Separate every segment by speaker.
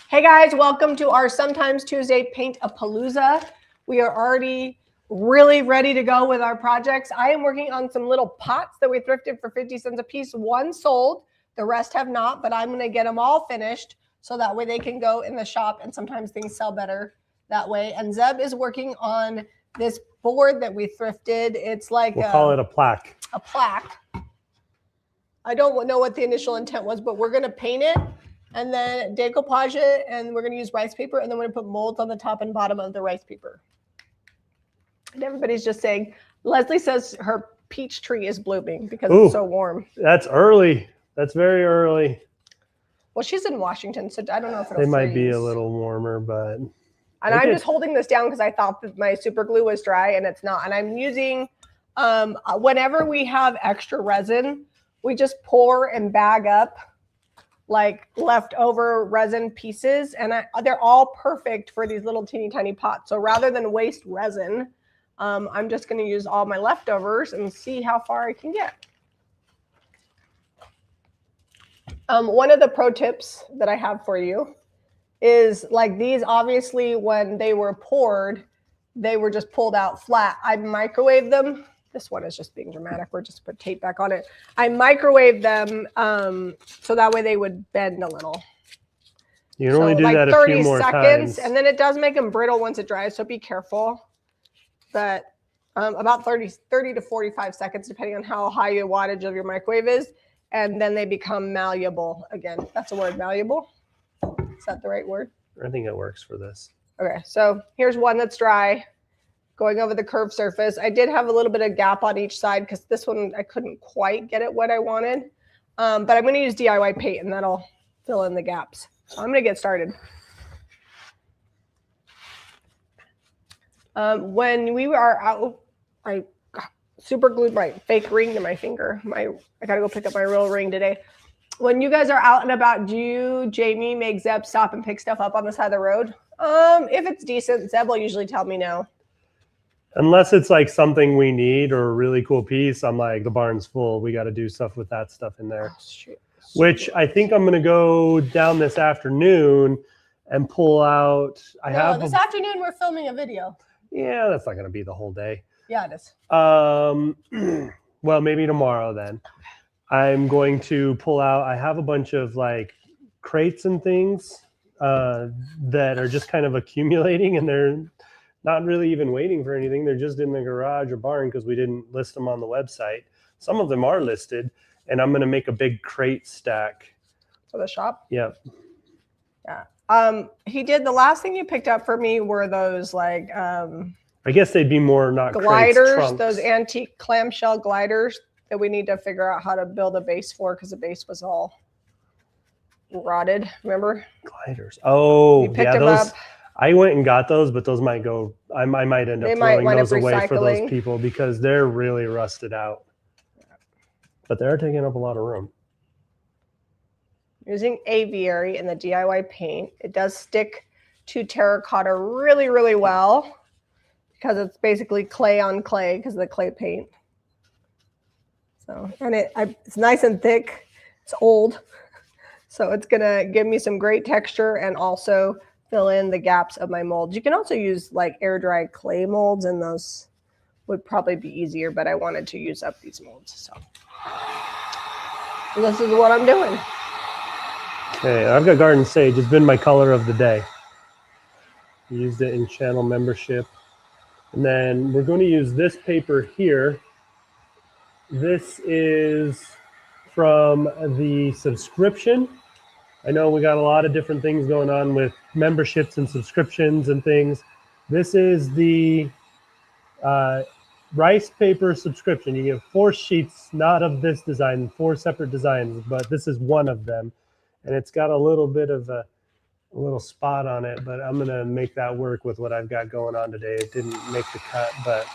Speaker 1: Hey guys, welcome to our Sometimes Tuesday Paint-A-Palooza. We are already really ready to go with our projects. I am working on some little pots that we thrifted for 50 cents a piece. One sold, the rest have not, but I'm gonna get them all finished so that way they can go in the shop, and sometimes things sell better that way. And Zeb is working on this board that we thrifted. It's like
Speaker 2: we'll call it a plaque.
Speaker 1: A plaque. I don't know what the initial intent was, but we're gonna paint it and then decoupage it, and we're going to use rice paper, and then we're going to put molds on the top and bottom of the rice paper. And everybody's just saying, Leslie says her peach tree is blooming because it's so warm.
Speaker 2: That's early. That's very early.
Speaker 1: Well, she's in Washington, so I don't know if it'll
Speaker 2: It might be a little warmer, but...
Speaker 1: And I'm just holding this down because I thought that my super glue was dry, and it's not. And I'm using, whenever we have extra resin, we just pour and bag up like leftover resin pieces, and they're all perfect for these little teeny tiny pots. So rather than waste resin, I'm just going to use all my leftovers and see how far I can get. One of the pro tips that I have for you is like these, obviously when they were poured, they were just pulled out flat. I microwaved them. This one is just being dramatic. We're just put tape back on it. I microwaved them so that way they would bend a little.
Speaker 2: You can only do that a few more times.
Speaker 1: And then it does make them brittle once it dries, so be careful. But about 30 to 45 seconds, depending on how high your wattage of your microwave is. And then they become malleable again. That's the word, malleable. Is that the right word?
Speaker 2: I think it works for this.
Speaker 1: Okay, so here's one that's dry. Going over the curved surface. I did have a little bit of gap on each side because this one, I couldn't quite get it what I wanted. But I'm going to use DIY paint and that'll fill in the gaps. So I'm going to get started. When we are out, I super glued my fake ring to my finger. I got to go pick up my real ring today. When you guys are out and about, do you, Jamie, make Zeb stop and pick stuff up on the side of the road? If it's decent, Zeb will usually tell me no.
Speaker 2: Unless it's like something we need or a really cool piece, I'm like, the barn's full. We got to do stuff with that stuff in there. Oh, shoot. Which I think I'm going to go down this afternoon and pull out.
Speaker 1: This afternoon we're filming a video.
Speaker 2: Yeah, that's not going to be the whole day.
Speaker 1: Yeah, it is.
Speaker 2: Well, maybe tomorrow then. I'm going to pull out. I have a bunch of like crates and things that are just kind of accumulating, and they're not really even waiting for anything. They're just in the garage or barn because we didn't list them on the website. Some of them are listed, and I'm going to make a big crate stack.
Speaker 1: For the shop?
Speaker 2: Yep.
Speaker 1: Yeah. He did, the last thing you picked up for me were those like...
Speaker 2: I guess they'd be more not
Speaker 1: gliders,
Speaker 2: crates,
Speaker 1: those antique clamshell gliders that we need to figure out how to build a base for because the base was all rotted, remember?
Speaker 2: Gliders. Oh,
Speaker 1: yeah, those...
Speaker 2: I went and got those, but those might go, I might end up throwing those away for those people because they're really rusted out. But they're taking up a lot of room.
Speaker 1: Using aviary in the DIY paint, it does stick to terracotta really, really well because it's basically clay on clay because of the clay paint. So, and it's nice and thick. It's old. So it's going to give me some great texture and also fill in the gaps of my molds. You can also use like air dry clay molds, and those would probably be easier, but I wanted to use up these molds. So this is what I'm doing.
Speaker 2: Okay, I've got garden sage. It's been my color of the day. I used it in channel membership. And then we're going to use this paper here. This is from the subscription. I know we got a lot of different things going on with memberships and subscriptions and things. This is the rice paper subscription. You get 4 sheets, not of this design, 4 separate designs, but this is one of them. And it's got a little bit of a little spot on it, but I'm going to make that work with what I've got going on today. It didn't make the cut, but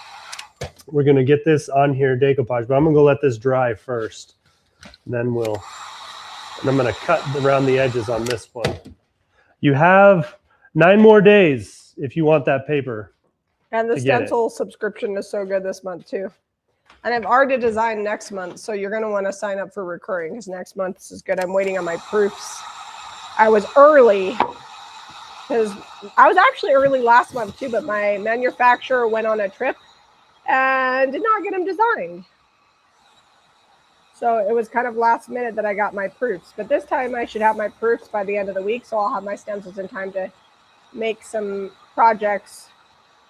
Speaker 2: we're going to get this on here, decoupage, but I'm going to go let this dry first. And then and I'm going to cut around the edges on this one. You have 9 more days if you want that paper.
Speaker 1: And the stencil subscription is so good this month too. And I've already designed next month, so you're going to want to sign up for recurring because next month is good. I'm waiting on my proofs. I was early because I was actually early last month too, but my manufacturer went on a trip and did not get them designed. So it was kind of last minute that I got my proofs. But this time I should have my proofs by the end of the week, so I'll have my stencils in time to make some projects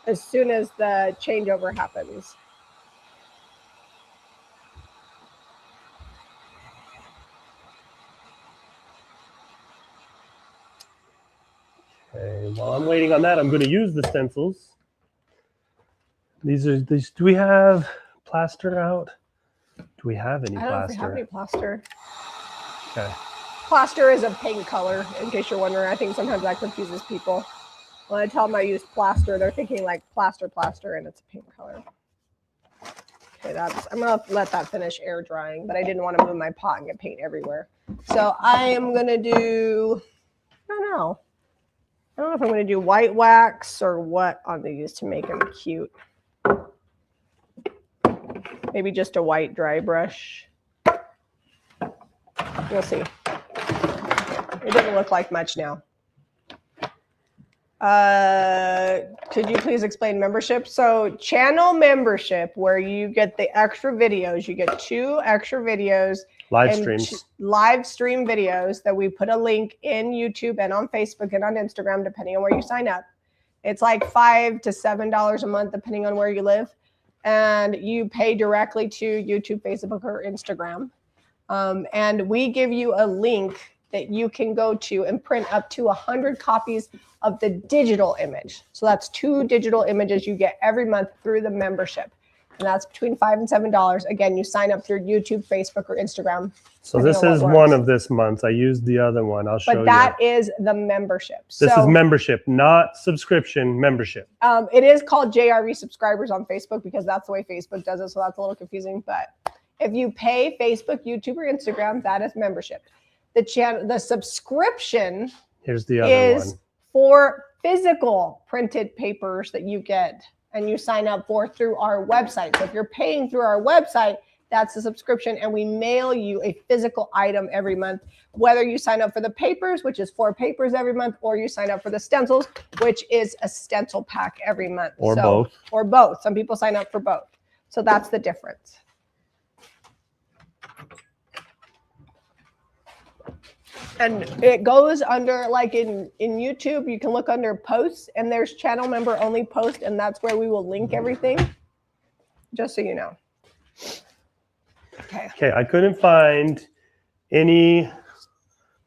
Speaker 1: as soon as the changeover happens.
Speaker 2: Okay, while I'm waiting on that, I'm going to use the stencils. These. Do we have plaster out? Do we have any plaster?
Speaker 1: I don't know if we have any plaster.
Speaker 2: Okay.
Speaker 1: Plaster is a paint color, in case you're wondering. I think sometimes that confuses people. When I tell them I use plaster, they're thinking like plaster, and it's a paint color. Okay, I'm going to let that finish air drying, but I didn't want to move my pot and get paint everywhere. So I am going to do, I don't know if I'm going to do white wax or what on these to make them cute. Maybe just a white dry brush. We'll see. It doesn't look like much now. Could you please explain membership? So channel membership, where you get the extra videos, you get 2 extra videos.
Speaker 2: Live streams.
Speaker 1: Live stream videos that we put a link in YouTube and on Facebook and on Instagram, depending on where you sign up. It's like $5 to $7 a month, depending on where you live. And you pay directly to YouTube, Facebook, or Instagram. And we give you a link that you can go to and print up to 100 copies of the digital image. So that's 2 digital images you get every month through the membership. And that's between $5 and $7. Again, you sign up through YouTube, Facebook, or Instagram.
Speaker 2: So this is one of this month. I used the other one. I'll show you.
Speaker 1: But that is the membership.
Speaker 2: This is membership, not subscription, membership.
Speaker 1: It is called JRE subscribers on Facebook because that's the way Facebook does it. So that's a little confusing. But if you pay Facebook, YouTube, or Instagram, that is membership. The subscription
Speaker 2: Here's the other one.
Speaker 1: For physical printed papers that you get and you sign up for through our website. So if you're paying through our website, that's the subscription, and we mail you a physical item every month, whether you sign up for the papers, which is 4 papers every month, or you sign up for the stencils, which is a stencil pack every month.
Speaker 2: Or both.
Speaker 1: Or both. Some people sign up for both. So that's the difference. And it goes under, like in YouTube, you can look under posts, and there's channel member only post, and that's where we will link everything, just so you know.
Speaker 2: Okay, I couldn't find any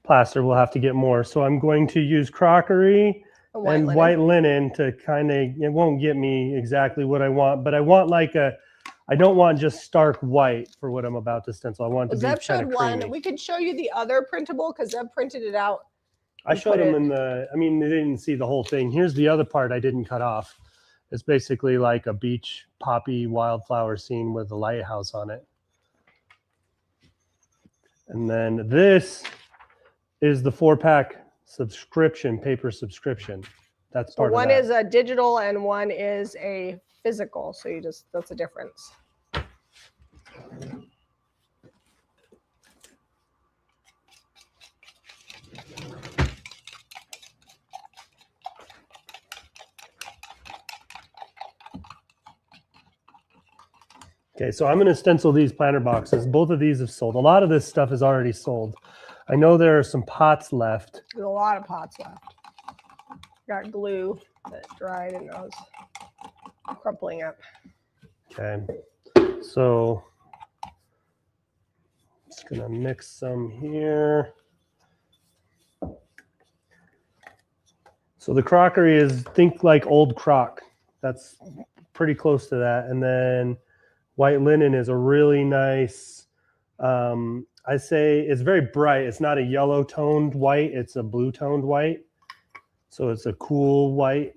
Speaker 2: plaster. We'll have to get more. So I'm going to use crockery and white linen to kind of, it won't get me exactly what I want, but I want like I don't want just stark white for what I'm about to stencil. I want it to be kind of creamy.
Speaker 1: We could show you the other printable because Zeb printed it out.
Speaker 2: I showed them in the, I mean, they didn't see the whole thing. Here's the other part I didn't cut off. It's basically like a beach poppy wildflower scene with a lighthouse on it. And then this is the 4-pack subscription, paper subscription. That's part of that.
Speaker 1: One is a digital and one is a physical. So you just, that's the difference.
Speaker 2: Okay, so I'm going to stencil these planter boxes. Both of these have sold. A lot of this stuff is already sold. I know there are some pots left.
Speaker 1: There's a lot of pots left. Got glue that dried and I was crumpling up.
Speaker 2: Okay, so I'm just going to mix some here. So the crockery is, think like old crock. That's pretty close to that. And then white linen is a really nice, I say it's very bright. It's not a yellow toned white. It's a blue toned white. So it's a cool white.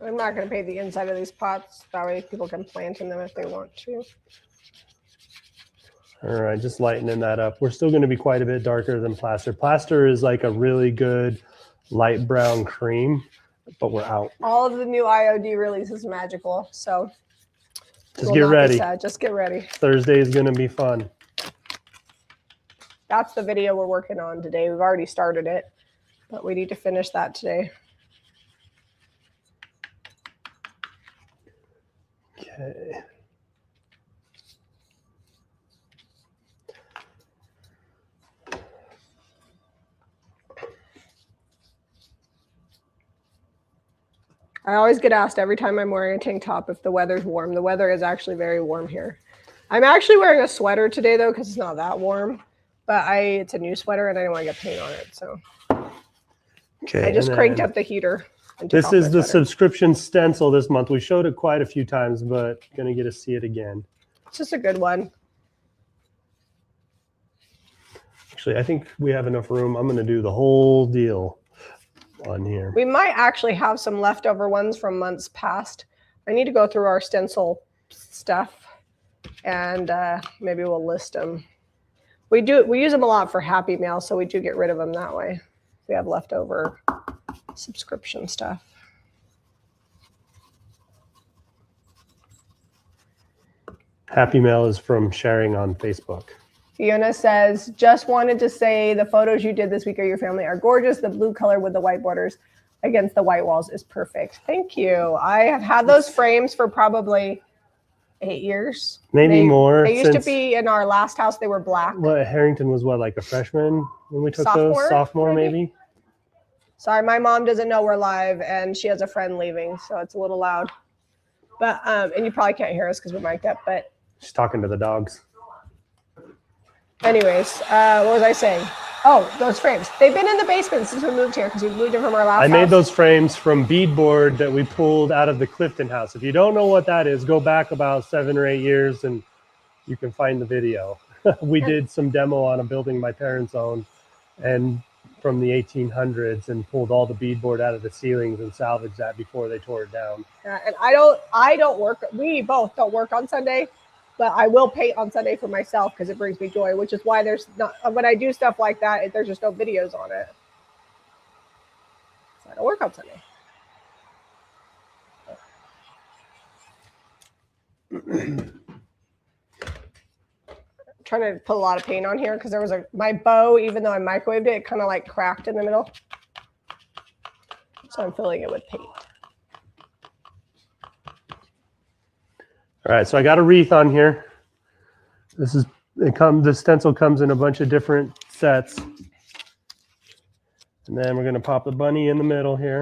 Speaker 1: I'm not going to paint the inside of these pots. That way people can plant in them if they want to.
Speaker 2: All right, just lightening that up. We're still going to be quite a bit darker than plaster. Plaster is like a really good light brown cream, but we're out.
Speaker 1: All of the new IOD releases magical. So
Speaker 2: Just get ready.
Speaker 1: Just get ready.
Speaker 2: Thursday is going to be fun.
Speaker 1: That's the video we're working on today. We've already started it, but we need to finish that today.
Speaker 2: Okay.
Speaker 1: I always get asked every time I'm wearing a tank top if the weather's warm. The weather is actually very warm here. I'm actually wearing a sweater today though because it's not that warm, but it's a new sweater and I didn't want to get paint on it, so
Speaker 2: okay.
Speaker 1: I just cranked up the heater.
Speaker 2: This is the subscription stencil this month. We showed it quite a few times, but gonna get to see it again.
Speaker 1: It's just a good one.
Speaker 2: Actually, I think we have enough room. I'm gonna do the whole deal on here.
Speaker 1: We might actually have some leftover ones from months past. I need to go through our stencil stuff and maybe we'll list them. We use them a lot for Happy Mail, so we do get rid of them that way. We have leftover subscription stuff.
Speaker 2: Happy Mail is from sharing on Facebook.
Speaker 1: Fiona says, just wanted to say the photos you did this week of your family are gorgeous. The blue color with the white borders against the white walls is perfect. Thank you. I have had those frames for probably 8 years.
Speaker 2: Maybe more.
Speaker 1: They used to be in our last house. They were black.
Speaker 2: What, Harrington was what, like a freshman when we took
Speaker 1: Sophomore,
Speaker 2: those? Sophomore, maybe?
Speaker 1: Sorry, my mom doesn't know we're live and she has a friend leaving, so it's a little loud. But and you probably can't hear us because we're mic'd up, but
Speaker 2: she's talking to the dogs.
Speaker 1: Anyways, what was I saying? Oh, those frames. They've been in the basement since we moved here because we moved it from our last house.
Speaker 2: I made those frames from beadboard that we pulled out of the Clifton house. If you don't know what that is, go back about 7 or 8 years and you can find the video. We did some demo on a building my parents owned and from the 1800s and pulled all the beadboard out of the ceilings and salvaged that before they tore it down.
Speaker 1: And I don't work. We both don't work on Sunday. But I will paint on Sunday for myself because it brings me joy, which is why there's not, when I do stuff like that, there's just no videos on it. So I don't work on Sunday. I'm trying to put a lot of paint on here because there was my bow, even though I microwaved it, it kind of like cracked in the middle. So I'm filling it with paint.
Speaker 2: All right, so I got a wreath on here. The stencil comes in a bunch of different sets. And then we're going to pop the bunny in the middle here.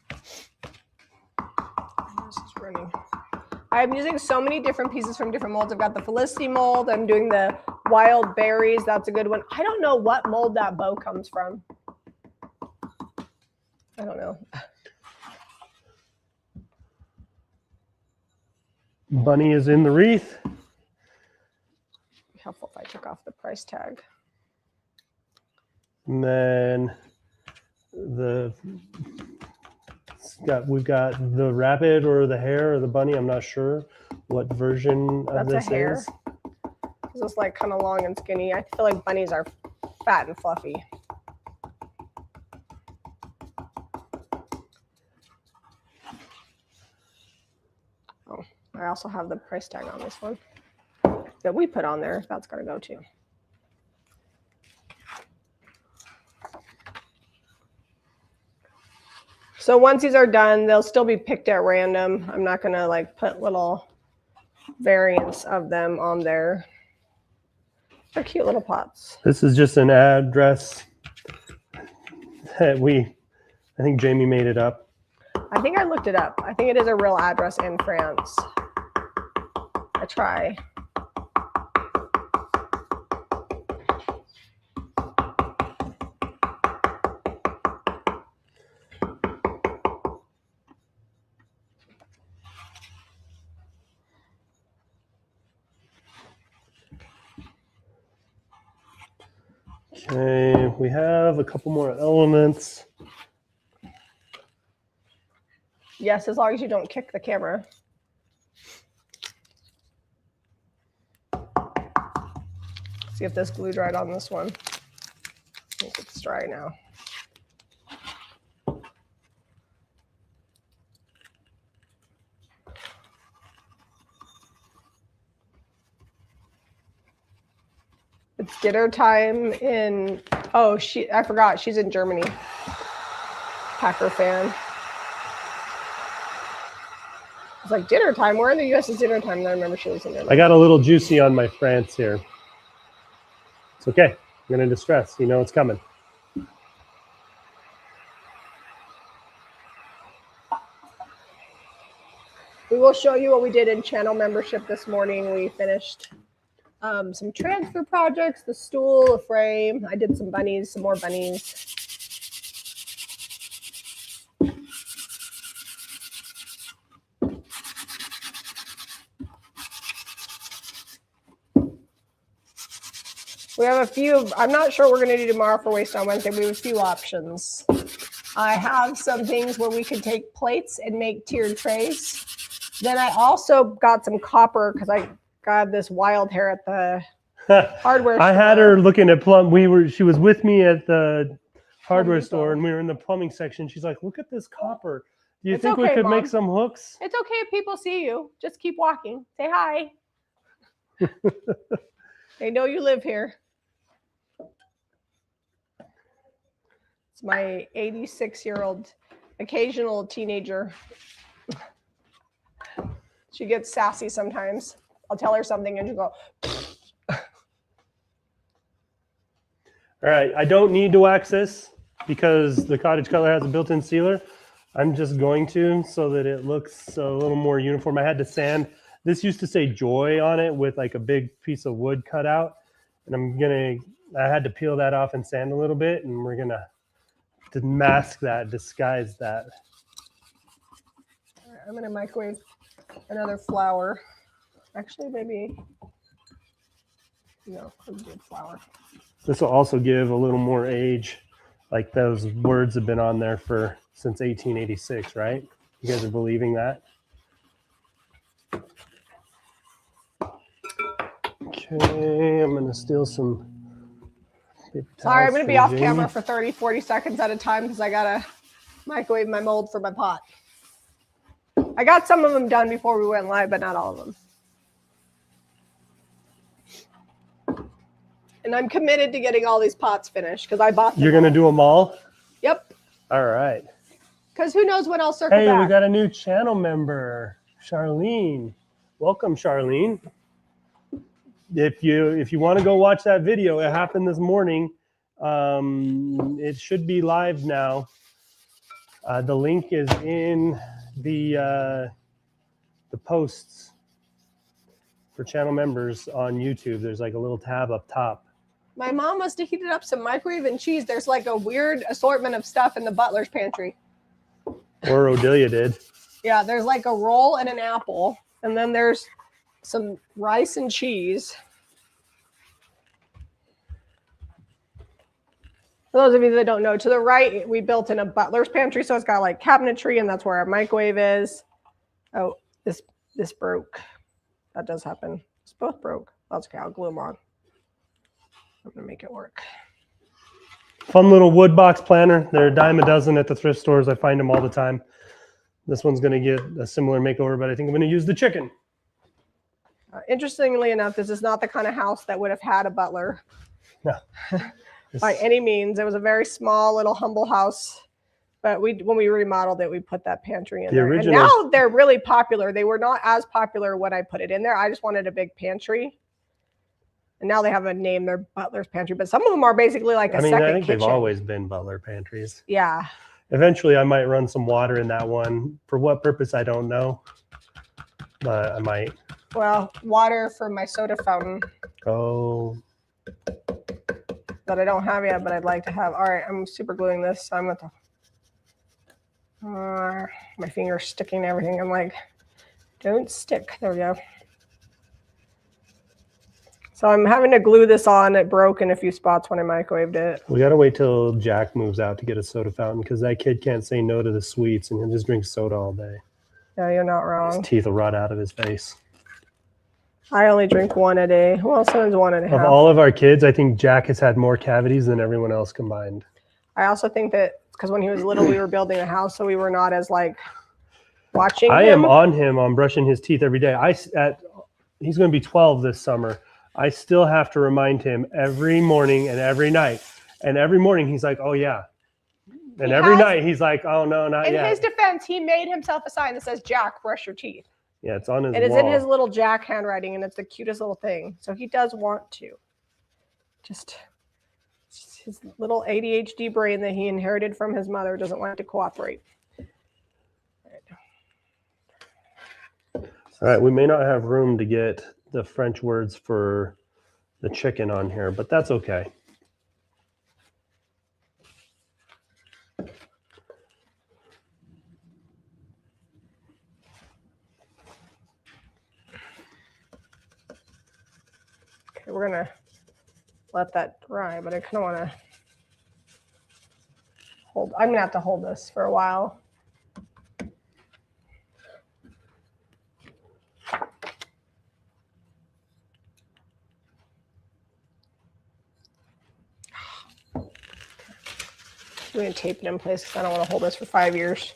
Speaker 1: This is running. I'm using so many different pieces from different molds. I've got the Felicity mold. I'm doing the wild berries. That's a good one. I don't know what mold that bow comes from. I don't know.
Speaker 2: Bunny is in the wreath.
Speaker 1: Be helpful if I took off the price tag.
Speaker 2: And then we've got the rabbit or the hare or the bunny. I'm not sure what version of this is.
Speaker 1: This is like kind of long and skinny. I feel like bunnies are fat and fluffy. I also have the price tag on this one that we put on there. That's got to go too. So once these are done, they'll still be picked at random. I'm not going to like put little variants of them on there. They're cute little pots.
Speaker 2: This is just an address that I think Jamie made it up.
Speaker 1: I think I looked it up. I think it is a real address in France. I try.
Speaker 2: Okay, we have a couple more elements.
Speaker 1: Yes, as long as you don't kick the camera. See if this glue dried on this one. I think it's dry now. It's dinner time in, oh, I forgot, she's in Germany. Packer fan. It's like dinner time. Where in the US is dinner time? And I remember she was in Germany.
Speaker 2: I got a little juicy on my France here. It's okay. I'm going to distress. You know it's coming.
Speaker 1: We will show you what we did in channel membership this morning. We finished some transfer projects, the stool, a frame. I did some bunnies, some more bunnies. We have a few, I'm not sure what we're going to do tomorrow for Waste on Wednesday. We have a few options. I have some things where we could take plates and make tiered trays. Then I also got some copper because I got this wild hair at the hardware store.
Speaker 2: I had her looking at she was with me at the hardware store and we were in the plumbing section. She's like, look at this copper. Do you think we could make some hooks?
Speaker 1: It's okay if people see you. Just keep walking. Say hi. They know you live here. It's my 86-year-old occasional teenager. She gets sassy sometimes. I'll tell her something and she'll go.
Speaker 2: All right, I don't need to wax this because the Cottage color has a built-in sealer. I'm just going to so that it looks a little more uniform. I had to sand. This used to say Joy on it with like a big piece of wood cut out. And I had to peel that off and sand a little bit. And we're gonna mask that, disguise that.
Speaker 1: All right, I'm gonna microwave another flower. Actually, maybe, no, I'm good flour.
Speaker 2: This will also give a little more age. Like those words have been on there since 1886, right? You guys are believing that? Okay, I'm going to steal some paper towels.
Speaker 1: Sorry, I'm going to be off camera for 30, 40 seconds at a time because I got to microwave my mold for my pot. I got some of them done before we went live, but not all of them. And I'm committed to getting all these pots finished because I bought them.
Speaker 2: You're going to do them all?
Speaker 1: Yep.
Speaker 2: All right.
Speaker 1: Because who knows when I'll circle back.
Speaker 2: Hey, we got a new channel member, Charlene. Welcome, Charlene. If you want to go watch that video, it happened this morning. It should be live now. The link is in the posts for channel members on YouTube. There's like a little tab up top.
Speaker 1: My mom must have heated up some microwave and cheese. There's like a weird assortment of stuff in the butler's pantry.
Speaker 2: Or Odelia did.
Speaker 1: Yeah, there's like a roll and an apple. And then there's some rice and cheese. For those of you that don't know, to the right, we built in a butler's pantry. So it's got like cabinetry and that's where our microwave is. Oh, this broke. That does happen. It's both broke. That's okay. I'll glue them on. I'm going to make it work.
Speaker 2: Fun little wood box planner. They're a dime a dozen at the thrift stores. I find them all the time. This one's going to get a similar makeover, but I think I'm going to use the chicken.
Speaker 1: Interestingly enough, this is not the kind of house that would have had a butler.
Speaker 2: No.
Speaker 1: By any means. It was a very small, little humble house. But when we remodeled it, we put that pantry in there. And now they're really popular. They were not as popular when I put it in there. I just wanted a big pantry. And now they have a name, they're Butler's Pantry. But some of them are basically like a second kitchen. I think
Speaker 2: they've always been Butler pantries.
Speaker 1: Yeah.
Speaker 2: Eventually, I might run some water in that one. For what purpose, I don't know. But I might.
Speaker 1: Well, water for my soda fountain.
Speaker 2: Oh.
Speaker 1: That I don't have yet, but I'd like to have. All right, I'm super gluing this. So I'm going to... my finger's sticking to everything. I'm like, don't stick. There we go. So I'm having to glue this on. It broke in a few spots when I microwaved it.
Speaker 2: We got to wait till Jack moves out to get a soda fountain because that kid can't say no to the sweets and he'll just drink soda all day.
Speaker 1: Yeah, you're not wrong.
Speaker 2: His teeth will rot out of his face.
Speaker 1: I only drink one a day. Well, sometimes 1.5.
Speaker 2: Of all of our kids, I think Jack has had more cavities than everyone else combined.
Speaker 1: I also think that because when he was little, we were building a house, so we were not as like watching
Speaker 2: I
Speaker 1: him.
Speaker 2: am on him on brushing his teeth every day. He's going to be 12 this summer. I still have to remind him every morning and every night. And every morning he's like, oh yeah. And every night he's like, oh no, not yet.
Speaker 1: In his defense, he made himself a sign that says, Jack, brush your teeth.
Speaker 2: Yeah, it's on his wall.
Speaker 1: It is in his little Jack handwriting, and it's the cutest little thing. So he does want to. Just his little ADHD brain that he inherited from his mother doesn't want to cooperate.
Speaker 2: All right, we may not have room to get the French words for the chicken on here, but that's okay.
Speaker 1: Okay, we're gonna let that dry, but I kind of want to hold. I'm gonna have to hold this for a while. I'm going to tape it in place because I don't want to hold this for 5 years.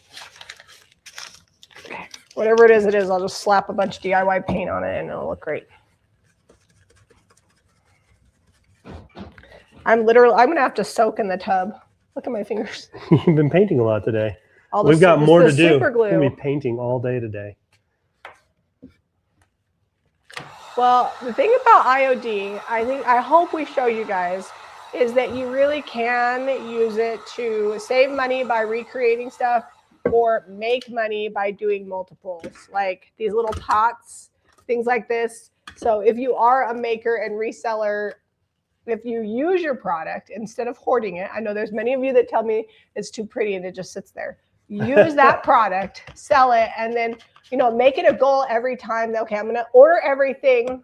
Speaker 1: Okay. Whatever it is, I'll just slap a bunch of DIY paint on it and it'll look great. I'm going to have to soak in the tub. Look at my fingers.
Speaker 2: You've been painting a lot today.
Speaker 1: We've got more to do.
Speaker 2: We're going to be painting all day today.
Speaker 1: Well, the thing about IOD, I hope we show you guys, is that you really can use it to save money by recreating stuff or make money by doing multiples, like these little pots, things like this. So if you are a maker and reseller, if you use your product instead of hoarding it, I know there's many of you that tell me it's too pretty and it just sits there. Use that product, sell it, and then, make it a goal every time that, okay, I'm going to order everything.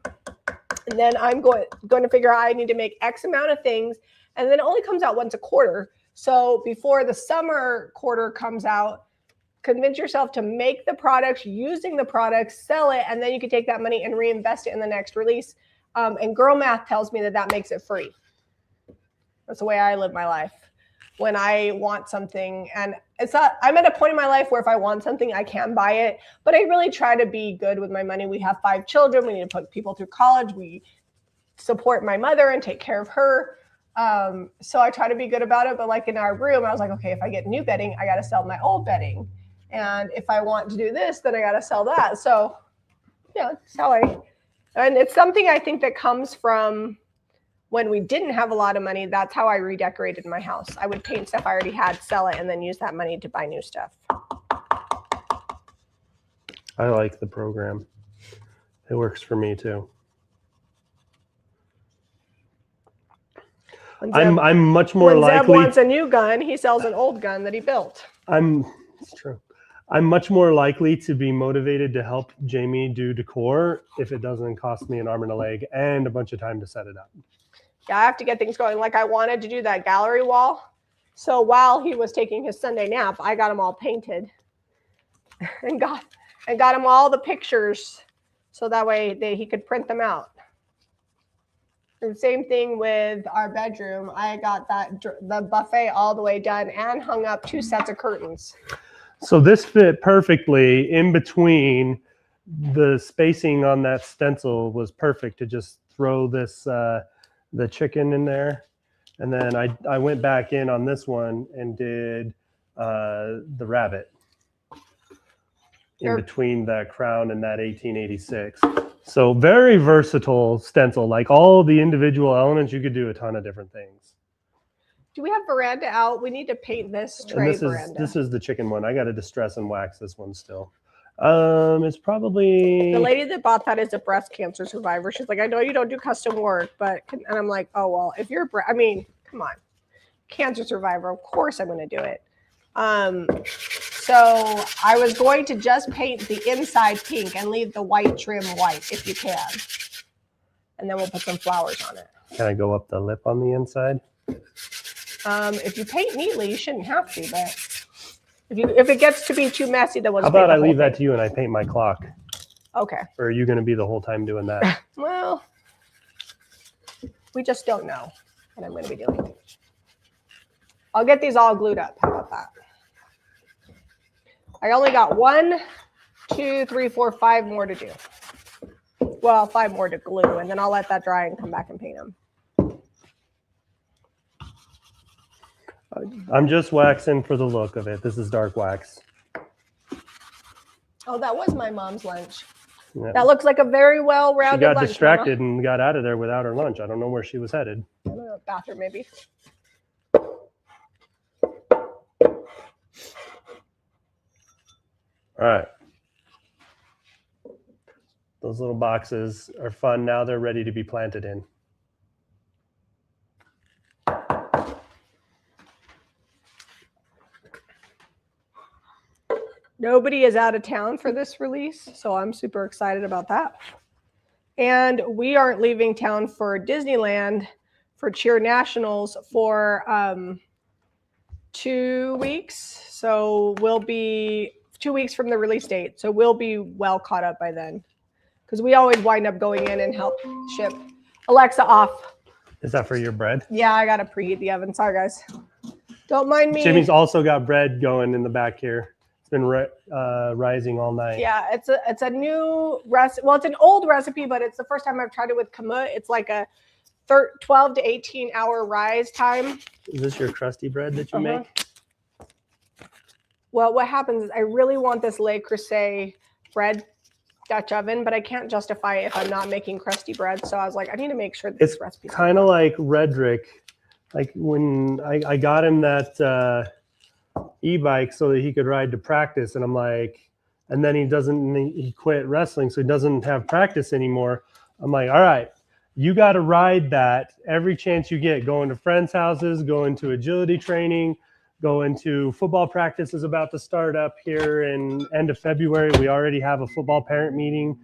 Speaker 1: And then I'm going to figure out I need to make X amount of things. And then it only comes out once a quarter. So before the summer quarter comes out, convince yourself to make the products, using the products, sell it, and then you can take that money and reinvest it in the next release. And girl math tells me that makes it free. That's the way I live my life. When I want something, and I'm at a point in my life where if I want something, I can buy it, but I really try to be good with my money. We have 5 children. We need to put people through college. We support my mother and take care of her. So I try to be good about it. But like in our room, I was like, okay, if I get new bedding, I got to sell my old bedding. And if I want to do this, then I got to sell that. So yeah, that's how and it's something I think that comes from when we didn't have a lot of money. That's how I redecorated my house. I would paint stuff I already had, sell it, and then use that money to buy new stuff.
Speaker 2: I like the program. It works for me too. I'm much more likely.
Speaker 1: When Zeb wants a new gun, he sells an old gun that he built.
Speaker 2: It's true. I'm much more likely to be motivated to help Jamie do decor if it doesn't cost me an arm and a leg and a bunch of time to set it up.
Speaker 1: Yeah, I have to get things going. Like I wanted to do that gallery wall. So while he was taking his Sunday nap, I got them all painted and got him all the pictures so that way he could print them out. And same thing with our bedroom. I got the buffet all the way done and hung up 2 sets of curtains.
Speaker 2: So this fit perfectly in between. The spacing on that stencil was perfect to just throw this the chicken in there. And then I went back in on this one and did the rabbit in between that crown and that 1886. So very versatile stencil, like all the individual elements, you could do a ton of different things.
Speaker 1: Do we have veranda out? We need to paint this tray veranda.
Speaker 2: This is the chicken one. I got to distress and wax this one still. It's probably...
Speaker 1: The lady that bought that is a breast cancer survivor. She's like, I know you don't do custom work, but... And I'm like, oh, well, if you're... I mean, come on. Cancer survivor. Of course I'm going to do it. So I was going to just paint the inside pink and leave the white trim white, if you can. And then we'll put some flowers on it.
Speaker 2: Can I go up the lip on the inside?
Speaker 1: If you paint neatly, you shouldn't have to, but if it gets to be too messy, then we'll just...
Speaker 2: How about I leave that to you and I paint my clock?
Speaker 1: Okay.
Speaker 2: Or are you going to be the whole time doing that?
Speaker 1: Well, we just don't know what I'm going to be doing. I'll get these all glued up. How about that? I only got 1, 2, 3, 4, 5 more to do. Well, 5 more to glue, and then I'll let that dry and come back and paint them.
Speaker 2: I'm just waxing for the look of it. This is dark wax.
Speaker 1: Oh, that was my mom's lunch.
Speaker 2: Yeah.
Speaker 1: That looks like a very well-rounded lunch.
Speaker 2: She got distracted and got out of there without her lunch. I don't know where she was headed.
Speaker 1: I don't know, bathroom maybe.
Speaker 2: All right. Those little boxes are fun. Now they're ready to be planted in.
Speaker 1: Nobody is out of town for this release, so I'm super excited about that. And we aren't leaving town for Disneyland for Cheer Nationals for 2 weeks. So we'll be 2 weeks from the release date. So we'll be well caught up by then. Because we always wind up going in and help ship. Alexa, off.
Speaker 2: Is that for your bread?
Speaker 1: Yeah, I got to preheat the oven. Sorry, guys. Don't mind me.
Speaker 2: Jimmy's also got bread going in the back here. It's been rising all night.
Speaker 1: Yeah, it's a new recipe. Well, it's an old recipe, but it's the first time I've tried it with kamut. It's like a 12 to 18 hour rise time.
Speaker 2: Is this your crusty bread that you make?
Speaker 1: Well, what happens is I really want this Le Creuset bread Dutch oven, but I can't justify it if I'm not making crusty bread. So I was like, I need to make sure this recipe.
Speaker 2: It's kind of like Redrick. Like when I got him that e-bike so that he could ride to practice, and I'm like, and then he quit wrestling, so he doesn't have practice anymore. I'm like, all right, you got to ride that every chance you get, going to friends' houses, going to agility training, going to football practice is about to start up here in end of February. We already have a football parent meeting.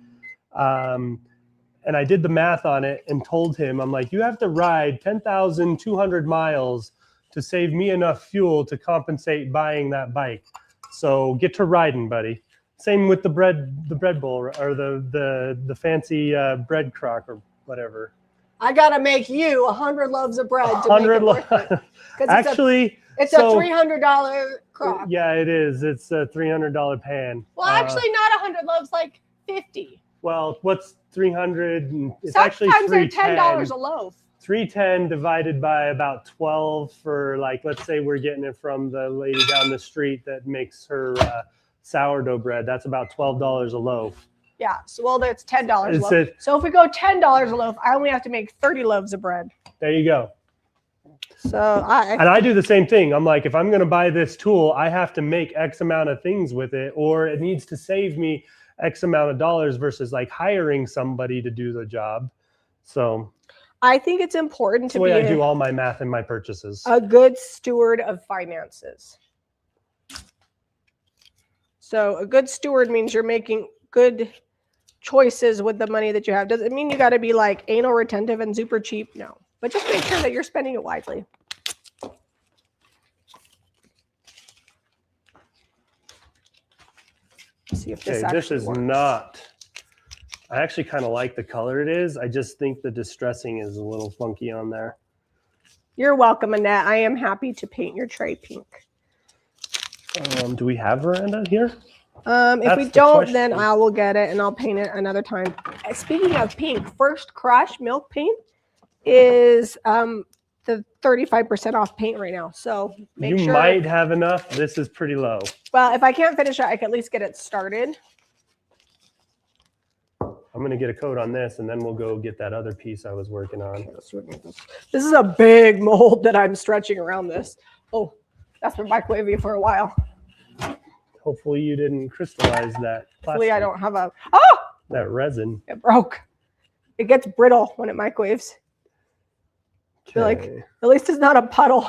Speaker 2: And I did the math on it and told him, I'm like, you have to ride 10,200 miles to save me enough fuel to compensate buying that bike. So get to riding, buddy. Same with the bread bowl or the fancy bread crock or whatever.
Speaker 1: I gotta make you 100 loaves of bread to make it worth it.
Speaker 2: Actually,
Speaker 1: it's a $300 crock.
Speaker 2: Yeah, it is. It's a $300 pan.
Speaker 1: Well, actually, not 100 loaves, like 50.
Speaker 2: Well, what's 300? It's
Speaker 1: Sometimes
Speaker 2: actually
Speaker 1: they're $10 a loaf.
Speaker 2: 310 divided by about 12 for, like, let's say we're getting it from the lady down the street that makes her sourdough bread. That's about $12 a loaf.
Speaker 1: Yeah, so well, that's $10 a loaf. So if we go $10 a loaf, I only have to make 30 loaves of bread.
Speaker 2: There you go.
Speaker 1: So
Speaker 2: I do the same thing. I'm like, if I'm going to buy this tool, I have to make X amount of things with it, or it needs to save me X amount of dollars versus like hiring somebody to do the job. So
Speaker 1: I think it's important to be
Speaker 2: I do all my math and my purchases.
Speaker 1: A good steward of finances. So a good steward means you're making good choices with the money that you have. Does it mean you got to be like anal retentive and super cheap? No, but just make sure that you're spending it wisely. See if this
Speaker 2: is
Speaker 1: works.
Speaker 2: Not. I actually kind of like the color it is. I just think the distressing is a little funky on there.
Speaker 1: You're welcome, Annette. I am happy to paint your tray pink.
Speaker 2: Do we have veranda here?
Speaker 1: If we don't, then I will get it and I'll paint it another time. Speaking of pink, First Crush milk paint is the 35% off paint right now. So make sure. You
Speaker 2: might have enough. This is pretty low.
Speaker 1: Well, if I can't finish it, I can at least get it started.
Speaker 2: I'm going to get a coat on this and then we'll go get that other piece I was working on.
Speaker 1: This is a big mold that I'm stretching around this. Oh, that's been microwaving for a while.
Speaker 2: Hopefully you didn't crystallize that plastic.
Speaker 1: Hopefully I don't have
Speaker 2: that resin.
Speaker 1: It broke. It gets brittle when it microwaves. Okay. Like, at least it's not a puddle.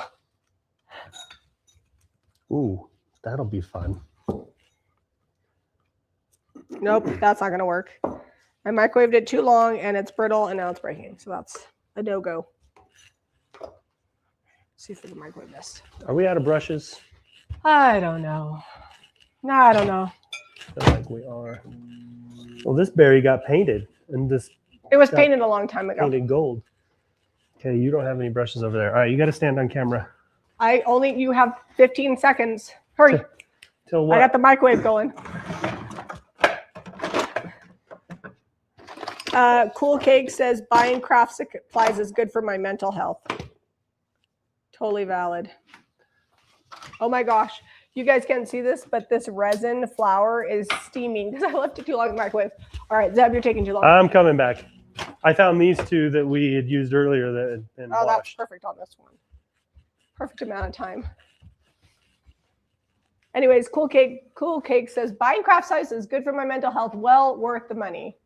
Speaker 2: Ooh, that'll be fun.
Speaker 1: Nope, that's not going to work. I microwaved it too long and it's brittle and now it's breaking. So that's a no-go. See if we can microwave this.
Speaker 2: Are we out of brushes?
Speaker 1: I don't know. No, I don't know.
Speaker 2: I feel like we are. Well, this berry got painted and this.
Speaker 1: It was painted a long time ago.
Speaker 2: Painted gold. Okay, you don't have any brushes over there. All right, you got to stand on camera.
Speaker 1: You have 15 seconds. Hurry.
Speaker 2: Till what?
Speaker 1: I got the microwave going. Cool Cake says buying craft supplies is good for my mental health. Totally valid. Oh my gosh. You guys can't see this, but this resin flour is steaming because I left it too long in the microwave. All right, Zeb, you're taking too long.
Speaker 2: I'm coming back. I found these two that we had used earlier that had been washed.
Speaker 1: That's perfect on this one. Perfect amount of time. Anyways, Cool Cake says buying craft supplies is good for my mental health. Well worth the money.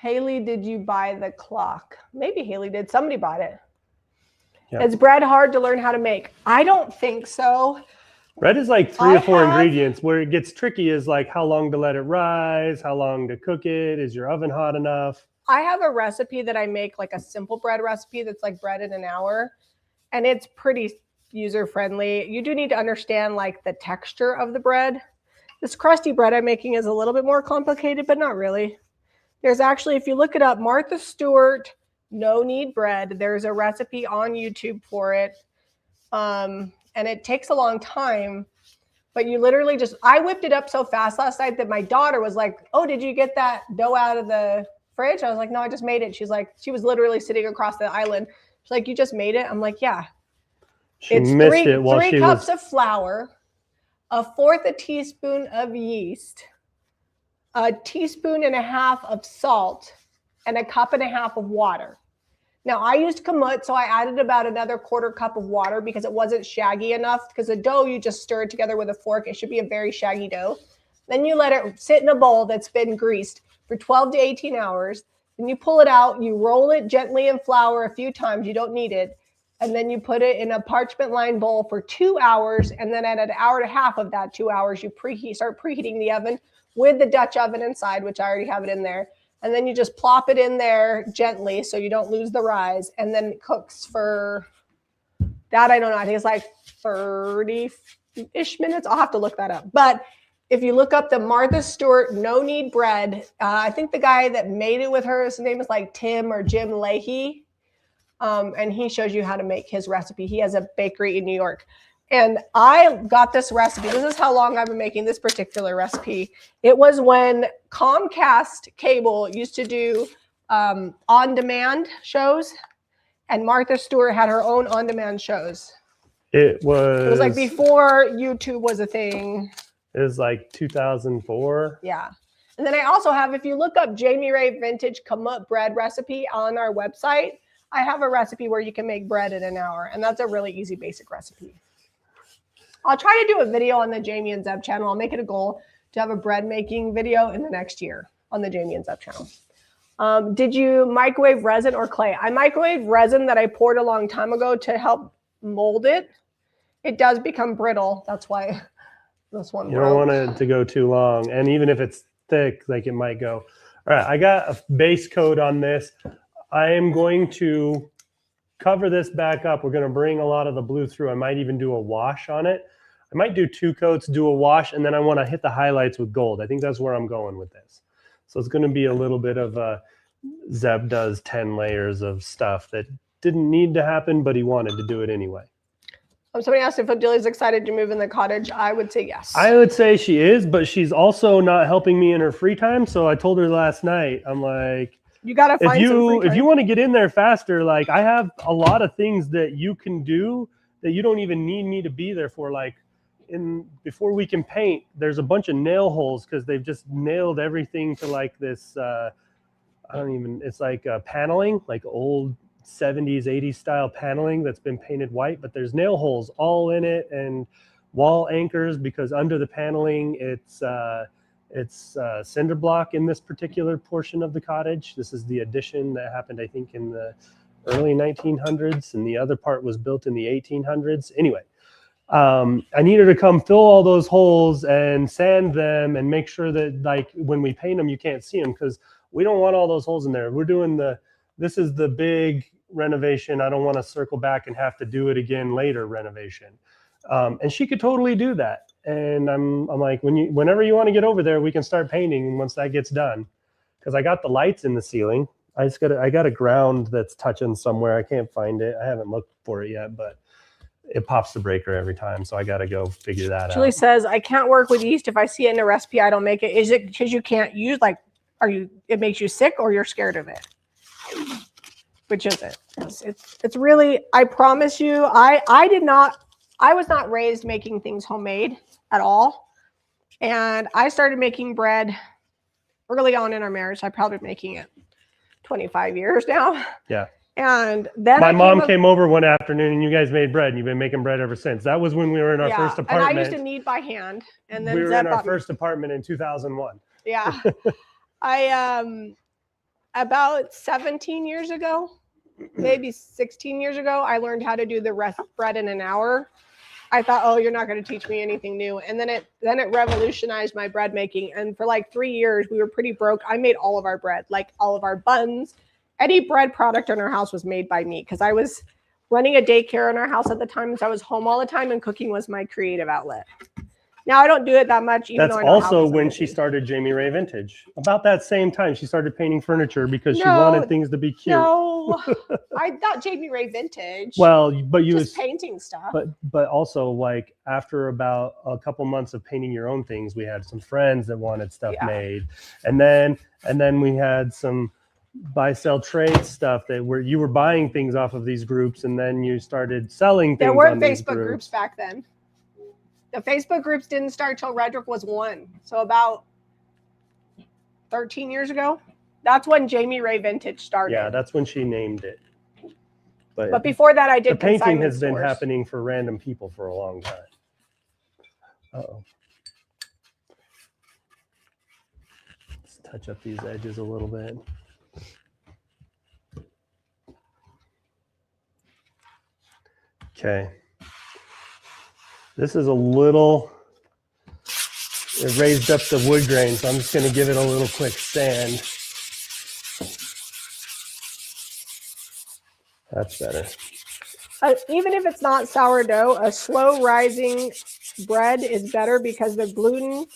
Speaker 1: Haley, did you buy the clock? Maybe Haley did. Somebody bought it. Yep. Is bread hard to learn how to make? I don't think so.
Speaker 2: Bread is like 3 or 4 ingredients. Where it gets tricky is like how long to let it rise, how long to cook it. Is your oven hot enough?
Speaker 1: I have a recipe that I make, like a simple bread recipe that's like bread in an hour. And it's pretty user-friendly. You do need to understand like the texture of the bread. This crusty bread I'm making is a little bit more complicated, but not really. There's actually, if you look it up, Martha Stewart no knead bread. There's a recipe on YouTube for it. And it takes a long time, but you literally just, I whipped it up so fast last night that my daughter was like, oh, did you get that dough out of the fridge? I was like, no, I just made it. She's like, she was literally sitting across the island. She's like, you just made it? I'm like, yeah. It's three cups of flour, 1/4 teaspoon of yeast, 1.5 teaspoons of salt, and 1.5 cups of water. Now I used kamut, so I added about another 1/4 cup of water because it wasn't shaggy enough, because the dough, you just stir it together with a fork. It should be a very shaggy dough. Then you let it sit in a bowl that's been greased for 12 to 18 hours. Then you pull it out, you roll it gently in flour a few times. You don't need it. And then you put it in a parchment lined bowl for 2 hours. And then at 1.5 hours of that 2 hours, you start preheating the oven with the Dutch oven inside, which I already have it in there. And then you just plop it in there gently so you don't lose the rise. And then it cooks for that. I don't know. I think it's like 30-ish minutes. I'll have to look that up. But if you look up the Martha Stewart no knead bread, I think the guy that made it with her, his name is like Tim or Jim Leahy. And he shows you how to make his recipe. He has a bakery in New York. And I got this recipe. This is how long I've been making this particular recipe. It was when Comcast Cable used to do on-demand shows, and Martha Stewart had her own on-demand shows. It was like before YouTube was a thing.
Speaker 2: It was like 2004.
Speaker 1: Yeah. And then I also have, if you look up Jamie Ray Vintage Kamut bread recipe on our website, I have a recipe where you can make bread in 1 hour. And that's a really easy, basic recipe. I'll try to do a video on the Jamie and Zeb channel. I'll make it a goal to have a bread making video in the next year on the Jamie and Zeb channel. Did you microwave resin or clay? I microwave resin that I poured a long time ago to help mold it. It does become brittle. That's why this one broke.
Speaker 2: You don't want it to go too long. And even if it's thick, like it might go. All right, I got a base coat on this. I am going to cover this back up. We're going to bring a lot of the blue through. I might even do a wash on it. I might do 2 coats, do a wash, and then I want to hit the highlights with gold. I think that's where I'm going with this. So it's going to be a little bit of a Zeb does 10 layers of stuff that didn't need to happen, but he wanted to do it anyway.
Speaker 1: Somebody asked if Odilia's excited to move in the cottage. I would say yes.
Speaker 2: I would say she is, but she's also not helping me in her free time. So I told her last night, I'm like,
Speaker 1: you gotta find
Speaker 2: if you want to get in there faster, like I have a lot of things that you can do that you don't even need me to be there for. Like before we can paint, there's a bunch of nail holes because they've just nailed everything to like this. It's like paneling, like old 70s, 80s style paneling that's been painted white, but there's nail holes all in it and wall anchors because under the paneling it's cinder block in this particular portion of the cottage. This is the addition that happened, I think, in the early 1900s, and the other part was built in the 1800s. Anyway, I needed to come fill all those holes and sand them and make sure that, like, when we paint them, you can't see them because we don't want all those holes in there. We're doing this is the big renovation. I don't want to circle back and have to do it again later renovation. And she could totally do that. And I'm like, whenever you want to get over there, we can start painting once that gets done. Because I got the lights in the ceiling. I got a ground that's touching somewhere. I can't find it. I haven't looked for it yet, but it pops the breaker every time. So I got to go figure that
Speaker 1: Julie
Speaker 2: out.
Speaker 1: says, I can't work with yeast. If I see it in a recipe, I don't make it. Is it because you can't use, like, it makes you sick or you're scared of it? Which is it? It's really, I promise you, I was not raised making things homemade at all. And I started making bread early on in our marriage. I'm probably making it 25 years now.
Speaker 2: Yeah.
Speaker 1: And then
Speaker 2: my mom came over one afternoon and you guys made bread and you've been making bread ever since. That was when we were in our first apartment.
Speaker 1: And I used to knead by hand. And then
Speaker 2: we were in our first apartment in 2001.
Speaker 1: Yeah. About 17 years ago, maybe 16 years ago, I learned how to do the bread in an hour. I thought, oh, you're not going to teach me anything new. And then it revolutionized my bread making. And for like 3 years, we were pretty broke. I made all of our bread, like all of our buns. Any bread product in our house was made by me because I was running a daycare in our house at the time. So I was home all the time and cooking was my creative outlet. Now I don't do it that much. Even
Speaker 2: That's also when she started Jamie Ray Vintage. About that same time, she started painting furniture because she wanted things to be cute.
Speaker 1: No, I thought Jamie Ray Vintage.
Speaker 2: Well, but you
Speaker 1: just painting stuff.
Speaker 2: But also, like, after about a couple months of painting your own things, we had some friends that wanted stuff made, and then we had some buy sell trade stuff where you were buying things off of these groups, and then you started selling things.
Speaker 1: There weren't Facebook groups back then. The Facebook groups didn't start till Redrick was 1. So about 13 years ago, that's when Jamie Ray Vintage started.
Speaker 2: Yeah, that's when she named it.
Speaker 1: But before that, I did.
Speaker 2: The painting has been happening for random people for a long time. Uh-oh. Let's touch up these edges a little bit. Okay. This is a little, it raised up the wood grain, so I'm just going to give it a little quick sand. That's better.
Speaker 1: Even if it's not sourdough, a slow rising bread is better because the gluten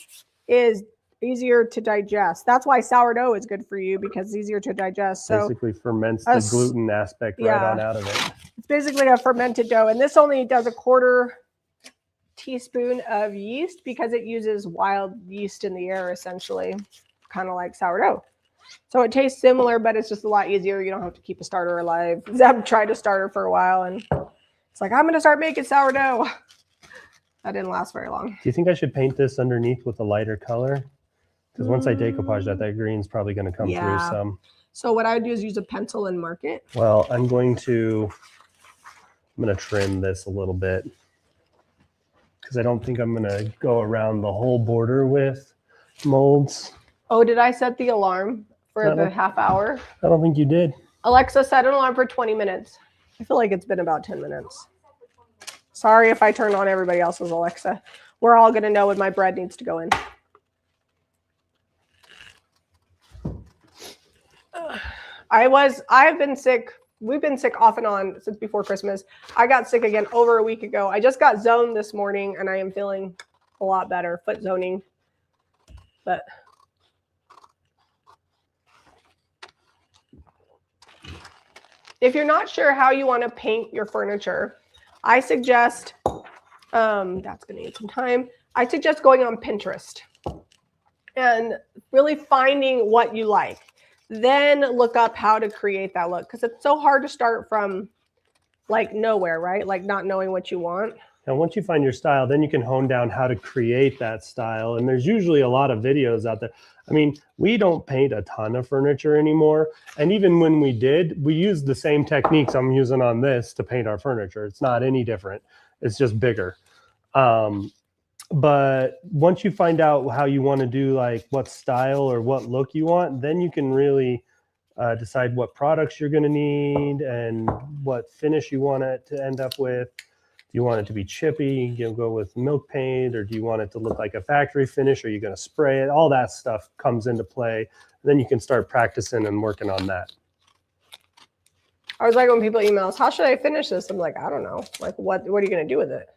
Speaker 1: is easier to digest. That's why sourdough is good for you, because it's easier to digest. So
Speaker 2: basically ferments the gluten aspect right on out of it.
Speaker 1: It's basically a fermented dough, and this only does 1/4 teaspoon of yeast because it uses wild yeast in the air, essentially, kind of like sourdough. So it tastes similar, but it's just a lot easier. You don't have to keep a starter alive. Zeb tried a starter for a while, and it's like, I'm going to start making sourdough. That didn't last very long.
Speaker 2: Do you think I should paint this underneath with a lighter color? Because once I decoupage that green's probably going to come through some.
Speaker 1: So what I would do is use a pencil and mark it.
Speaker 2: Well, I'm going to trim this a little bit, because I don't think I'm going to go around the whole border with molds.
Speaker 1: Oh, did I set the alarm for the half hour?
Speaker 2: I don't think you did.
Speaker 1: Alexa, set an alarm for 20 minutes. I feel like it's been about 10 minutes. Sorry if I turned on everybody else's Alexa. We're all going to know when my bread needs to go in. I've been sick. We've been sick off and on since before Christmas. I got sick again over a week ago. I just got zoned this morning and I am feeling a lot better. Foot zoning. But if you're not sure how you want to paint your furniture, I suggest, that's going to need some time. I suggest going on Pinterest and really finding what you like. Then look up how to create that look, because it's so hard to start from like nowhere, right? Like not knowing what you want.
Speaker 2: And once you find your style, then you can hone down how to create that style. And there's usually a lot of videos out there. I mean, we don't paint a ton of furniture anymore. And even when we did, we used the same techniques I'm using on this to paint our furniture. It's not any different. It's just bigger. But once you find out how you want to do, like what style or what look you want, then you can really decide what products you're going to need and what finish you want it to end up with. Do you want it to be chippy? You go with milk paint, or do you want it to look like a factory finish? Or are you going to spray it? All that stuff comes into play. Then you can start practicing and working on that.
Speaker 1: I was like, when people email us, how should I finish this? I'm like, I don't know. Like, what are you going to do with it?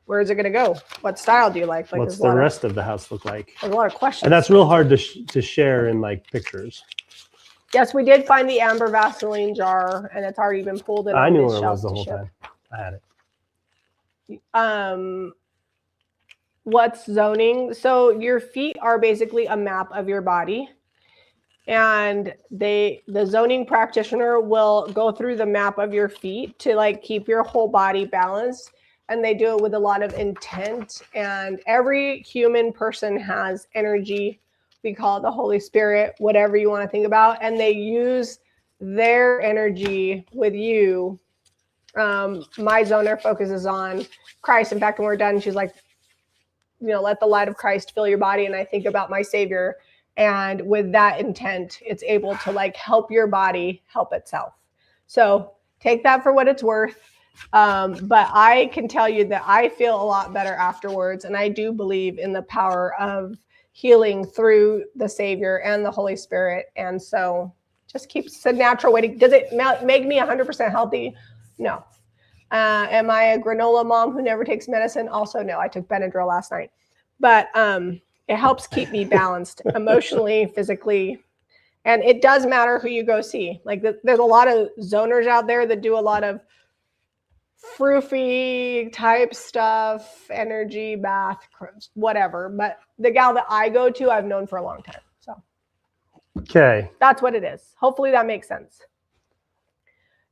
Speaker 1: Where is it going to go? What style do you like? Like,
Speaker 2: what's the rest of the house look like?
Speaker 1: There's a lot of questions.
Speaker 2: And that's real hard to share in like pictures.
Speaker 1: Yes, we did find the amber Vaseline jar, and it's already been pulled in.
Speaker 2: I knew where it was the whole time. I had it.
Speaker 1: what's zoning. So your feet are basically a map of your body. And the zoning practitioner will go through the map of your feet to like keep your whole body balanced. And they do it with a lot of intent. And every human person has energy. We call it the Holy Spirit, whatever you want to think about. And they use their energy with you. My zoner focuses on Christ. In fact, when we're done, she's like, let the light of Christ fill your body. And I think about my Savior. And with that intent, it's able to like help your body help itself. So take that for what it's worth. But I can tell you that I feel a lot better afterwards. And I do believe in the power of healing through the Savior and the Holy Spirit. And so just keeps a natural way to, does it make me 100% healthy? No. Am I a granola mom who never takes medicine? Also, no. I took Benadryl last night. But it helps keep me balanced emotionally, physically. And it does matter who you go see. Like there's a lot of zoners out there that do a lot of froofy type stuff, energy, bath, whatever. But the gal that I go to, I've known for a long time. So
Speaker 2: okay,
Speaker 1: that's what it is. Hopefully that makes sense.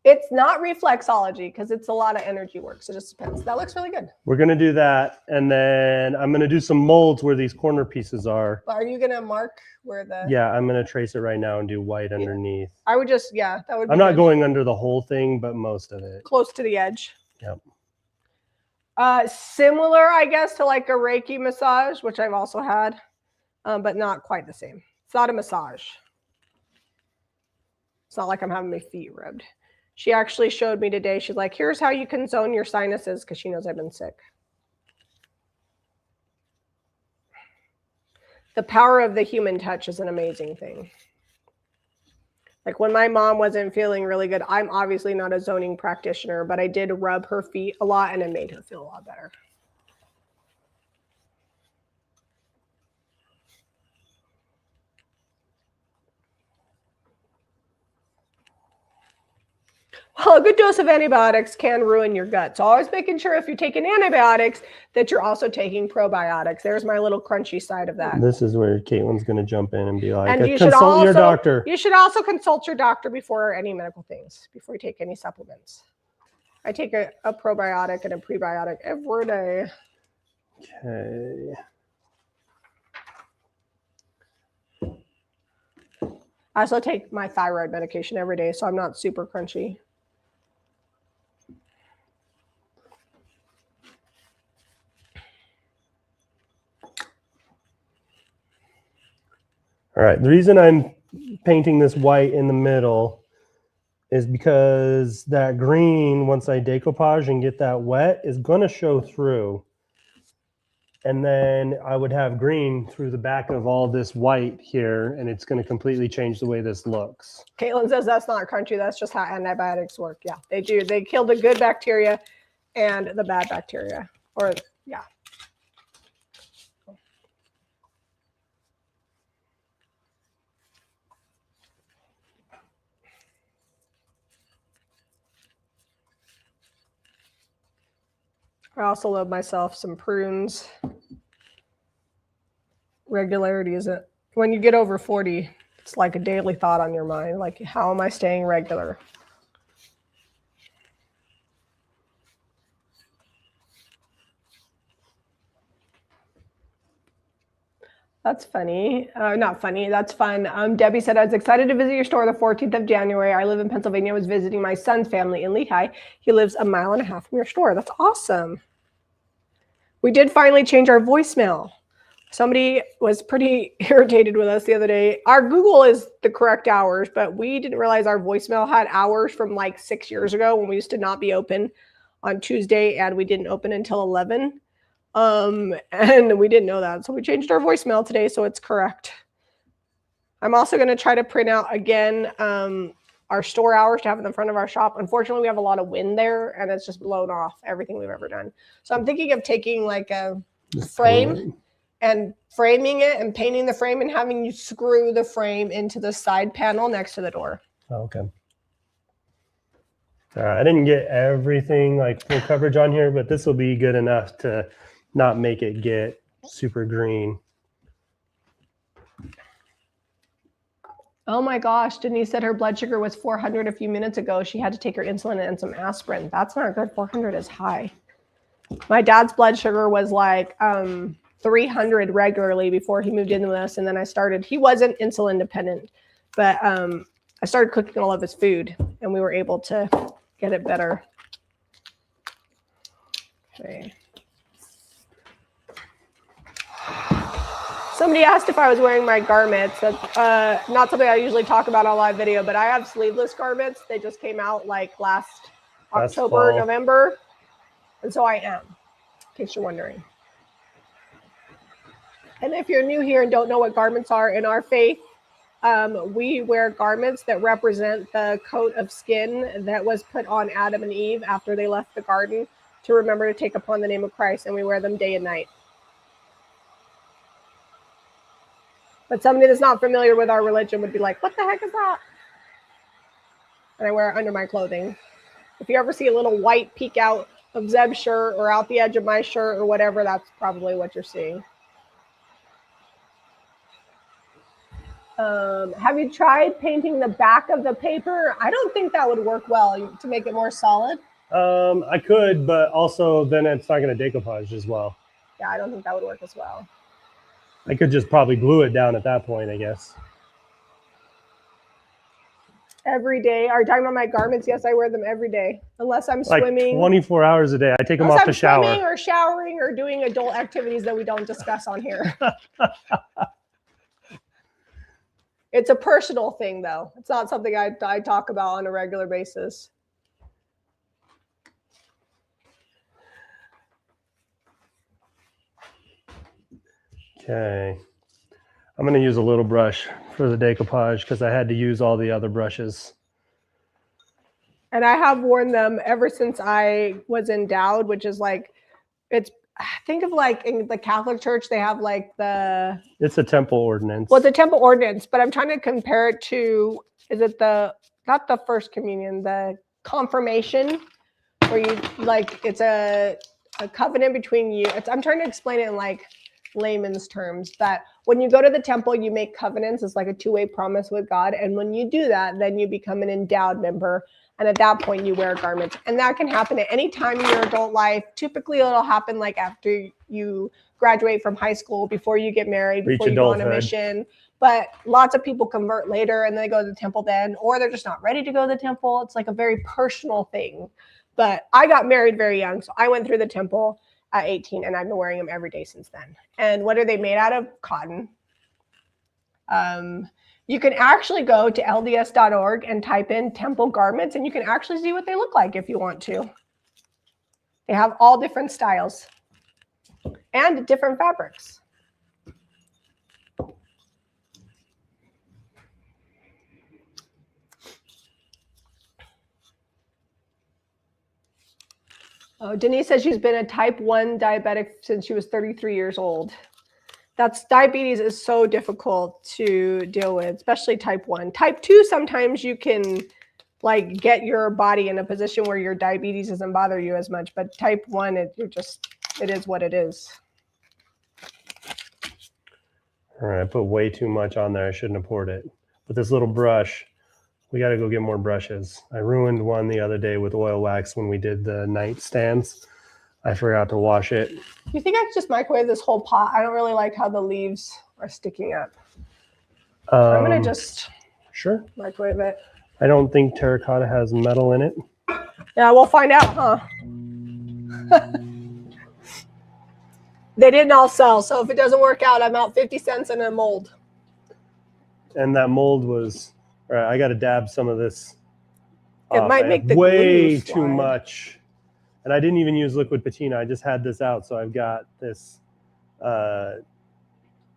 Speaker 1: It's not reflexology because it's a lot of energy work. So it just depends. That looks really good.
Speaker 2: We're going to do that. And then I'm going to do some molds where these corner pieces are.
Speaker 1: Are you going to mark where the...
Speaker 2: Yeah, I'm going to trace it right now and do white underneath.
Speaker 1: I would just, that would be
Speaker 2: I'm not
Speaker 1: good.
Speaker 2: going under the whole thing, but most of it.
Speaker 1: Close to the edge.
Speaker 2: Yep.
Speaker 1: Similar, I guess, to like a Reiki massage, which I've also had, but not quite the same. It's not a massage. It's not like I'm having my feet rubbed. She actually showed me today. She's like, here's how you can zone your sinuses because she knows I've been sick. The power of the human touch is an amazing thing. Like when my mom wasn't feeling really good, I'm obviously not a zoning practitioner, but I did rub her feet a lot and it made her feel a lot better. Well, a good dose of antibiotics can ruin your gut. So always making sure if you're taking antibiotics that you're also taking probiotics. There's my little crunchy side of that.
Speaker 2: This is where Caitlin's going to jump in and be like,
Speaker 1: and you
Speaker 2: consult your doctor.
Speaker 1: You should also consult your doctor before any medical things, before you take any supplements. I take a probiotic and a prebiotic every day.
Speaker 2: Okay.
Speaker 1: I also take my thyroid medication every day, so I'm not super crunchy.
Speaker 2: All right, the reason I'm painting this white in the middle is because that green, once I decoupage and get that wet, is going to show through. And then I would have green through the back of all this white here, and it's going to completely change the way this looks.
Speaker 1: Caitlin says that's not crunchy. That's just how antibiotics work. Yeah, they do. They kill the good bacteria and the bad bacteria. Or, yeah. I also love myself some prunes. Regularity isn't, when you get over 40, it's like a daily thought on your mind. Like, how am I staying regular? That's funny. Not funny. That's fun. Debbie said, I was excited to visit your store the 14th of January. I live in Pennsylvania. I was visiting my son's family in Lehigh. He lives 1.5 miles from your store. That's awesome. We did finally change our voicemail. Somebody was pretty irritated with us the other day. Our Google is the correct hours, but we didn't realize our voicemail had hours from like 6 years ago when we used to not be open on Tuesday and we didn't open until 11. And we didn't know that. So we changed our voicemail today, so it's correct. I'm also going to try to print out again our store hours to have in the front of our shop. Unfortunately, we have a lot of wind there and it's just blown off everything we've ever done. So I'm thinking of taking like a frame and framing it and painting the frame and having you screw the frame into the side panel next to the door.
Speaker 2: Oh, okay. I didn't get everything like full coverage on here, but this will be good enough to not make it get super green.
Speaker 1: Oh my gosh, Denise said her blood sugar was 400 a few minutes ago. She had to take her insulin and some aspirin. That's not good. 400 is high. My dad's blood sugar was like 300 regularly before he moved in with us. And then he wasn't insulin dependent, but I started cooking all of his food and we were able to get it better. Okay. Somebody asked if I was wearing my garments. That's not something I usually talk about on live video, but I have sleeveless garments. They just came out like last October,
Speaker 2: fall.
Speaker 1: November. And so I am, in case you're wondering. And if you're new here and don't know what garments are in our faith, we wear garments that represent the coat of skin that was put on Adam and Eve after they left the garden to remember to take upon the name of Christ, and we wear them day and night. But somebody that's not familiar with our religion would be like, what the heck is that? And I wear it under my clothing. If you ever see a little white peek out of Zeb's shirt or out the edge of my shirt or whatever, that's probably what you're seeing. Have you tried painting the back of the paper? I don't think that would work well to make it more solid.
Speaker 2: I could, but also then it's not going to decoupage as well.
Speaker 1: Yeah, I don't think that would work as well.
Speaker 2: I could just probably glue it down at that point, I guess.
Speaker 1: Every day. Are you talking about my garments? Yes, I wear them every day. Unless I'm swimming.
Speaker 2: 24 hours a day. I take them off to shower.
Speaker 1: Swimming or showering or doing adult activities that we don't discuss on here. It's a personal thing, though. It's not something I talk about on a regular basis.
Speaker 2: Okay. I'm going to use a little brush for the decoupage because I had to use all the other brushes.
Speaker 1: And I have worn them ever since I was endowed, which is like, think of like in the Catholic Church, they have like
Speaker 2: it's a temple ordinance.
Speaker 1: Well, it's a temple ordinance, but I'm trying to compare it to, is it not the first communion, the confirmation, where you like, it's a covenant between you. I'm trying to explain it in like layman's terms, that when you go to the temple, you make covenants. It's like a two-way promise with God. And when you do that, then you become an endowed member. And at that point, you wear garments. And that can happen at any time in your adult life. Typically, it'll happen like after you graduate from high school, before you get married, before you go on a mission. But lots of people convert later and they go to the temple then, or they're just not ready to go to the temple. It's like a very personal thing. But I got married very young, so I went through the temple at 18, and I've been wearing them every day since then. And what are they made out of? Cotton. You can actually go to lds.org and type in temple garments, and you can actually see what they look like if you want to. They have all different styles and different fabrics. Oh, Denise says she's been a type 1 diabetic since she was 33 years old. Diabetes is so difficult to deal with, especially type 1. Type 2, sometimes you can like get your body in a position where your diabetes doesn't bother you as much, but type 1, it is what it is.
Speaker 2: All right, I put way too much on there. I shouldn't have poured it. But this little brush, we got to go get more brushes. I ruined one the other day with oil wax when we did the nightstands. I forgot to wash it.
Speaker 1: You think I could just microwave this whole pot? I don't really like how the leaves are sticking up. I'm going to just microwave it.
Speaker 2: I don't think terracotta has metal in it.
Speaker 1: Yeah, we'll find out, huh? They didn't all sell, so if it doesn't work out, I'm out 50 cents in a mold.
Speaker 2: And that mold was, all right, I got to dab some of this
Speaker 1: It
Speaker 2: off.
Speaker 1: might make the
Speaker 2: way
Speaker 1: glue
Speaker 2: too
Speaker 1: slide.
Speaker 2: much. And I didn't even use liquid patina. I just had this out, so I've got this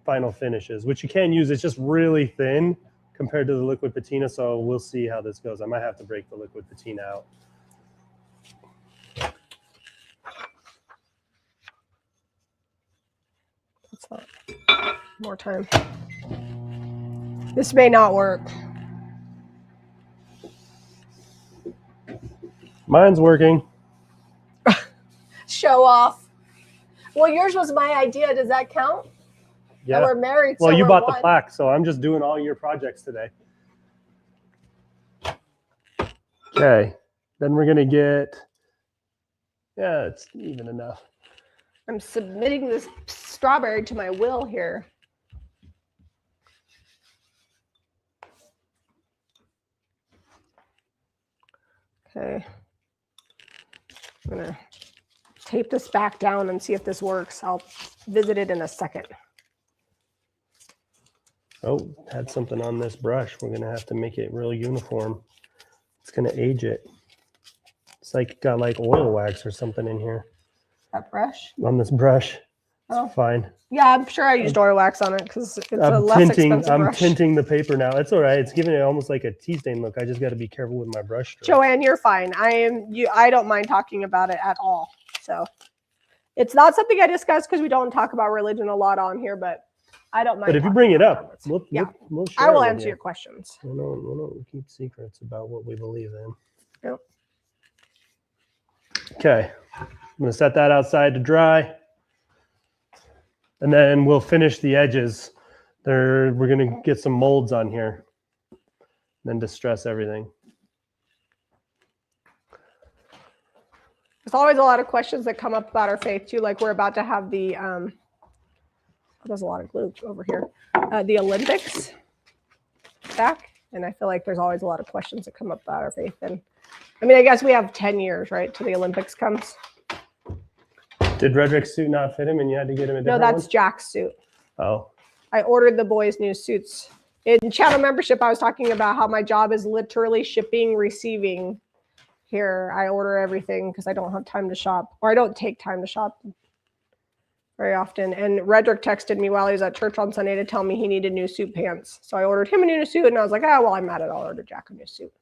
Speaker 2: final finishes, which you can use. It's just really thin compared to the liquid patina, so we'll see how this goes. I might have to break the liquid patina out.
Speaker 1: It's not. More time. This may not work.
Speaker 2: Mine's working.
Speaker 1: Show off. Well, yours was my idea. Does that count?
Speaker 2: Yeah.
Speaker 1: That we're married.
Speaker 2: Well,
Speaker 1: so
Speaker 2: you
Speaker 1: we're
Speaker 2: bought
Speaker 1: one.
Speaker 2: the plaque, so I'm just doing all your projects today. Okay. Then we're going to get, yeah, it's even enough.
Speaker 1: I'm submitting this strawberry to my will here. Okay. I'm going to tape this back down and see if this works. I'll visit it in a second.
Speaker 2: Oh, had something on this brush. We're going to have to make it real uniform. It's going to age it. It's like got like oil wax or something in here.
Speaker 1: That brush?
Speaker 2: On this brush. It's
Speaker 1: Oh.
Speaker 2: fine.
Speaker 1: Yeah, I'm sure I used oil wax on it because it's a less expensive brush.
Speaker 2: I'm tinting the paper now. It's all right. It's giving it almost like a tea stain look. I just got to be careful with my brush stroke.
Speaker 1: Joanne, you're fine. I don't mind talking about it at all. So it's not something I discuss because we don't talk about religion a lot on here, but I don't mind.
Speaker 2: But if you bring it up, we'll share
Speaker 1: I will
Speaker 2: it with
Speaker 1: answer
Speaker 2: you.
Speaker 1: your questions.
Speaker 2: We don't keep secrets about what we believe in.
Speaker 1: Yep.
Speaker 2: Okay. I'm going to set that outside to dry. And then we'll finish the edges. We're going to get some molds on here. Then distress everything.
Speaker 1: There's always a lot of questions that come up about our faith too. Like we're about to have the, there's a lot of glue over here. The Olympics back. And I feel like there's always a lot of questions that come up about our faith. And I mean, I guess we have 10 years, right, till the Olympics comes.
Speaker 2: Did Redrick's suit not fit him and you had to get him a different
Speaker 1: No, that's
Speaker 2: one?
Speaker 1: Jack's suit.
Speaker 2: Oh.
Speaker 1: I ordered the boys' new suits. In channel membership, I was talking about how my job is literally shipping, receiving. Here, I order everything because I don't have time to shop, or I don't take time to shop very often. And Redrick texted me while he was at church on Sunday to tell me he needed new suit pants. So I ordered him a new suit, and I was like, oh, well, I'm mad at all. I'll order Jack a new suit.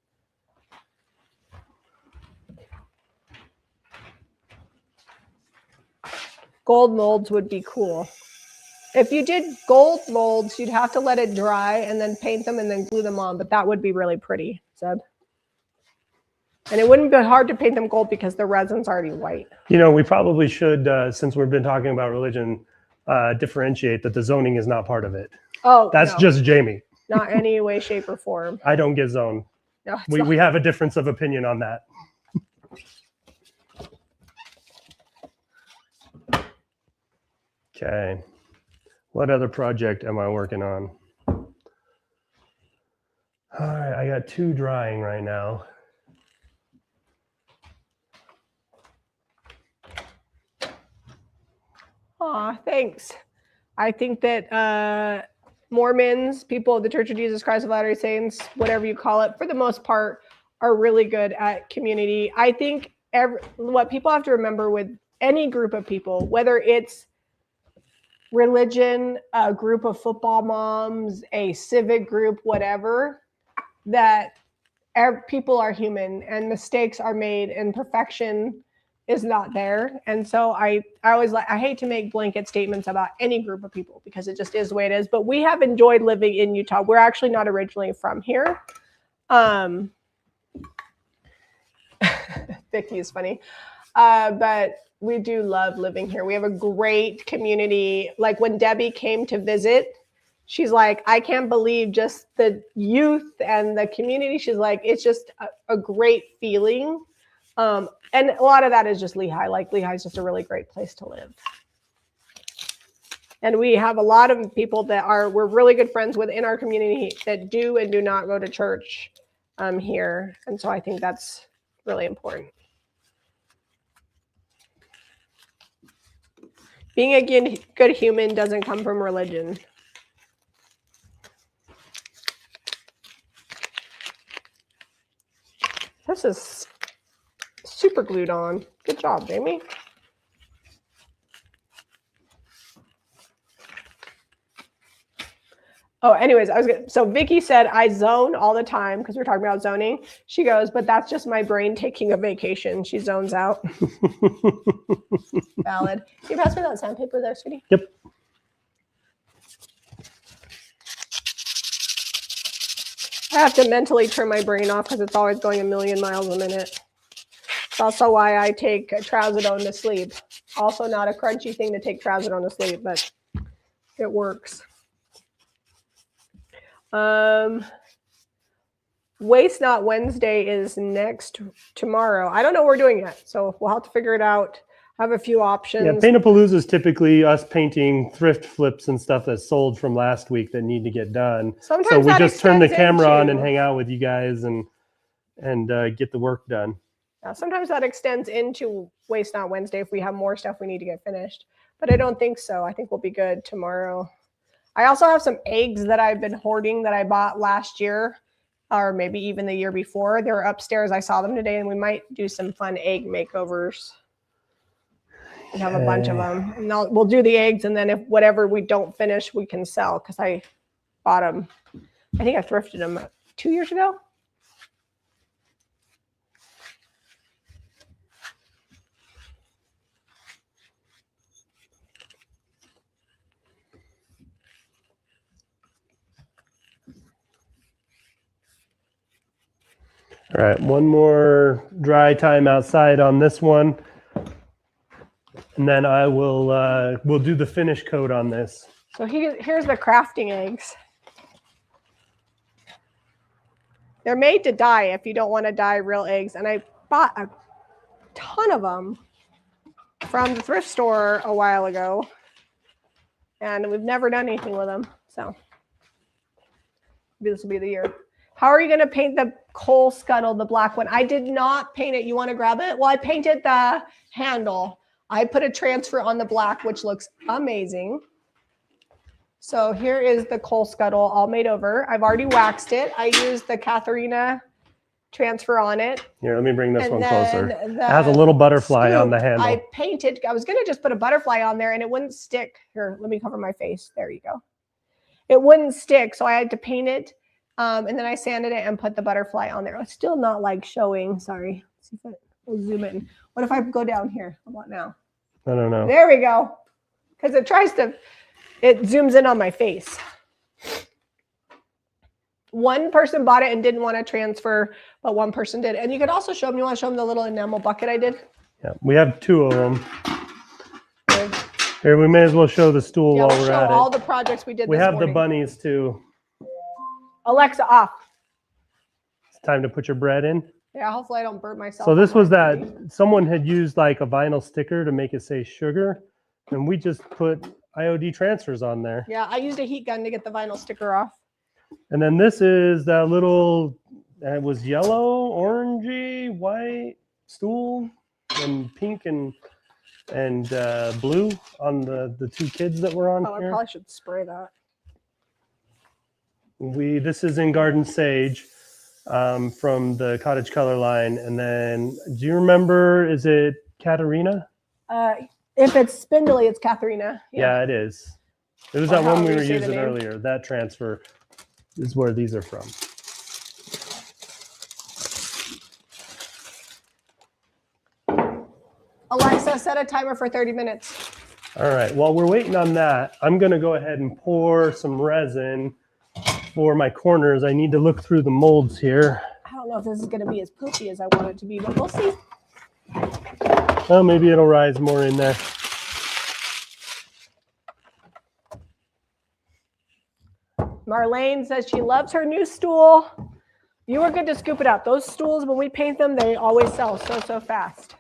Speaker 1: Gold molds would be cool. If you did gold molds, you'd have to let it dry and then paint them and then glue them on, but that would be really pretty, Zeb. And it wouldn't be hard to paint them gold because the resin's already white.
Speaker 2: You know, we probably should, since we've been talking about religion, differentiate that the zoning is not part of it.
Speaker 1: Oh,
Speaker 2: that's
Speaker 1: no.
Speaker 2: just Jamie.
Speaker 1: Not any way, shape, or form.
Speaker 2: I don't get zoned.
Speaker 1: No,
Speaker 2: we have a difference of opinion on that. Okay. What other project am I working on? All right, I got 2 drying right now.
Speaker 1: Aw, thanks. I think that Mormons, people of the Church of Jesus Christ of Latter-day Saints, whatever you call it, for the most part, are really good at community. I think what people have to remember with any group of people, whether it's religion, a group of football moms, a civic group, whatever, that people are human and mistakes are made and perfection is not there. And so I hate to make blanket statements about any group of people because it just is the way it is. But we have enjoyed living in Utah. We're actually not originally from here. Vicky is funny. But we do love living here. We have a great community. Like when Debbie came to visit, she's like, I can't believe just the youth and the community. She's like, it's just a great feeling. And a lot of that is just Lehigh. Like Lehigh is just a really great place to live. And we have a lot of people that we're really good friends with in our community that do and do not go to church here. And so I think that's really important. Being a good human doesn't come from religion. This is super glued on. Good job, Jamie. Oh, anyways, so Vicky said I zone all the time because we're talking about zoning. She goes, but that's just my brain taking a vacation. She zones out. Valid. Can you pass me that sandpaper there, sweetie?
Speaker 2: Yep.
Speaker 1: I have to mentally turn my brain off because it's always going a million miles a minute. It's also why I take trazodone to sleep. Also not a crunchy thing to take trazodone to sleep, but it works. Waste Not Wednesday is tomorrow. I don't know what we're doing yet, so we'll have to figure it out. I have a few options.
Speaker 2: Yeah, Paintapalooza is typically us painting thrift flips and stuff that's sold from last week that need to get done.
Speaker 1: Sometimes
Speaker 2: so we just turn the camera on and
Speaker 1: into...
Speaker 2: hang out with you guys and get the work done.
Speaker 1: Yeah, sometimes that extends into Waste Not Wednesday if we have more stuff we need to get finished. But I don't think so. I think we'll be good tomorrow. I also have some eggs that I've been hoarding that I bought last year, or maybe even the year before. They're upstairs. I saw them today, and we might do some fun egg makeovers. We have a bunch of them. And we'll do the eggs, and then if whatever we don't finish, we can sell, because I bought them. I think I thrifted them 2 years ago.
Speaker 2: All right, one more dry time outside on this one, and then I will we'll do the finish coat on this.
Speaker 1: So here's the crafting eggs. They're made to dye if you don't want to dye real eggs, and I bought a ton of them from the thrift store a while ago, and we've never done anything with them, so maybe this will be the year. How are you going to paint the coal scuttle, the black one? I did not paint it. You want to grab it? Well, I painted the handle. I put a transfer on the black, which looks amazing. So here is the coal scuttle all made over. I've already waxed it. I used the Katharina transfer on it.
Speaker 2: Here, let me bring this one closer. It has a little butterfly on the handle.
Speaker 1: I painted. I was going to just put a butterfly on there, and it wouldn't stick. Here, let me cover my face. There you go. It wouldn't stick, so I had to paint it. And then I sanded it and put the butterfly on there. It's still not like showing. Sorry. Let's see if we'll zoom in. What if I go down here? How about now?
Speaker 2: I don't know.
Speaker 1: There we go. Because it zooms in on my face. One person bought it and didn't want to transfer, but one person did. And you could also show them. You want to show them the little enamel bucket I did?
Speaker 2: Yeah, we have 2 of them. Okay. Here, we may as well show the stool while we're at it.
Speaker 1: All the projects we did.
Speaker 2: We have the bunnies too.
Speaker 1: Alexa, off.
Speaker 2: It's time to put your bread in.
Speaker 1: Yeah, hopefully I don't burn myself.
Speaker 2: So this was that someone had used like a vinyl sticker to make it say sugar, and we just put IOD transfers on there.
Speaker 1: Yeah, I used a heat gun to get the vinyl sticker off.
Speaker 2: And then this is that little, it was yellow, orangey, white stool, and pink and blue on the 2 kids that were on here.
Speaker 1: I probably should spray that.
Speaker 2: This is in Garden Sage from the Cottage color line. And then, do you remember, is it Katarina?
Speaker 1: If it's spindly, it's Katharina.
Speaker 2: Yeah, it is. It was that one we were using earlier. That transfer is where these are from.
Speaker 1: Alexa, set a timer for 30 minutes.
Speaker 2: All right, while we're waiting on that, I'm going to go ahead and pour some resin for my corners. I need to look through the molds here.
Speaker 1: I don't know if this is going to be as poofy as I want it to be, but we'll see.
Speaker 2: Oh, maybe it'll rise more in there.
Speaker 1: Marlene says she loves her new stool. You were good to scoop it up. Those stools, when we paint them, they always sell so fast.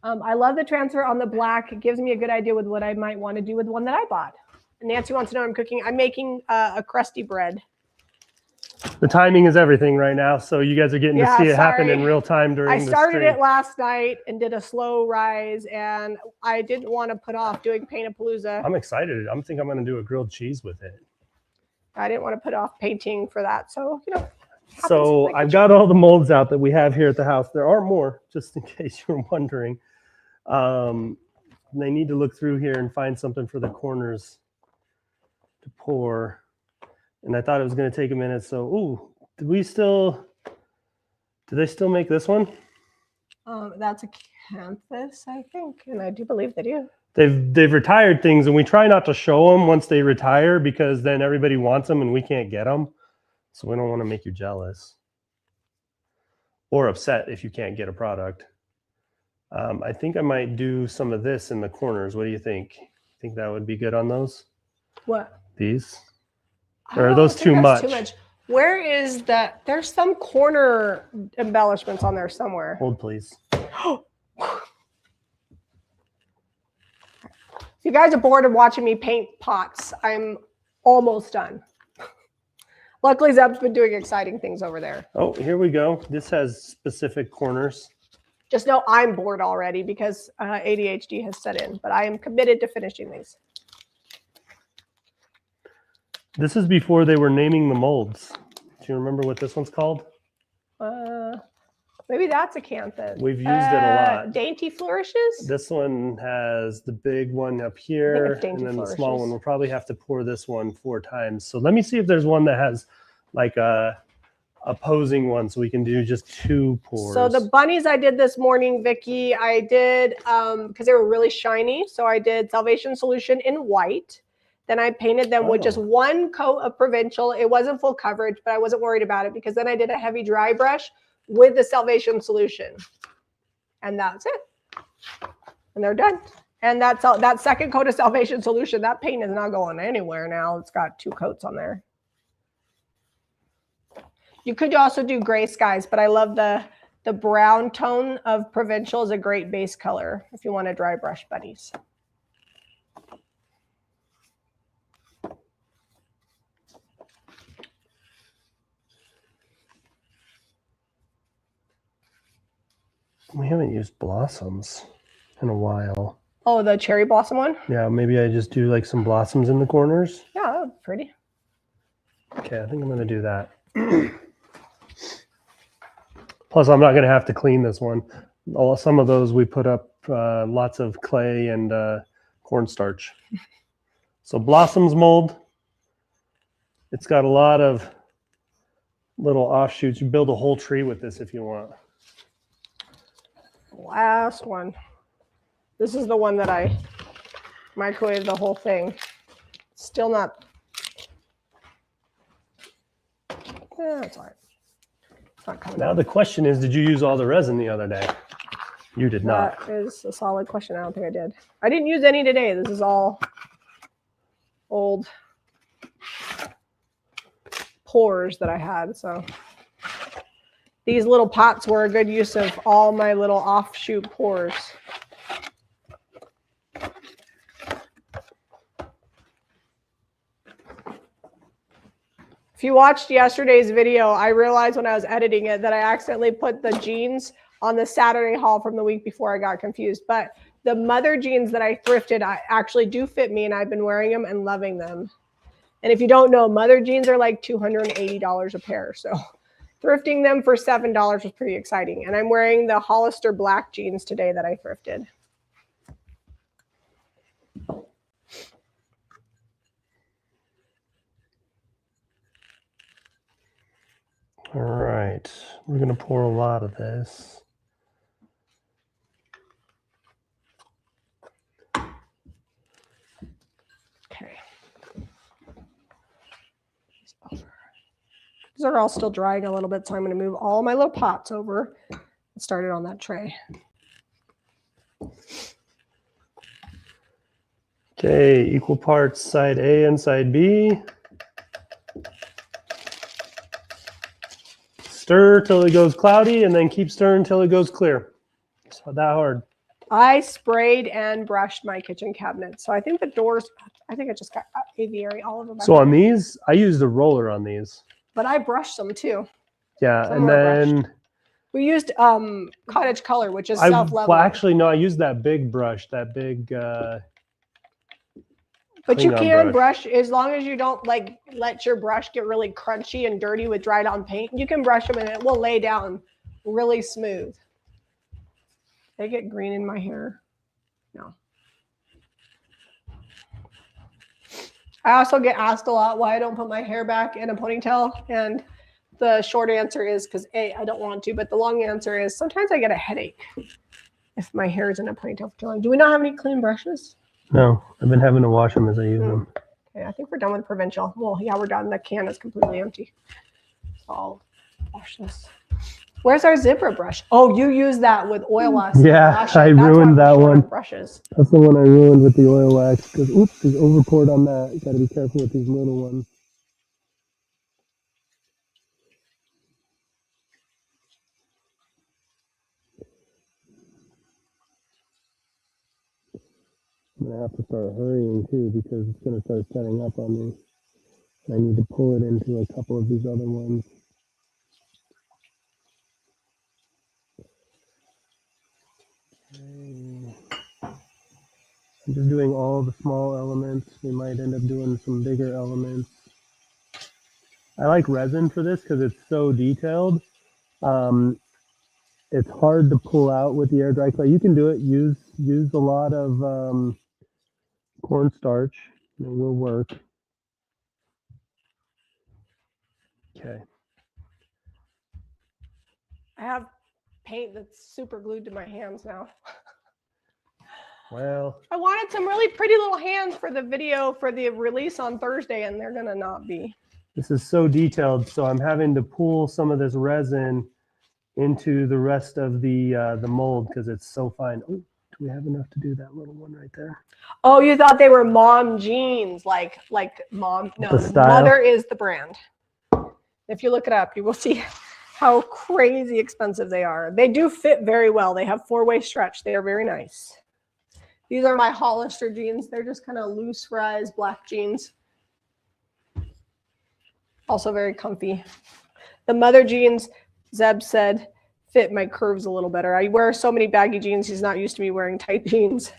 Speaker 1: I love the transfer on the black. It gives me a good idea with what I might want to do with one that I bought. Nancy wants to know what I'm cooking. I'm making a crusty bread.
Speaker 2: The timing is everything right now, so you guys are getting to see it happen in real time during the stream. I started
Speaker 1: it last night and did a slow rise, and I didn't want to put off doing Paintapalooza.
Speaker 2: I'm excited. I think I'm going to do a grilled cheese with it.
Speaker 1: I didn't want to put off painting for that, so you know.
Speaker 2: So I've got all the molds out that we have here at the house. There are more, just in case you're wondering. They need to look through here and find something for the corners to pour. And I thought it was going to take a minute. So, ooh, do they still make this one?
Speaker 1: That's a canvas, I think, and I do believe they do.
Speaker 2: They've retired things, and we try not to show them once they retire because then everybody wants them and we can't get them. So we don't want to make you jealous. or upset if you can't get a product. I think I might do some of this in the corners. What do you think? Think that would be good on those?
Speaker 1: What?
Speaker 2: These? Or are those too much?
Speaker 1: Too much. Where is that? There's some corner embellishments on there somewhere.
Speaker 2: Hold, please.
Speaker 1: If you guys are bored of watching me paint pots, I'm almost done. Luckily, Zeb's been doing exciting things over there.
Speaker 2: Oh, here we go. This has specific corners.
Speaker 1: Just know I'm bored already because ADHD has set in, but I am committed to finishing these.
Speaker 2: This is before they were naming the molds. Do you remember what this one's called?
Speaker 1: Maybe that's a Acanthus.
Speaker 2: We've used it a lot.
Speaker 1: Dainty Flourishes?
Speaker 2: This one has the big one up here, and then the small one. We'll probably have to pour this one 4 times. So let me see if there's one that has like a opposing one, so we can do just 2 pours.
Speaker 1: So the bunnies I did this morning, Vicky, I did because they were really shiny. So I did Salvation Solution in white. Then I painted them with just 1 coat of Provincial. It wasn't full coverage, but I wasn't worried about it because then I did a heavy dry brush with the Salvation Solution. And that's it. And they're done. And that's all. That second coat of Salvation Solution, that paint is not going anywhere now. It's got 2 coats on there. You could also do gray skies, but I love the brown tone of Provincial is a great base color if you want to dry brush bunnies.
Speaker 2: We haven't used blossoms in a while.
Speaker 1: Oh, the cherry blossom one?
Speaker 2: Yeah, maybe I just do like some blossoms in the corners.
Speaker 1: Yeah, that would be pretty.
Speaker 2: Okay, I think I'm going to do that. Plus, I'm not going to have to clean this one. Some of those we put up lots of clay and cornstarch. So blossoms mold. It's got a lot of little offshoots. You build a whole tree with this if you want.
Speaker 1: Last one. This is the one that I microwaved the whole thing. Still not. Yeah, that's all right. It's not coming
Speaker 2: Now
Speaker 1: out.
Speaker 2: the question is, did you use all the resin the other day? You did not.
Speaker 1: That is a solid question. I don't think I did. I didn't use any today. This is all old pours that I had. So these little pots were a good use of all my little offshoot pours. If you watched yesterday's video, I realized when I was editing it that I accidentally put the jeans on the Saturday haul from the week before. I got confused. But the mother jeans that I thrifted actually do fit me, and I've been wearing them and loving them. And if you don't know, mother jeans are like $280 a pair. So thrifting them for $7 was pretty exciting. And I'm wearing the Hollister black jeans today that I thrifted.
Speaker 2: All right, we're going to pour a lot of this.
Speaker 1: Okay. These are all still drying a little bit, so I'm going to move all my little pots over and start it on that tray.
Speaker 2: Okay, equal parts side A and side B. Stir till it goes cloudy and then keep stirring till it goes clear. It's not that hard.
Speaker 1: I sprayed and brushed my kitchen cabinet. So I think the doors, I think I just got aviary all over my
Speaker 2: So on these, I used a roller on these.
Speaker 1: But I brushed them too.
Speaker 2: Yeah,
Speaker 1: Some
Speaker 2: and then
Speaker 1: we used Cottage color, which is self-leveling.
Speaker 2: Well, actually, no, I used that big brush, that big.
Speaker 1: But you can brush as long as you don't like let your brush get really crunchy and dirty with dried on paint. You can brush them and it will lay down really smooth. Did I get green in my hair? No. I also get asked a lot why I don't put my hair back in a ponytail. And the short answer is because A, I don't want to. But the long answer is sometimes I get a headache if my hair is in a ponytail for too long. Do we not have any clean brushes?
Speaker 2: No, I've been having to wash them as I use them.
Speaker 1: Okay, I think we're done with Provincial. Well, yeah, we're done. The can is completely empty. So I'll wash this. Where's our zipper brush? Oh, you used that with oil wax.
Speaker 2: Yeah, I ruined that one.
Speaker 1: Brushes.
Speaker 2: That's the one I ruined with the oil wax because oops, there's overpoured on that. You got to be careful with these little ones. I'm gonna have to start hurrying too because it's gonna start setting up on me. I need to pull it into a couple of these other ones. Okay. I'm just doing all the small elements. We might end up doing some bigger elements. I like resin for this because it's so detailed. It's hard to pull out with the air dry clay. You can do it. Use a lot of cornstarch. It will work. Okay.
Speaker 1: I have paint that's super glued to my hands now.
Speaker 2: Well,
Speaker 1: I wanted some really pretty little hands for the video for the release on Thursday, and they're gonna not be.
Speaker 2: this is so detailed, so I'm having to pull some of this resin into the rest of the mold because it's so fine. Oh, do we have enough to do that little one right there?
Speaker 1: Oh, you thought they were mom jeans, like mom? No, Mother is the brand. If you look it up, you will see how crazy expensive they are. They do fit very well. They have 4-way stretch. They are very nice. These are my Hollister jeans. They're just kind of loose rise black jeans. Also very comfy. The Mother jeans, Zeb said, fit my curves a little better. I wear so many baggy jeans. He's not used to me wearing tight jeans.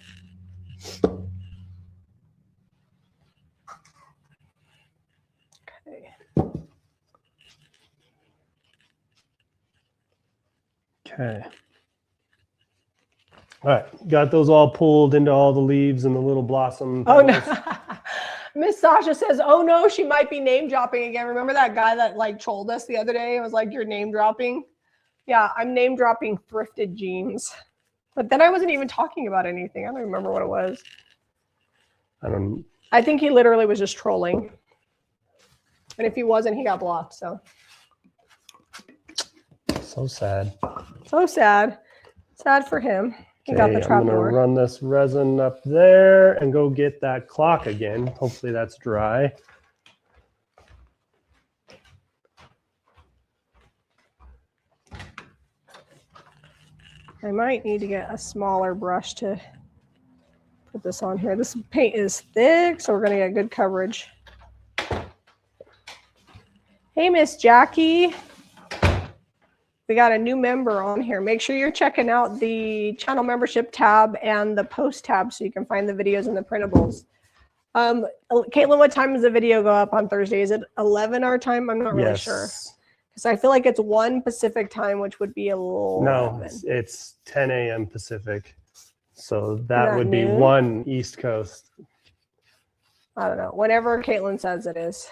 Speaker 2: Okay. All right, got those all pulled into all the leaves and the little blossom petals.
Speaker 1: Oh no. Miss Sasha says, oh no, she might be name dropping again. Remember that guy that like trolled us the other day? It was like, you're name dropping. Yeah, I'm name dropping thrifted jeans. But then I wasn't even talking about anything. I don't remember what it was. I think he literally was just trolling. And if he wasn't, he got blocked, so.
Speaker 2: So sad.
Speaker 1: So sad. Sad for him. He got the trap
Speaker 2: I'm gonna
Speaker 1: door.
Speaker 2: run this resin up there and go get that clock again. Hopefully that's dry.
Speaker 1: I might need to get a smaller brush to put this on here. This paint is thick, so we're gonna get good coverage. Hey, Miss Jackie. We got a new member on here. Make sure you're checking out the channel membership tab and the post tab so you can find the videos and the printables. Caitlin, what time does the video go up on Thursday? Is it 11 our time? I'm not really sure. Because I feel like it's 1 Pacific time, which would be a little.
Speaker 2: No, it's 10 a.m. Pacific. So that would be 1 East Coast.
Speaker 1: I don't know. Whenever Caitlin says it is.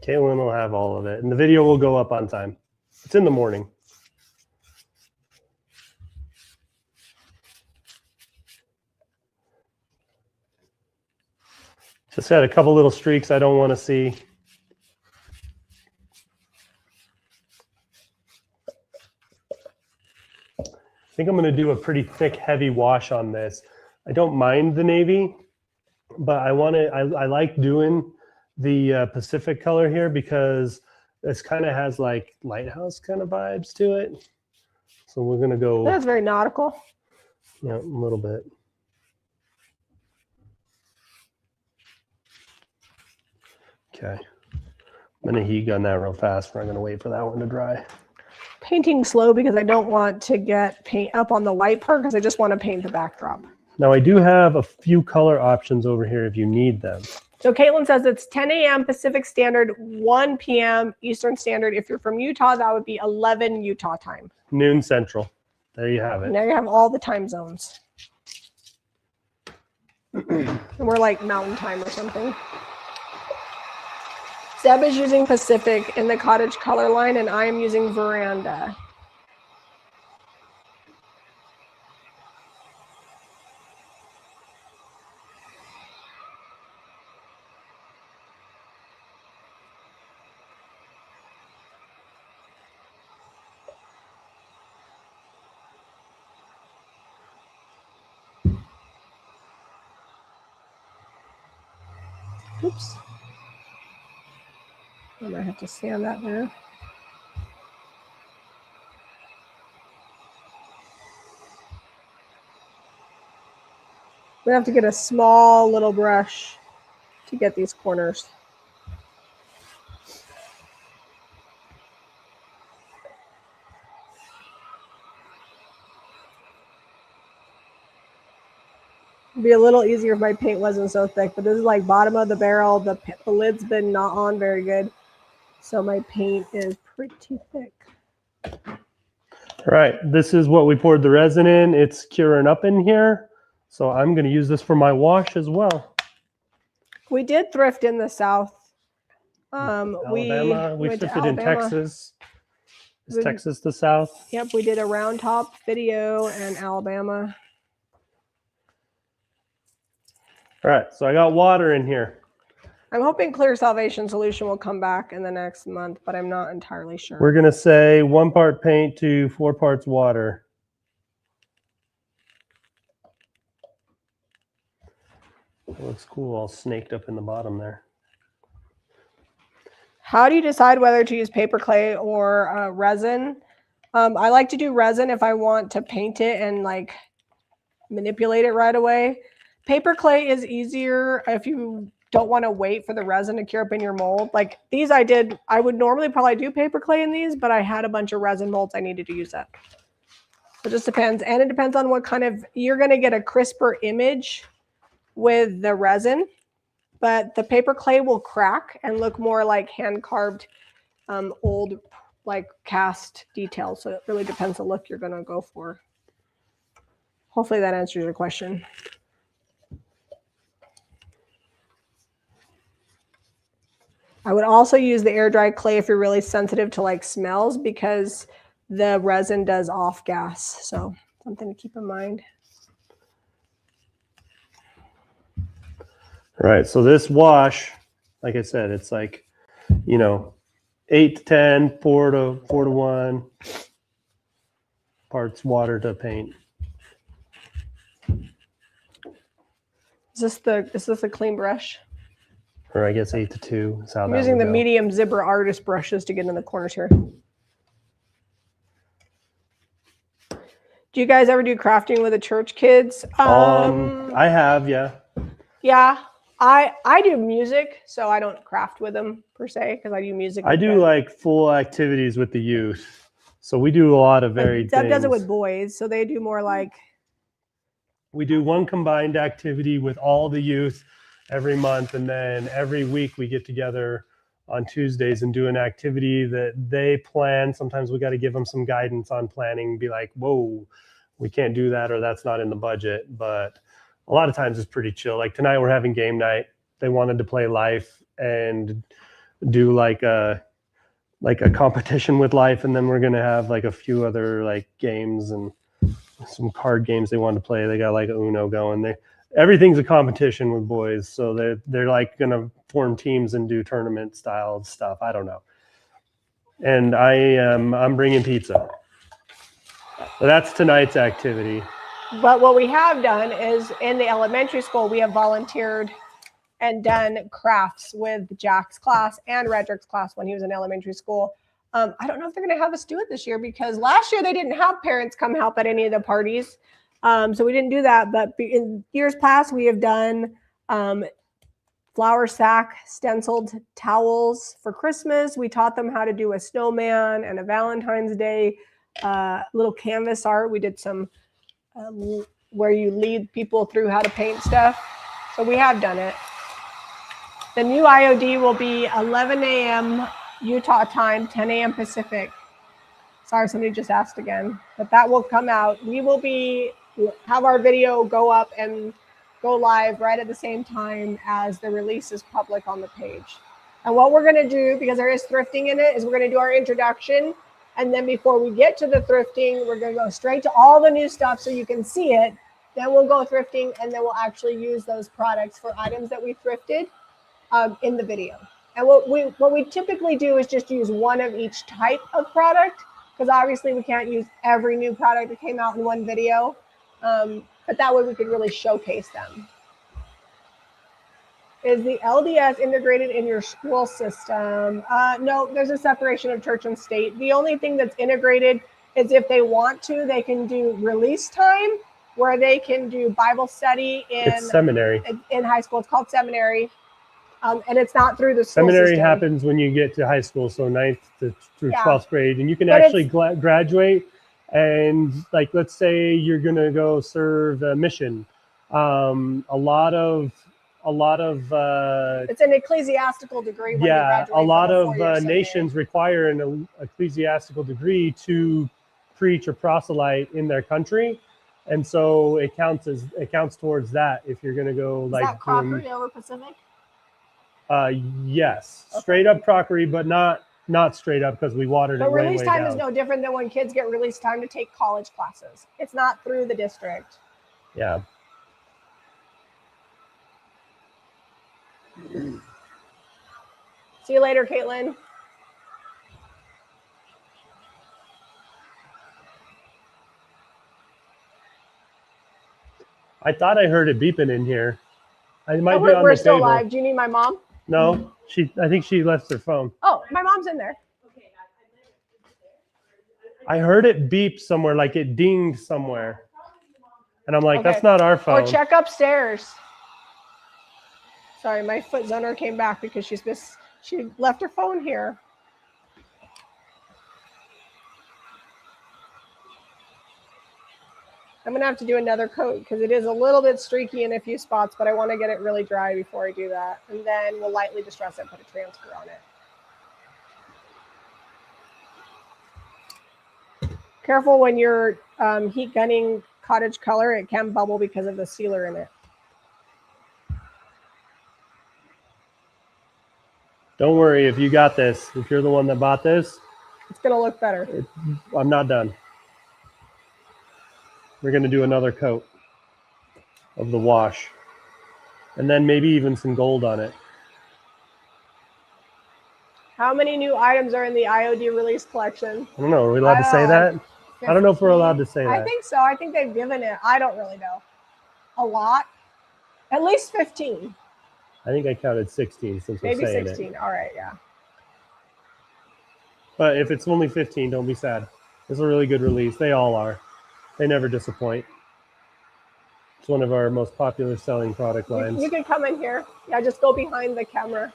Speaker 2: Caitlin will have all of it. And the video will go up on time. It's in the morning. Just had a couple little streaks I don't want to see. I think I'm going to do a pretty thick, heavy wash on this. I don't mind the navy, but I like doing the Pacific color here because this kind of has like lighthouse kind of vibes to it. So we're going to go.
Speaker 1: That's very nautical.
Speaker 2: Yeah, a little bit. Okay. I'm going to heat gun that real fast. We're not going to wait for that one to dry.
Speaker 1: Painting slow because I don't want to get paint up on the white part because I just want to paint the backdrop.
Speaker 2: Now I do have a few color options over here if you need them.
Speaker 1: So Caitlin says it's 10 a.m. Pacific Standard, 1 p.m. Eastern Standard. If you're from Utah, that would be 11 Utah time.
Speaker 2: Noon Central. There you have it.
Speaker 1: Now you have all the time zones. And we're like mountain time or something. Zeb is using Pacific in the Cottage color line, and I am using Veranda. Oops. I might have to sand that there. We have to get a small little brush to get these corners. It'd be a little easier if my paint wasn't so thick, but this is like bottom of the barrel. The lid's been not on very good, so my paint is pretty thick.
Speaker 2: All right, this is what we poured the resin in. It's curing up in here, so I'm going to use this for my wash as well.
Speaker 1: We did thrift in the South.
Speaker 2: Alabama. We thrifted in
Speaker 1: Alabama.
Speaker 2: Texas. Is Texas the South?
Speaker 1: Yep, we did a round top video in Alabama.
Speaker 2: All right, so I got water in here.
Speaker 1: I'm hoping Clear Salvation Solution will come back in the next month, but I'm not entirely sure.
Speaker 2: We're going to say 1 part paint to 4 parts water. It looks cool, all snaked up in the bottom there.
Speaker 1: How do you decide whether to use paper clay or resin? I like to do resin if I want to paint it and like manipulate it right away. Paper clay is easier if you don't want to wait for the resin to cure up in your mold. Like these I would normally probably do paper clay in these, but I had a bunch of resin molds I needed to use that. It just depends. And it depends on what kind of, you're going to get a crisper image with the resin, but the paper clay will crack and look more like hand carved old like cast details. So it really depends the look you're going to go for. Hopefully that answers your question. I would also use the air dry clay if you're really sensitive to like smells, because the resin does off gas. So something to keep in mind.
Speaker 2: Right, so this wash, like I said, it's like, 8 to 10, 4 to 1 parts water to paint.
Speaker 1: Is this a clean brush?
Speaker 2: Or I guess 8 to 2 is how
Speaker 1: I'm
Speaker 2: that
Speaker 1: using the
Speaker 2: would go.
Speaker 1: medium zipper artist brushes to get in the corners here. Do you guys ever do crafting with the church kids?
Speaker 2: I have, yeah.
Speaker 1: Yeah, I do music, so I don't craft with them per se because I do music.
Speaker 2: I do like full activities with the youth. So we do a lot of varied things.
Speaker 1: Deb does it with boys, so they do more like.
Speaker 2: We do one combined activity with all the youth every month, and then every week we get together on Tuesdays and do an activity that they plan. Sometimes we got to give them some guidance on planning, be like, whoa, we can't do that, or that's not in the budget. But a lot of times it's pretty chill. Like tonight we're having game night. They wanted to play Life and do like a competition with Life, and then we're gonna have like a few other like games and some card games they wanted to play. They got like Uno going. Everything's a competition with boys, so they're like gonna form teams and do tournament style stuff. I don't know. And I'm bringing pizza. So that's tonight's activity.
Speaker 1: But what we have done is in the elementary school, we have volunteered and done crafts with Jack's class and Redrick's class when he was in elementary school. I don't know if they're going to have us do it this year because last year they didn't have parents come help at any of the parties. So we didn't do that. But in years past, we have done flour sack stenciled towels for Christmas. We taught them how to do a snowman and a Valentine's Day little canvas art. We did some where you lead people through how to paint stuff. So we have done it. The new IOD will be 11 a.m. Utah time, 10 a.m. Pacific. Sorry, somebody just asked again, but that will come out. We will have our video go up and go live right at the same time as the release is public on the page. And what we're going to do, because there is thrifting in it, is we're going to do our introduction. And then before we get to the thrifting, we're going to go straight to all the new stuff so you can see it. Then we'll go thrifting, and then we'll actually use those products for items that we thrifted in the video. And what we typically do is just use one of each type of product, because obviously we can't use every new product that came out in one video. But that way we could really showcase them. Is the LDS integrated in your school system? No, there's a separation of church and state. The only thing that's integrated is if they want to, they can do release time, where they can do Bible study
Speaker 2: It's seminary.
Speaker 1: in high school. It's called seminary. And it's not through the school
Speaker 2: Seminary
Speaker 1: system.
Speaker 2: happens when you get to high school, so 9th through
Speaker 1: Yeah.
Speaker 2: 12th grade, and you can
Speaker 1: But
Speaker 2: actually graduate. And like, let's say you're going to go serve a mission. A lot of
Speaker 1: it's an ecclesiastical degree. When
Speaker 2: yeah,
Speaker 1: you
Speaker 2: a lot of
Speaker 1: seminary.
Speaker 2: nations require an ecclesiastical degree to preach or proselyte in their country, and so it counts towards that if you're going to go like.
Speaker 1: Is that crockery over Pacific?
Speaker 2: Yes,
Speaker 1: Okay.
Speaker 2: straight up crockery, but not straight up because we watered it
Speaker 1: But
Speaker 2: way,
Speaker 1: release
Speaker 2: way
Speaker 1: time
Speaker 2: down.
Speaker 1: is no different than when kids get release time to take college classes. It's not through the district.
Speaker 2: Yeah.
Speaker 1: See you later, Caitlin.
Speaker 2: I thought I heard it beeping in here. I might be on
Speaker 1: we're
Speaker 2: the
Speaker 1: still
Speaker 2: table.
Speaker 1: live. Do you need my mom?
Speaker 2: No, I think she left her phone.
Speaker 1: Oh, my mom's in there.
Speaker 2: I heard it beep somewhere, like it dinged somewhere. And I'm like,
Speaker 1: Okay.
Speaker 2: that's not our phone.
Speaker 1: Or check upstairs. Sorry, my foot zoner came back because she left her phone here. I'm going to have to do another coat because it is a little bit streaky in a few spots, but I want to get it really dry before I do that. And then we'll lightly distress it and put a transfer on it. Careful when you're heat gunning cottage color. It can bubble because of the sealer in it.
Speaker 2: Don't worry, if you got this, if you're the one that bought this,
Speaker 1: it's going to look better.
Speaker 2: I'm not done. We're going to do another coat of the wash. And then maybe even some gold on it.
Speaker 1: How many new items are in the IOD release collection?
Speaker 2: I don't know. Are we allowed to say that?
Speaker 1: 15?
Speaker 2: I don't know if we're allowed to say that.
Speaker 1: I think so. I think they've given it. I don't really know. A lot. At least 15.
Speaker 2: I think I counted 16 since we're
Speaker 1: Maybe
Speaker 2: saying
Speaker 1: 16.
Speaker 2: it.
Speaker 1: All right, yeah.
Speaker 2: But if it's only 15, don't be sad. It's a really good release. They all are. They never disappoint. It's one of our most popular selling product lines.
Speaker 1: You can come in here. Yeah, just go behind the camera.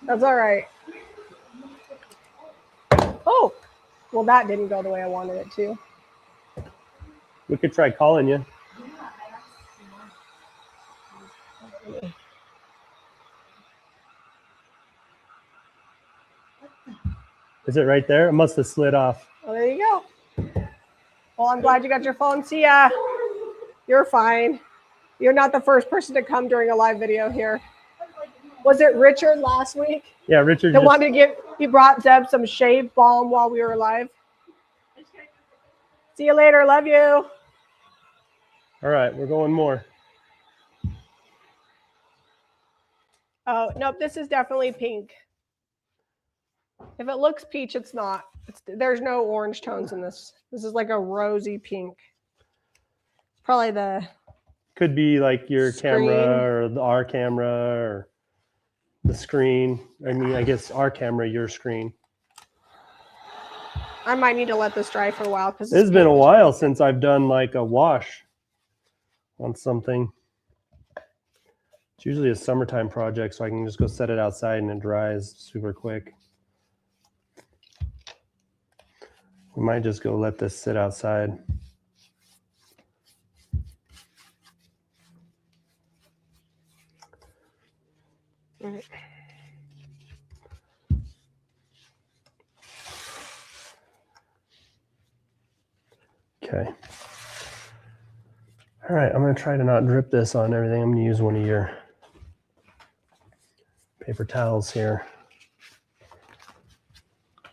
Speaker 1: That's all right. Oh, well, that didn't go the way I wanted it to.
Speaker 2: We could try calling you. Is it right there? It must have slid off.
Speaker 1: Well, there you go. Well, I'm glad you got your phone. See ya. You're fine. You're not the first person to come during a live video here. Was it Richard last week?
Speaker 2: Yeah, Richard.
Speaker 1: That wanted to give, he brought Deb some shave balm while we were live. See you later. Love you.
Speaker 2: All right, we're going more.
Speaker 1: Oh, nope. This is definitely pink. If it looks peach, it's not. There's no orange tones in this. This is like a rosy pink. Probably the...
Speaker 2: Could be like your
Speaker 1: screen.
Speaker 2: camera or our camera or the screen. I mean, I guess our camera, your screen.
Speaker 1: I might need to let this dry for a while because
Speaker 2: It's been a while since I've done like a wash on something. It's usually a summertime project, so I can just go set it outside and it dries super quick. We might just go let this sit outside.
Speaker 1: All right.
Speaker 2: Okay. All right, I'm going to try to not drip this on everything. I'm going to use one of your paper towels here.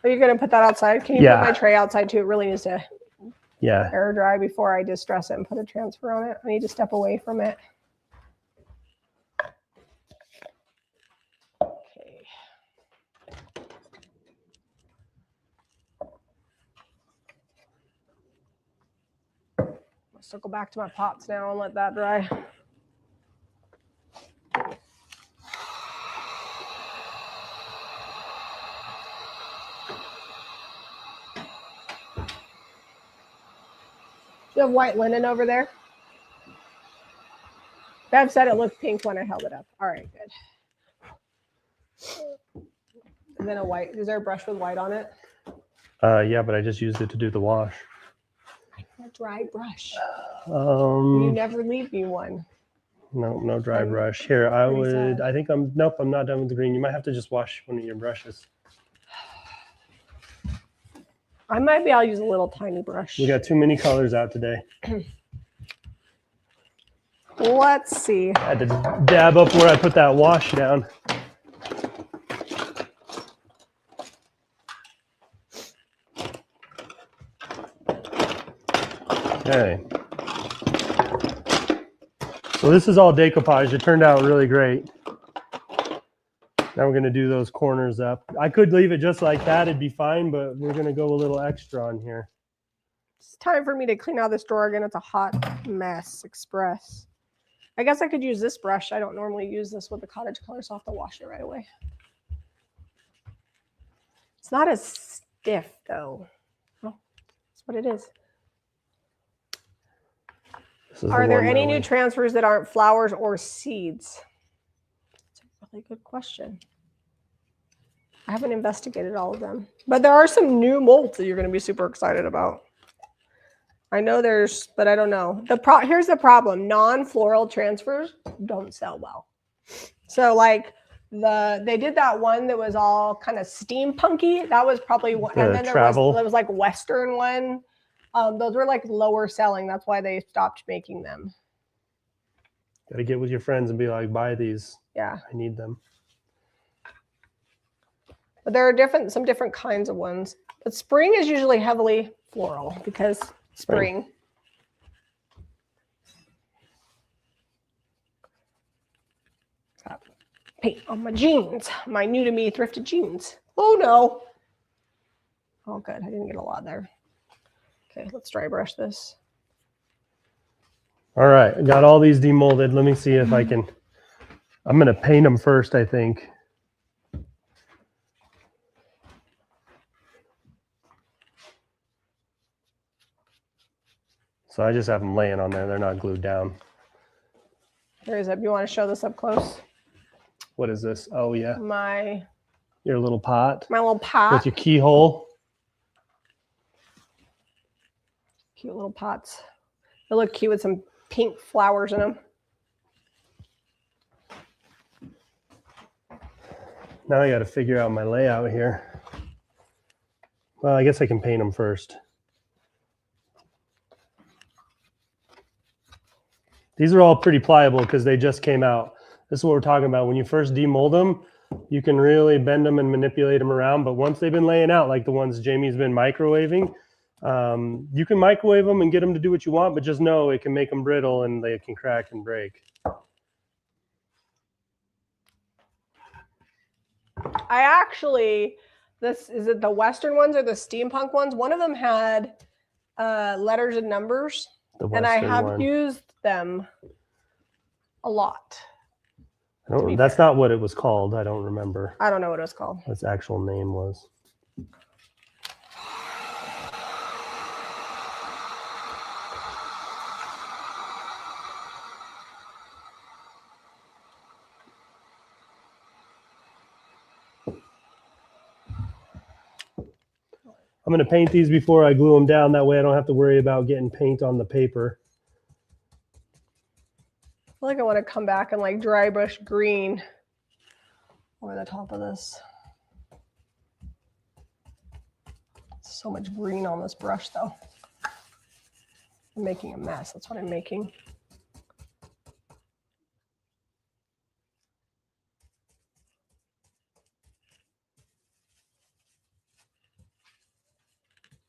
Speaker 1: Are you going to put that outside? Can you put my tray outside too? It really needs to air dry before I distress it and put a transfer on it. I need to step away from it. Okay. I'll circle back to my pots now and let that dry. You have white linen over there? Bev said it looked pink when I held it up. All right, good. And then a white. Is there a brush with white on it?
Speaker 2: Yeah, but I just used it to do the wash.
Speaker 1: A dry brush. You never leave me one.
Speaker 2: No dry brush. Here, I think nope, I'm not done with the green. You might have to just wash one of your brushes.
Speaker 1: I might be able to use a little tiny brush.
Speaker 2: We got too many colors out today.
Speaker 1: Let's see.
Speaker 2: I had to dab up where I put that wash down. Okay. So this is all decoupage. It turned out really great. Now we're going to do those corners up. I could leave it just like that. It'd be fine, but we're going to go a little extra on here.
Speaker 1: It's time for me to clean out this drawer again. It's a hot mess express. I guess I could use this brush. I don't normally use this with the Cottage color, so I'll have to wash it right away. It's not as stiff, though. Oh, that's what it is. Are there any new transfers that aren't flowers or seeds? That's a really good question. I haven't investigated all of them, but there are some new molds that you're going to be super excited about. I know there's, but I don't know. Here's the problem. Non-floral transfers don't sell well. So like they did that one that was all kind of steampunky. That was probably one. And then there was like Western one. Those were like lower selling. That's why they stopped making them.
Speaker 2: Got to get with your friends and be like, buy these.
Speaker 1: Yeah.
Speaker 2: I need them.
Speaker 1: But there are some different kinds of ones. But spring is usually heavily floral because spring. Paint on my jeans, my new to me thrifted jeans. Oh no. Oh good, I didn't get a lot there. Okay, let's dry brush this.
Speaker 2: All right, I got all these demolded. Let me see if I can. I'm going to paint them first, I think. So I just have them laying on there. They're not glued down.
Speaker 1: Here is it. You want to show this up close?
Speaker 2: What is this? Oh, yeah. Your little pot.
Speaker 1: My little pot.
Speaker 2: With your keyhole.
Speaker 1: Cute little pots. They look cute with some pink flowers in them.
Speaker 2: Now I got to figure out my layout here. Well, I guess I can paint them first. These are all pretty pliable because they just came out. This is what we're talking about. When you first demold them, you can really bend them and manipulate them around. But once they've been laying out, like the ones Jamie's been microwaving, you can microwave them and get them to do what you want, but just know it can make them brittle and they can crack and break.
Speaker 1: I actually, is it the Western ones or the steampunk ones? One of them had letters and numbers, and I have used them a lot.
Speaker 2: That's not what it was called. I don't remember.
Speaker 1: I don't know what it was called.
Speaker 2: What its actual name was. I'm going to paint these before I glue them down. That way I don't have to worry about getting paint on the paper.
Speaker 1: I feel like I want to come back and like dry brush green over the top of this. So much green on this brush though. I'm making a mess. That's what I'm making.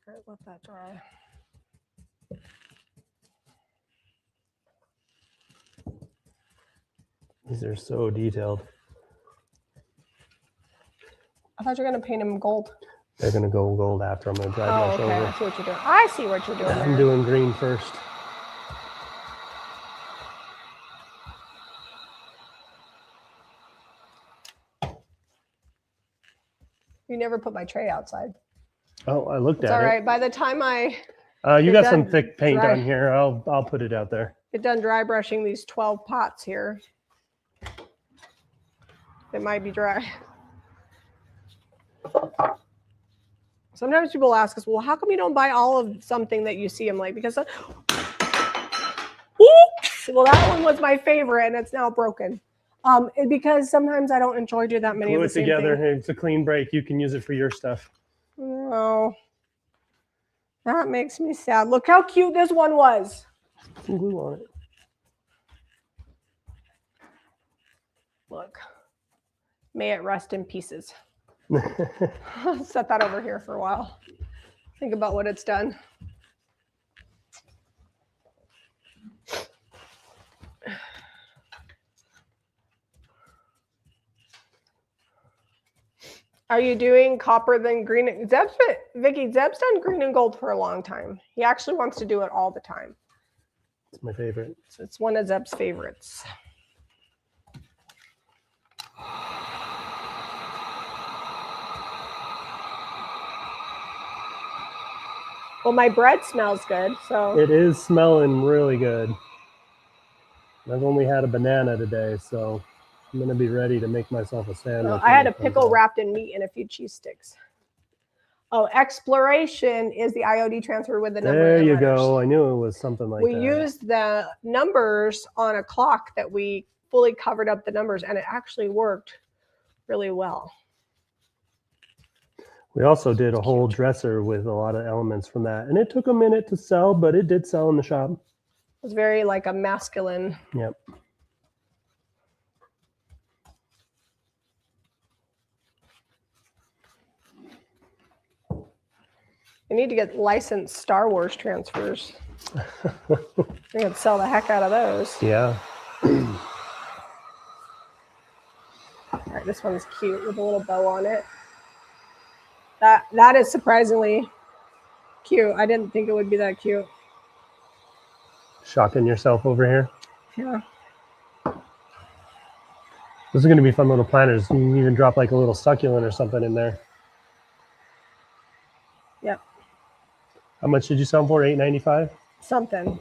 Speaker 1: All right, let that dry.
Speaker 2: These are so detailed.
Speaker 1: I thought you were going to paint them gold.
Speaker 2: They're going to go gold after. I'm going to dry brush over.
Speaker 1: I see what you're doing. I see what you're doing.
Speaker 2: I'm doing green first.
Speaker 1: You never put my tray outside.
Speaker 2: Oh, I looked at it.
Speaker 1: It's all right. By the time I
Speaker 2: You
Speaker 1: Get
Speaker 2: got some
Speaker 1: done
Speaker 2: thick paint
Speaker 1: dry.
Speaker 2: on here. I'll put it out there.
Speaker 1: Get done dry brushing these 12 pots here. They might be dry. Sometimes people ask us, well, how come you don't buy all of something that you see? I'm like, because, oops, well, that one was my favorite and it's now broken. Because sometimes I don't enjoy doing that many
Speaker 2: Glue
Speaker 1: of the
Speaker 2: it
Speaker 1: same
Speaker 2: together.
Speaker 1: thing.
Speaker 2: It's a clean break. You can use it for your stuff.
Speaker 1: No, that makes me sad. Look how cute this one was.
Speaker 2: Put some glue on it.
Speaker 1: Look, may it rest in pieces. I'll set that over here for a while. Think about what it's done. Are you doing copper then green? Vicky, Zeb's done green and gold for a long time. He actually wants to do it all the time.
Speaker 2: It's my favorite.
Speaker 1: So it's one of Zeb's favorites. Well, my bread smells good, so.
Speaker 2: It is smelling really good. I've only had a banana today, so I'm going to be ready to make myself a sandwich.
Speaker 1: Well, I had a pickle wrapped in meat and a few cheese sticks. Oh, exploration is the IOD transfer with the number.
Speaker 2: There you go. I knew it was something like that.
Speaker 1: We used the numbers on a clock that we fully covered up the numbers, and it actually worked really well.
Speaker 2: We also did a whole dresser with a lot of elements from that, and it took a minute to sell, but it did sell in the shop. It
Speaker 1: was very like a masculine.
Speaker 2: Yep.
Speaker 1: I need to get licensed Star Wars transfers. I could sell the heck out of those.
Speaker 2: Yeah.
Speaker 1: All right, this one's cute with a little bow on it. That is surprisingly cute. I didn't think it would be that cute.
Speaker 2: Shocking yourself over here.
Speaker 1: Yeah.
Speaker 2: Those are going to be fun little planters. You can even drop like a little succulent or something in there.
Speaker 1: Yep.
Speaker 2: How much did you sell them for? $8.95?
Speaker 1: Something.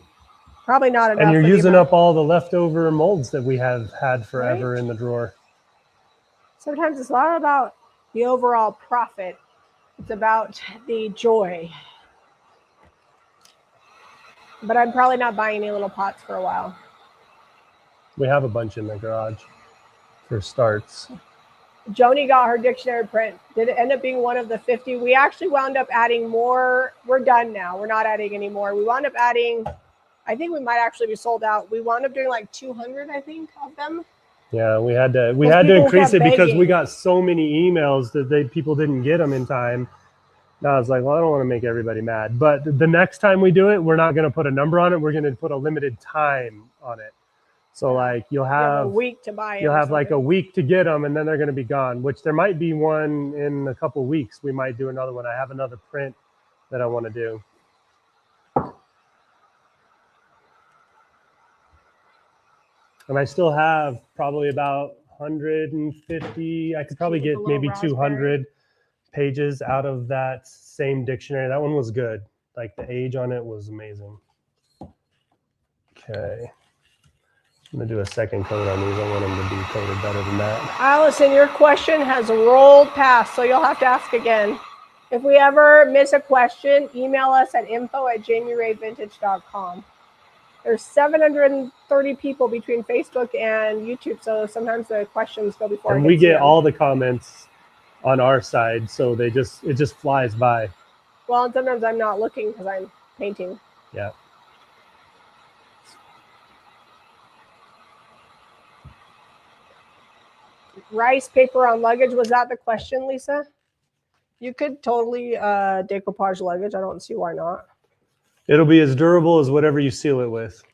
Speaker 1: Probably not enough.
Speaker 2: And you're using up all the leftover molds that we have had forever in the drawer.
Speaker 1: Sometimes it's not about the overall profit. It's about the joy. But I'm probably not buying any little pots for a while.
Speaker 2: We have a bunch in the garage for starts.
Speaker 1: Joni got her dictionary print. Did it end up being one of the 50? We actually wound up adding more. We're done now. We're not adding anymore. We wound up adding, I think we might actually be sold out. We wound up doing like 200, I think, of them.
Speaker 2: Yeah, we had to increase it because we got so many emails that people didn't get them in time. Now I was like, well, I don't want to make everybody mad. But the next time we do it, we're not going to put a number on it. We're going to put a limited time on it. So like you'll have
Speaker 1: a week to buy it.
Speaker 2: You'll have like a week to get them, and then they're going to be gone. Which there might be one in a couple weeks. We might do another one. I have another print that I want to do. And I still have probably about 150. I could probably get maybe 200 pages out of that same dictionary. That one was good. Like the age on it was amazing. Okay. I'm going to do a second coat on these. I want them to be coated better than that.
Speaker 1: Allison, your question has rolled past, so you'll have to ask again. If we ever miss a question, email us at info@jamierayvintage.com. There's 730 people between Facebook and YouTube, so sometimes the questions go before.
Speaker 2: And we get all the comments on our side, so it just flies by.
Speaker 1: Well, and sometimes I'm not looking because I'm painting.
Speaker 2: Yeah.
Speaker 1: Rice paper on luggage, was that the question, Lisa? You could totally decoupage luggage. I don't see why not.
Speaker 2: It'll be as durable as whatever you seal it with.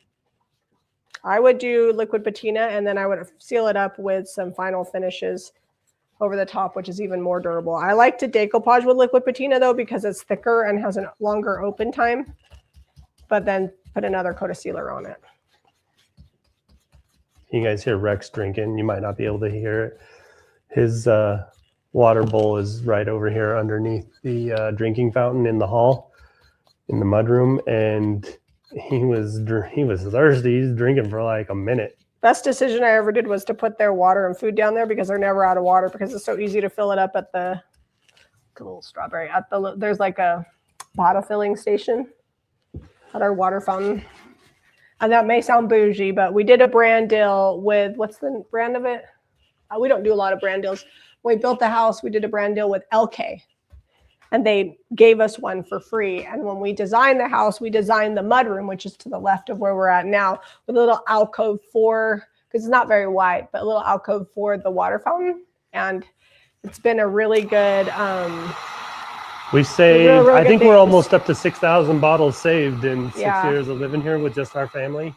Speaker 1: I would do liquid patina, and then I would seal it up with some final finishes over the top, which is even more durable. I like to decoupage with liquid patina though, because it's thicker and has a longer open time, but then put another coat of sealer on it.
Speaker 2: You guys hear Rex drinking. You might not be able to hear it. His water bowl is right over here underneath the drinking fountain in the hall. in the mudroom, and he was thirsty. He's drinking for like a minute.
Speaker 1: Best decision I ever did was to put their water and food down there because they're never out of water because it's so easy to fill it up at the little strawberry there's like a bottle filling station at our water fountain. And that may sound bougie, but we did a brand deal with, what's the brand of it? We don't do a lot of brand deals. When we built the house, we did a brand deal with LK. And they gave us one for free. And when we designed the house, we designed the mudroom, which is to the left of where we're at now, with a little alcove because it's not very wide, but a little alcove for the water fountain. And it's been a really good...
Speaker 2: we saved, I think we're almost up to 6,000 bottles saved in 6 years of living here with just our family.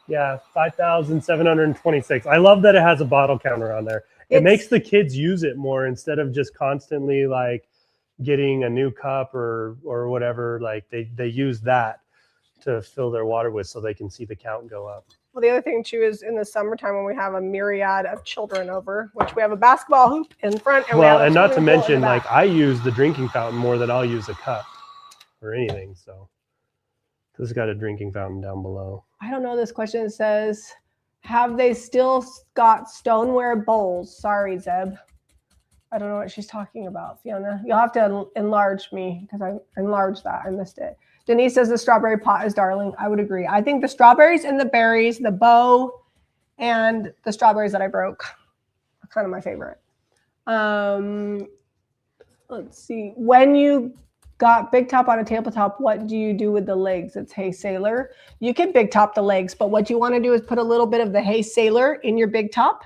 Speaker 2: Yeah, 5,726. I love that it has a bottle counter on there. It makes the kids use it more instead of just constantly like getting a new cup or whatever. Like they use that to fill their water with so they can see the count go up.
Speaker 1: Well, the other thing too is in the summertime when we have a myriad of children over, which we have a basketball hoop in front. And
Speaker 2: not to mention, like I use the drinking fountain more than I'll use a cup or anything. So this has got a drinking fountain down below.
Speaker 1: I don't know this question. It says, have they still got stoneware bowls? Sorry, Zeb. I don't know what she's talking about, Fiona. You'll have to enlarge me because I enlarged that. I missed it. Denise says the strawberry pot is darling. I would agree. I think the strawberries and the berries, the bow, and the strawberries that I broke are kind of my favorite. Let's see. When you got big top on a tabletop, what do you do with the legs? It's Hey Sailor. You can big top the legs, but what you want to do is put a little bit of the Hey Sailor in your big top.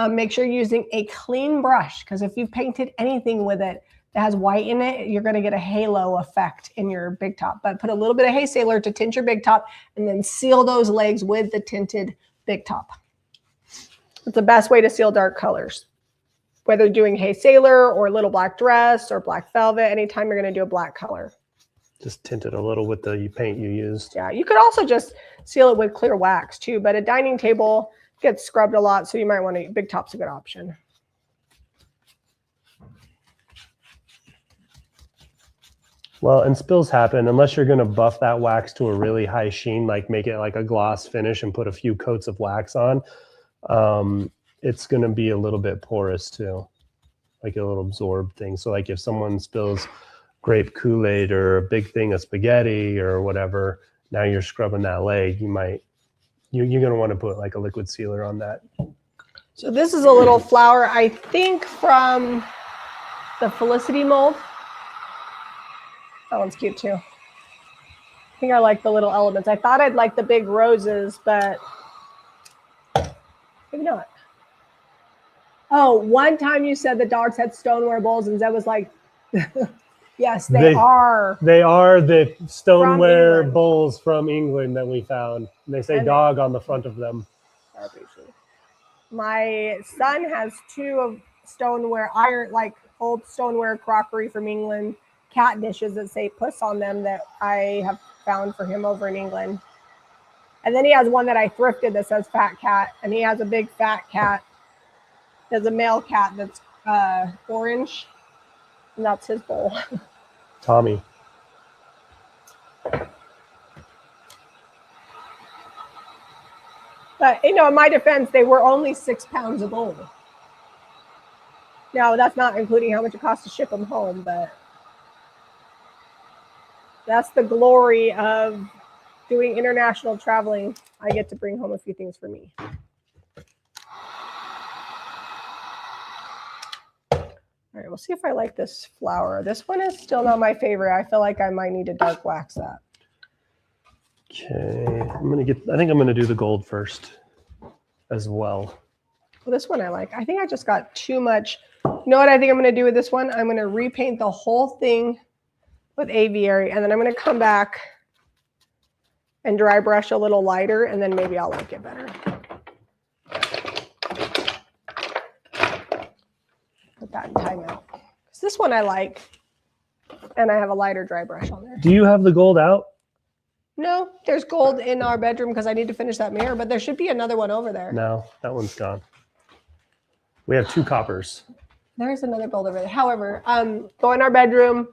Speaker 1: Make sure you're using a clean brush because if you painted anything with it that has white in it, you're going to get a halo effect in your big top. But put a little bit of Hey Sailor to tint your big top and then seal those legs with the tinted big top. It's the best way to seal dark colors. Whether doing Hey Sailor or Little Black Dress or Black Velvet, anytime you're going to do a black color. Just
Speaker 2: tint it a little with the paint you used.
Speaker 1: Yeah, you could also just seal it with clear wax too, but a dining table gets scrubbed a lot, so you might want to, big top's a good option.
Speaker 2: Well, and spills happen unless you're going to buff that wax to a really high sheen, like make it like a gloss finish and put a few coats of wax on. It's going to be a little bit porous too, like a little absorbed thing. So like if someone spills grape Kool-Aid or a big thing of spaghetti or whatever, now you're scrubbing that leg, you're going to want to put like a liquid sealer on that.
Speaker 1: So this is a little flower, I think from the Felicity mold. That one's cute too. I think I like the little elements. I thought I'd like the big roses, but maybe not. Oh, one time you said the dogs had stoneware bowls, and Zeb was like, yes, they are.
Speaker 2: They are the stoneware bowls from England that we found. And they say dog on the front of them.
Speaker 1: My son has two of stoneware, like old stoneware crockery from England, cat dishes that say puss on them that I have found for him over in England. And then he has one that I thrifted that says fat cat, and he has a big fat cat. There's a male cat that's orange, and that's his bowl.
Speaker 2: Tommy.
Speaker 1: But, you know, in my defense, they were only 6 pounds of gold. Now, that's not including how much it costs to ship them home, but that's the glory of doing international traveling. I get to bring home a few things for me. All right, we'll see if I like this flower. This one is still not my favorite. I feel like I might need to dark wax that.
Speaker 2: Okay, I think I'm gonna do the gold first as well.
Speaker 1: Well, this one I like. I think I just got too much. You know what I think I'm gonna do with this one? I'm gonna repaint the whole thing with aviary, and then I'm gonna come back and dry brush a little lighter, and then maybe I'll like it better. Put that in timeout. Because this one I like, and I have a lighter dry brush on there.
Speaker 2: Do you have the gold out?
Speaker 1: No, there's gold in our bedroom because I need to finish that mirror, but there should be another one over there.
Speaker 2: No, that one's gone. We have 2 coppers.
Speaker 1: There's another gold over there. However, go in our bedroom.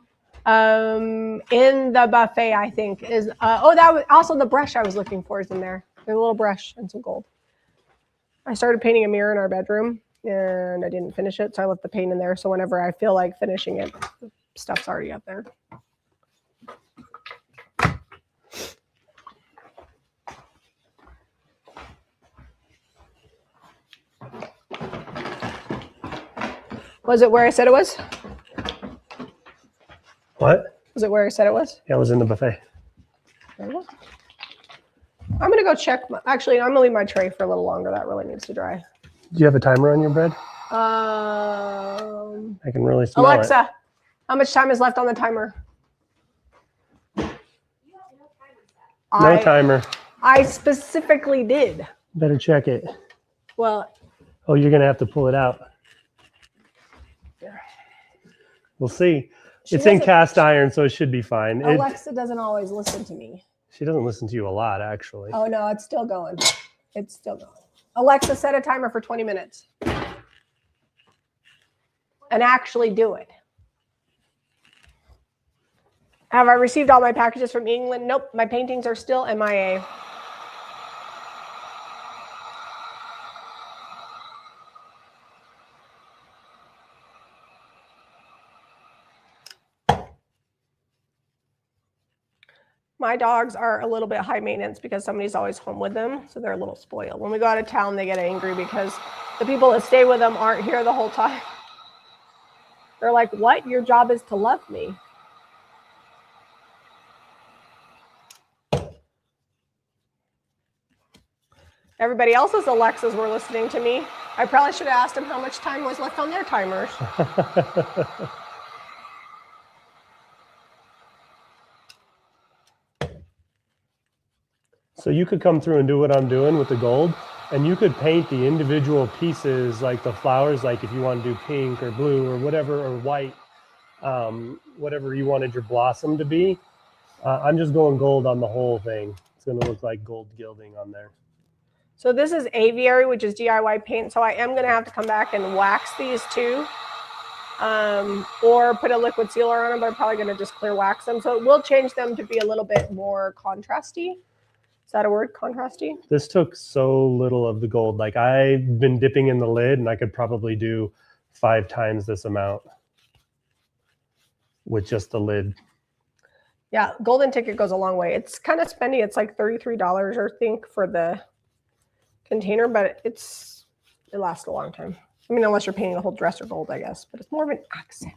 Speaker 1: In the buffet, I think is, that was also the brush I was looking for is in there. There's a little brush and some gold. I started painting a mirror in our bedroom and I didn't finish it. So I left the paint in there. So whenever I feel like finishing it, the stuff's already up there. Was it where I said it was?
Speaker 2: What?
Speaker 1: Was it where I said it was?
Speaker 2: Yeah, it was in the buffet.
Speaker 1: There it was. I'm going to go check. Actually, I'm going to leave my tray for a little longer. That really needs to dry.
Speaker 2: Do you have a timer on your bread? I can really smell
Speaker 1: Alexa,
Speaker 2: it.
Speaker 1: how much time is left on the timer?
Speaker 2: No timer.
Speaker 1: I specifically did.
Speaker 2: Better check it.
Speaker 1: Well.
Speaker 2: Oh, you're going to have to pull it out. We'll see. It's in cast iron, so it should be fine.
Speaker 1: Alexa doesn't always listen to me.
Speaker 2: She doesn't listen to you a lot, actually.
Speaker 1: Oh, no, it's still going. It's still going. Alexa, set a timer for 20 minutes. And actually do it. Have I received all my packages from England? Nope, my paintings are still MIA. My dogs are a little bit high maintenance because somebody's always home with them, so they're a little spoiled. When we go out of town, they get angry because the people that stay with them aren't here the whole time. They're like, what? Your job is to love me. Everybody else's Alexas were listening to me. I probably should have asked them how much time was left on their timers.
Speaker 2: So you could come through and do what I'm doing with the gold, and you could paint the individual pieces, like the flowers, like if you want to do pink or blue or whatever, or white, whatever you wanted your blossom to be. I'm just going gold on the whole thing. It's going to look like gold gilding on there.
Speaker 1: So this is Aviary, which is DIY paint. So I am going to have to come back and wax these too, or put a liquid sealer on them, but I'm probably going to just clear wax them. So it will change them to be a little bit more contrasty. Is that a word, contrasty?
Speaker 2: This took so little of the gold. Like I've been dipping in the lid and I could probably do 5 times this amount with just the lid.
Speaker 1: Yeah, golden ticket goes a long way. It's kind of spendy. It's like $33, I think, for the container, but it lasts a long time. I mean, unless you're painting the whole dresser gold, I guess, but it's more of an accent.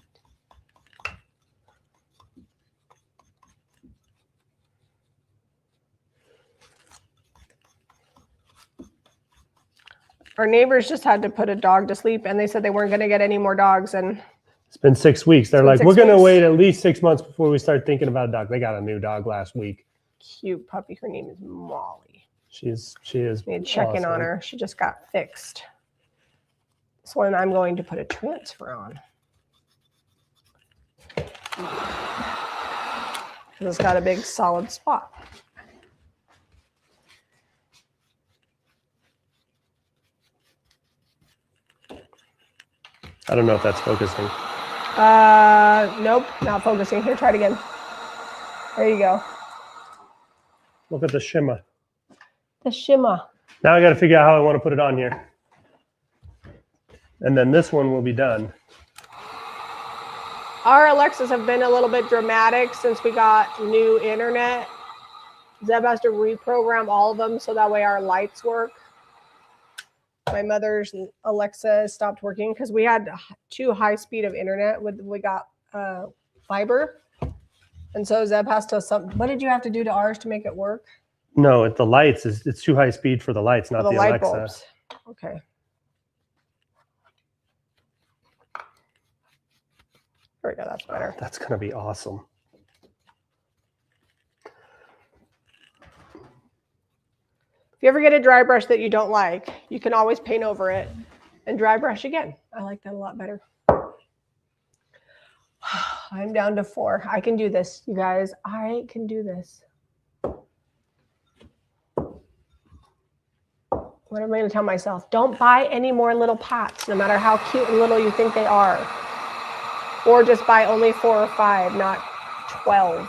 Speaker 1: Our neighbors just had to put a dog to sleep, and they said they weren't going to get any more dogs. And
Speaker 2: it's been 6 weeks. They're like, we're going to wait at least 6 months before we start thinking about a dog. They got a new dog last week.
Speaker 1: Cute puppy. Her name is Molly.
Speaker 2: She is.
Speaker 1: We had check in on her. She just got fixed. This one I'm going to put a transfer on. Because it's got a big solid spot.
Speaker 2: I don't know if that's focusing.
Speaker 1: Nope, not focusing. Here, try it again. There you go.
Speaker 2: Look at the shimmer.
Speaker 1: The shimmer.
Speaker 2: Now I got to figure out how I want to put it on here. And then this one will be done.
Speaker 1: Our Alexas have been a little bit dramatic since we got new internet. Zeb has to reprogram all of them so that way our lights work. My mother's Alexa stopped working because we had too high speed of internet. We got fiber. And so Zeb has to, what did you have to do to ours to make it work?
Speaker 2: No, the lights, it's too high speed for the lights, not the
Speaker 1: light
Speaker 2: Alexa.
Speaker 1: Bulbs. Okay. There we go, that's better.
Speaker 2: That's going to be awesome.
Speaker 1: If you ever get a dry brush that you don't like, you can always paint over it and dry brush again. I like that a lot better. I'm down to 4. I can do this, you guys. I can do this. What am I going to tell myself? Don't buy any more little pots, no matter how cute and little you think they are. Or just buy only 4 or 5, not 12.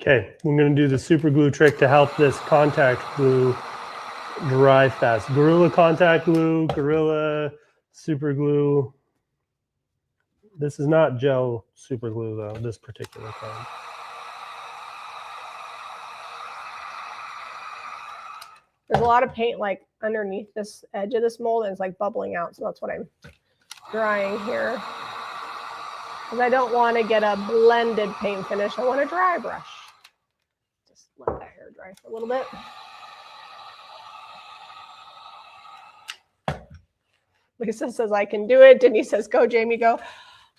Speaker 2: Okay, we're going to do the super glue trick to help this contact glue dry fast. Gorilla contact glue, Gorilla super glue. This is not gel super glue though, this particular kind.
Speaker 1: There's a lot of paint like underneath this edge of this mold and it's like bubbling out. So that's what I'm drying here. Because I don't want to get a blended paint finish. I want a dry brush. Just let that hair dry for a little bit. Lisa says, I can do it. Denise says, go, Jamie, go.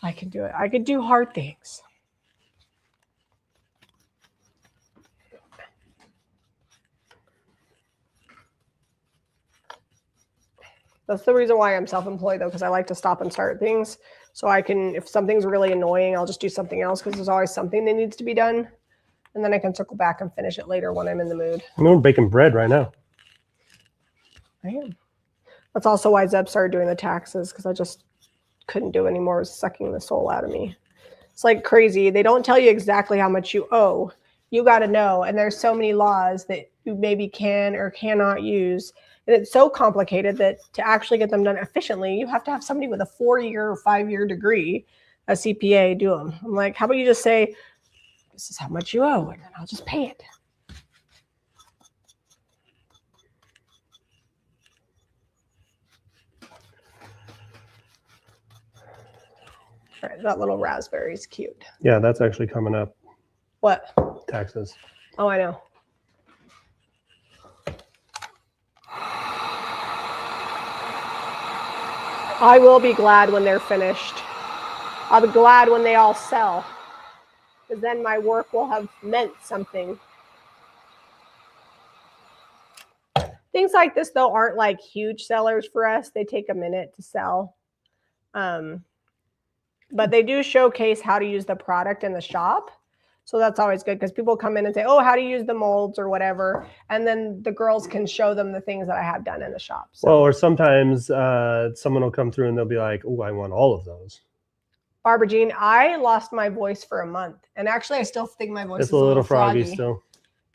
Speaker 1: I can do it. I can do hard things. That's the reason why I'm self-employed, though, because I like to stop and start things. So I can, if something's really annoying, I'll just do something else because there's always something that needs to be done. And then I can circle back and finish it later when I'm in the mood.
Speaker 2: We're baking bread right now.
Speaker 1: I am. That's also why Zeb started doing the taxes, because I just couldn't do it anymore. It was sucking the soul out of me. It's like crazy. They don't tell you exactly how much you owe. You got to know. And there's so many laws that you maybe can or cannot use. And it's so complicated that to actually get them done efficiently, you have to have somebody with a 4-year or 5-year degree, a CPA, do them. I'm like, how about you just say, this is how much you owe, and then I'll just pay it. All right, that little raspberry is cute.
Speaker 2: Yeah, that's actually coming up.
Speaker 1: What?
Speaker 2: Taxes.
Speaker 1: Oh, I know. I will be glad when they're finished. I'll be glad when they all sell, because then my work will have meant something. Things like this, though, aren't like huge sellers for us. They take a minute to sell. But they do showcase how to use the product in the shop. So that's always good, because people come in and say, oh, how to use the molds or whatever. And then the girls can show them the things that I have done in the shop. So.
Speaker 2: Well, or sometimes someone will come through and they'll be like, oh, I want all of those.
Speaker 1: Barbara Jean, I lost my voice for a month. And actually, I still think my voice is a little froggy.
Speaker 2: Still.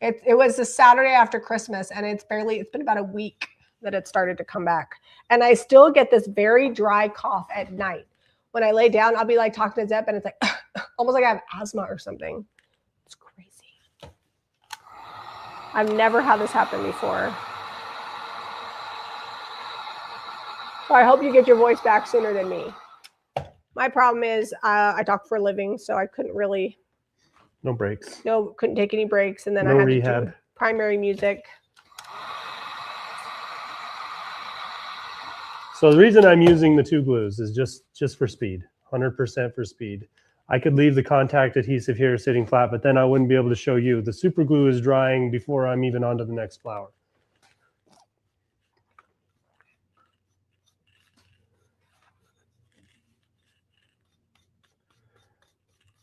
Speaker 1: It was the Saturday after Christmas, and it's been about a week that it started to come back. And I still get this very dry cough at night. When I lay down, I'll be like talking to Zeb, and it's like almost like I have asthma or something. It's crazy. I've never had this happen before. So I hope you get your voice back sooner than me. My problem is I talk for a living, so I couldn't really.
Speaker 2: No breaks.
Speaker 1: No, couldn't take any breaks, and then
Speaker 2: no
Speaker 1: I had
Speaker 2: rehab.
Speaker 1: to do primary music.
Speaker 2: So the reason I'm using the 2 glues is just for speed, 100% for speed. I could leave the contact adhesive here sitting flat, but then I wouldn't be able to show you. The super glue is drying before I'm even onto the next flower.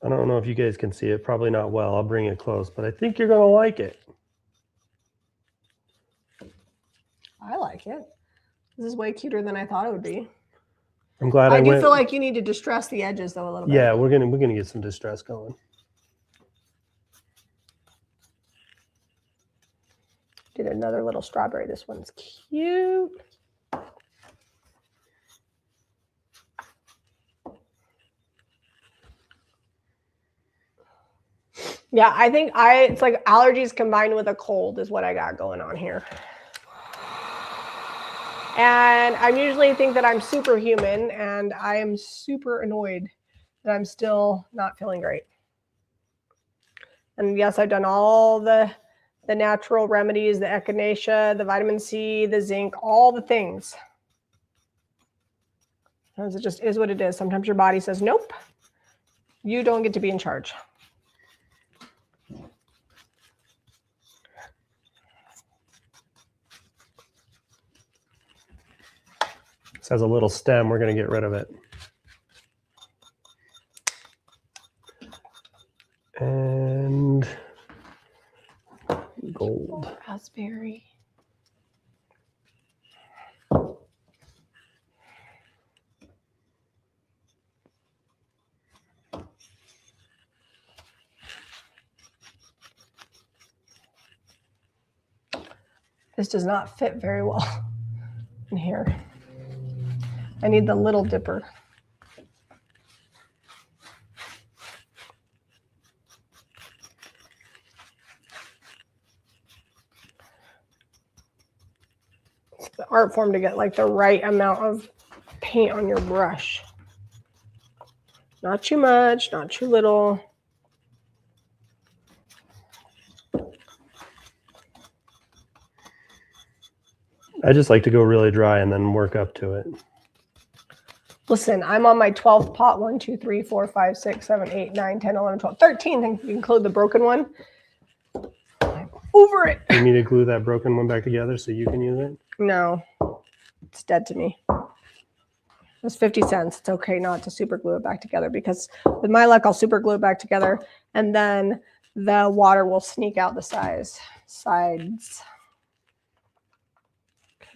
Speaker 2: I don't know if you guys can see it, probably not well. I'll bring it close, but I think you're going to like it.
Speaker 1: I like it. This is way cuter than I thought it would be.
Speaker 2: I'm glad
Speaker 1: I do feel like you need to distress the edges though a little bit.
Speaker 2: Yeah, we're gonna get some distress going.
Speaker 1: Did another little strawberry. This one's cute. Yeah, I think it's like allergies combined with a cold is what I got going on here. And I usually think that I'm superhuman, and I am super annoyed that I'm still not feeling great. And yes, I've done all the natural remedies, the echinacea, the vitamin C, the zinc, all the things. Because it just is what it is. Sometimes your body says, nope, you don't get to be in charge.
Speaker 2: This has a little stem. We're going to get rid of it. And gold.
Speaker 1: Raspberry. This does not fit very well in here. I need the little dipper. It's the art form to get like the right amount of paint on your brush. Not too much, not too little.
Speaker 2: I just like to go really dry and then work up to it.
Speaker 1: Listen, I'm on my 12th pot. 1, 2, 3, 4, 5, 6, 7, 8, 9, 10, 11, 12, 13. If you include the broken one. I'm over it.
Speaker 2: You need to glue that broken one back together so you can use it?
Speaker 1: No, it's dead to me. It's 50 cents. It's okay not to super glue it back together because with my luck, I'll super glue it back together and then the water will sneak out the sides.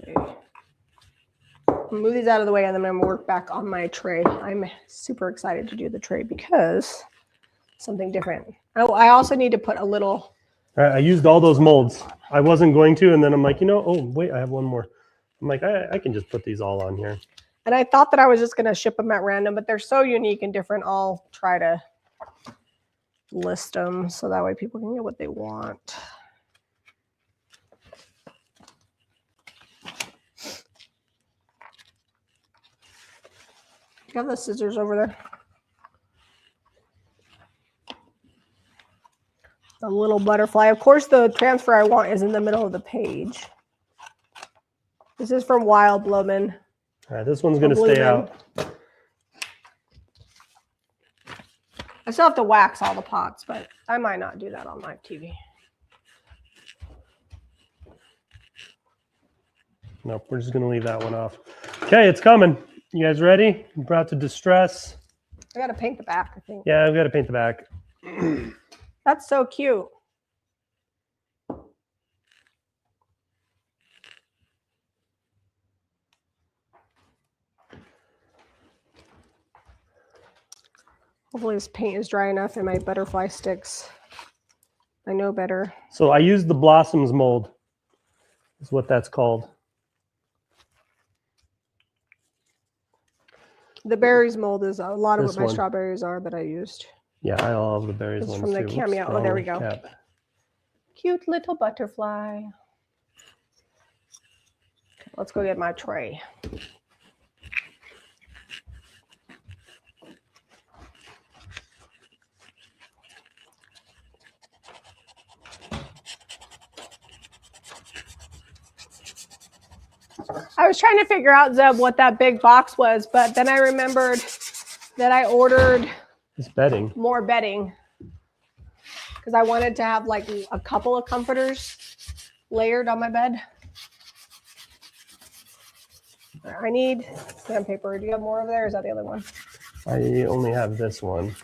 Speaker 1: Okay. Move these out of the way and then I'm gonna work back on my tray. I'm super excited to do the tray because something different. Oh, I also need to put a little.
Speaker 2: All right, I used all those molds. I wasn't going to, and then I'm like, you know, oh wait, I have one more. I'm like, I can just put these all on here.
Speaker 1: And I thought that I was just gonna ship them at random, but they're so unique and different. I'll try to list them so that way people can get what they want. You have the scissors over there? The little butterfly. Of course, the transfer I want is in the middle of the page. This is from Wild Blumen.
Speaker 2: All right, this one's going to stay out.
Speaker 1: I still have to wax all the pots, but I might not do that on live TV.
Speaker 2: Nope, we're just going to leave that one off. Okay, it's coming. You guys ready? I'm about to distress.
Speaker 1: I got to paint the back, I think.
Speaker 2: Yeah, I've got to paint the back.
Speaker 1: That's so cute. Hopefully this paint is dry enough and my butterfly sticks. I know better.
Speaker 2: So I used the Blossoms mold, is what that's called.
Speaker 1: The berries mold is a lot of
Speaker 2: This
Speaker 1: what my
Speaker 2: one.
Speaker 1: strawberries are that I used.
Speaker 2: Yeah, I love the berries
Speaker 1: It's
Speaker 2: ones
Speaker 1: from the
Speaker 2: too.
Speaker 1: cameo. Oh, there we go.
Speaker 2: Cap.
Speaker 1: Cute little butterfly. Let's go get my tray. I was trying to figure out, Zeb, what that big box was, but then I remembered that I ordered
Speaker 2: It's bedding.
Speaker 1: more bedding because I wanted to have like a couple of comforters layered on my bed. I need sandpaper. Do you have more over there? Or is that the other one?
Speaker 2: I only have this one.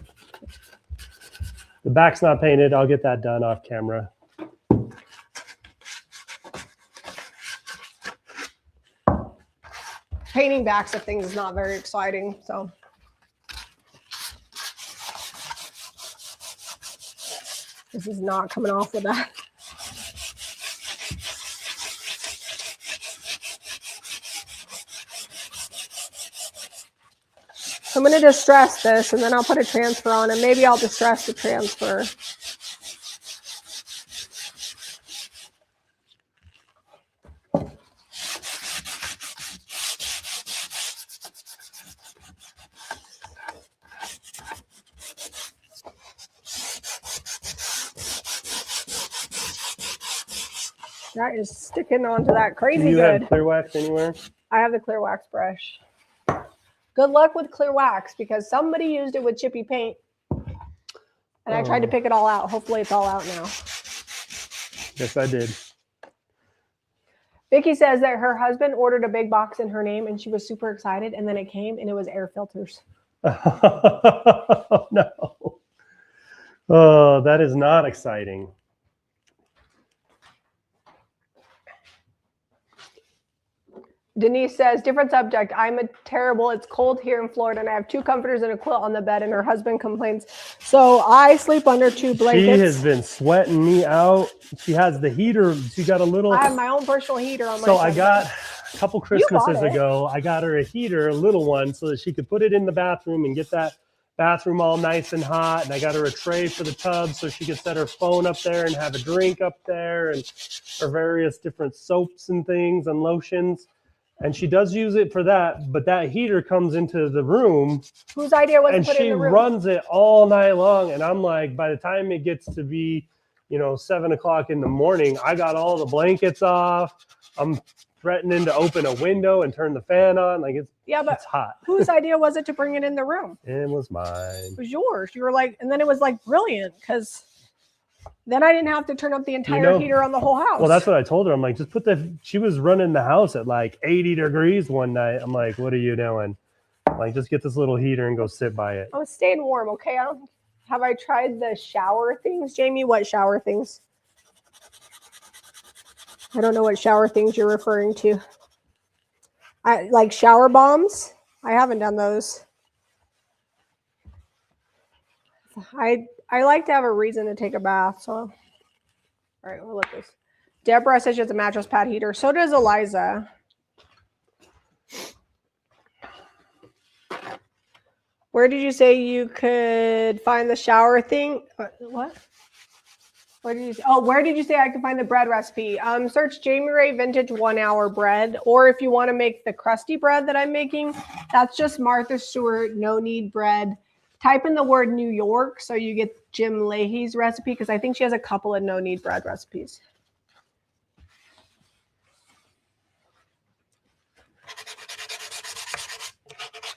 Speaker 2: The back's not painted. I'll get that done off camera.
Speaker 1: Painting backs of things is not very exciting, so. This is not coming off with that. So I'm going to distress this and then I'll put a transfer on and maybe I'll distress the transfer. That is sticking onto that crazy good.
Speaker 2: Do you have clear wax anywhere?
Speaker 1: I have the clear wax brush. Good luck with clear wax because somebody used it with chippy paint. And I tried to pick it all out. Hopefully it's all out now.
Speaker 2: Yes, I did.
Speaker 1: Vicky says that her husband ordered a big box in her name and she was super excited. And then it came and it was air filters.
Speaker 2: Oh, no. Oh, that is not exciting.
Speaker 1: Denise says, different subject. I'm a terrible. It's cold here in Florida and I have 2 comforters and a quilt on the bed and her husband complains So I sleep under 2 blankets.
Speaker 2: She has been sweating me out. She has the heater. She got a little.
Speaker 1: I have my own personal heater on my
Speaker 2: So I got a couple Christmases
Speaker 1: it.
Speaker 2: ago, I got her a heater, a little one, so that she could put it in the bathroom and get that bathroom all nice and hot. And I got her a tray for the tub so she could set her phone up there and have a drink up there and her various different soaps and things and lotions. And she does use it for that, but that heater comes into the room.
Speaker 1: Whose idea was
Speaker 2: and
Speaker 1: to put it in the room?
Speaker 2: she runs it all night long. And I'm like, by the time it gets to be, 7 o'clock in the morning, I got all the blankets off. I'm threatening to open a window and turn the fan on. Like it's hot.
Speaker 1: Whose idea was it to bring it in the room?
Speaker 2: It was mine.
Speaker 1: It was yours. You were like, and then it was like brilliant because then I didn't have to turn up the entire heater on the whole house.
Speaker 2: Well, that's what I told her. I'm like, just she was running the house at like 80 degrees one night. I'm like, what are you doing? Like, just get this little heater and go sit by it.
Speaker 1: I was staying warm, okay? Have I tried the shower things, Jamie? What shower things? I don't know what shower things you're referring to. I like shower bombs. I haven't done those. I like to have a reason to take a bath. So, all right, we'll look at this. Deborah says she has a mattress pad heater. So does Eliza. Where did you say you could find the shower thing? What? What did you say? Oh, where did you say I could find the bread recipe? Search Jamie Ray Vintage 1 hour bread. Or if you want to make the crusty bread that I'm making, that's just Martha Stewart no knead bread. Type in the word New York so you get Jim Leahy's recipe because I think she has a couple of no knead bread recipes.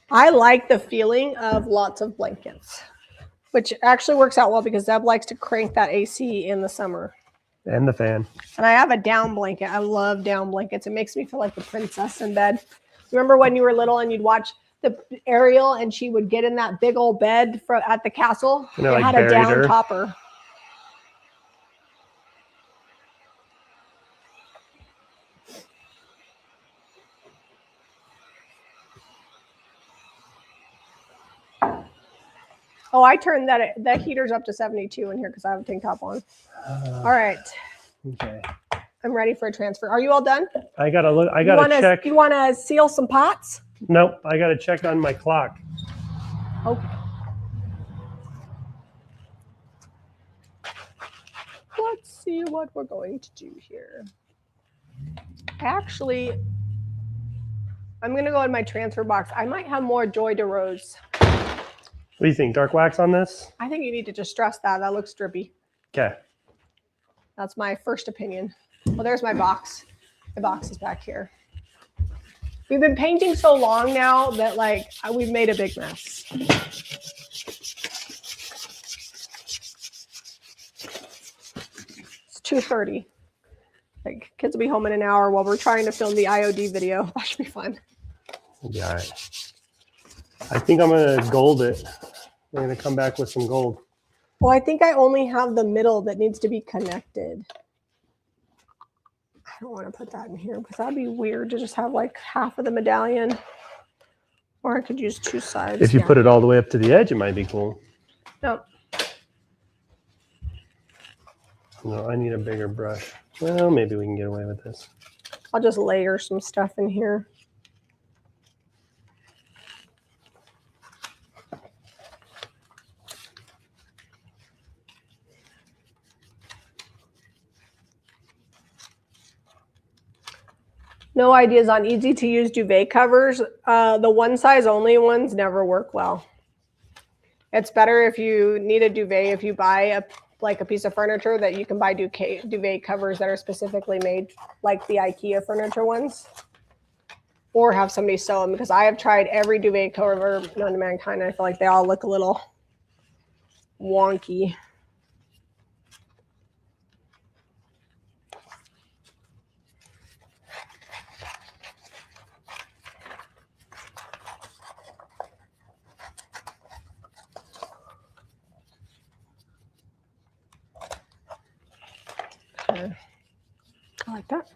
Speaker 1: I like the feeling of lots of blankets, which actually works out well because Deb likes to crank that AC in the summer.
Speaker 2: And the fan.
Speaker 1: And I have a down blanket. I love down blankets. It makes me feel like the princess in bed. Remember when you were little and you'd watch the Ariel and she would get in that big old bed at the castle? It like had a down topper. Oh, I turned that heater's up to 72 in here because I have a tank top on. All right.
Speaker 2: Okay.
Speaker 1: I'm ready for a transfer. Are you all done?
Speaker 2: I gotta look. I gotta check.
Speaker 1: You want to seal some pots?
Speaker 2: Nope. I gotta check on my clock.
Speaker 1: Okay. Let's see what we're going to do here. Actually, I'm going to go in my transfer box. I might have more Joy de Rose.
Speaker 2: What do you think? Dark wax on this?
Speaker 1: I think you need to just stress that. That looks drippy.
Speaker 2: Okay.
Speaker 1: That's my first opinion. Well, there's my box. My box is back here. We've been painting so long now that like we've made a big mess. It's 2:30. Like kids will be home in an hour while we're trying to film the IOD video. That should be fun.
Speaker 2: Yeah. All right. I think I'm gonna gold it. I'm gonna come back with some gold.
Speaker 1: Well, I think I only have the middle that needs to be connected. I don't want to put that in here because that'd be weird to just have like half of the medallion. Or I could use 2 sides.
Speaker 2: If you put it all the way up to the edge, it might be cool.
Speaker 1: No.
Speaker 2: No, I need a bigger brush. Well, maybe we can get away with this.
Speaker 1: I'll just layer some stuff in here. No ideas on easy to use duvet covers. The one size only ones never work well. It's better if you need a duvet, if you buy a piece of furniture that you can buy duvet covers that are specifically made like the IKEA furniture ones, or have somebody sew them because I have tried every duvet cover known to mankind. And I feel like they all look a little wonky. I like that.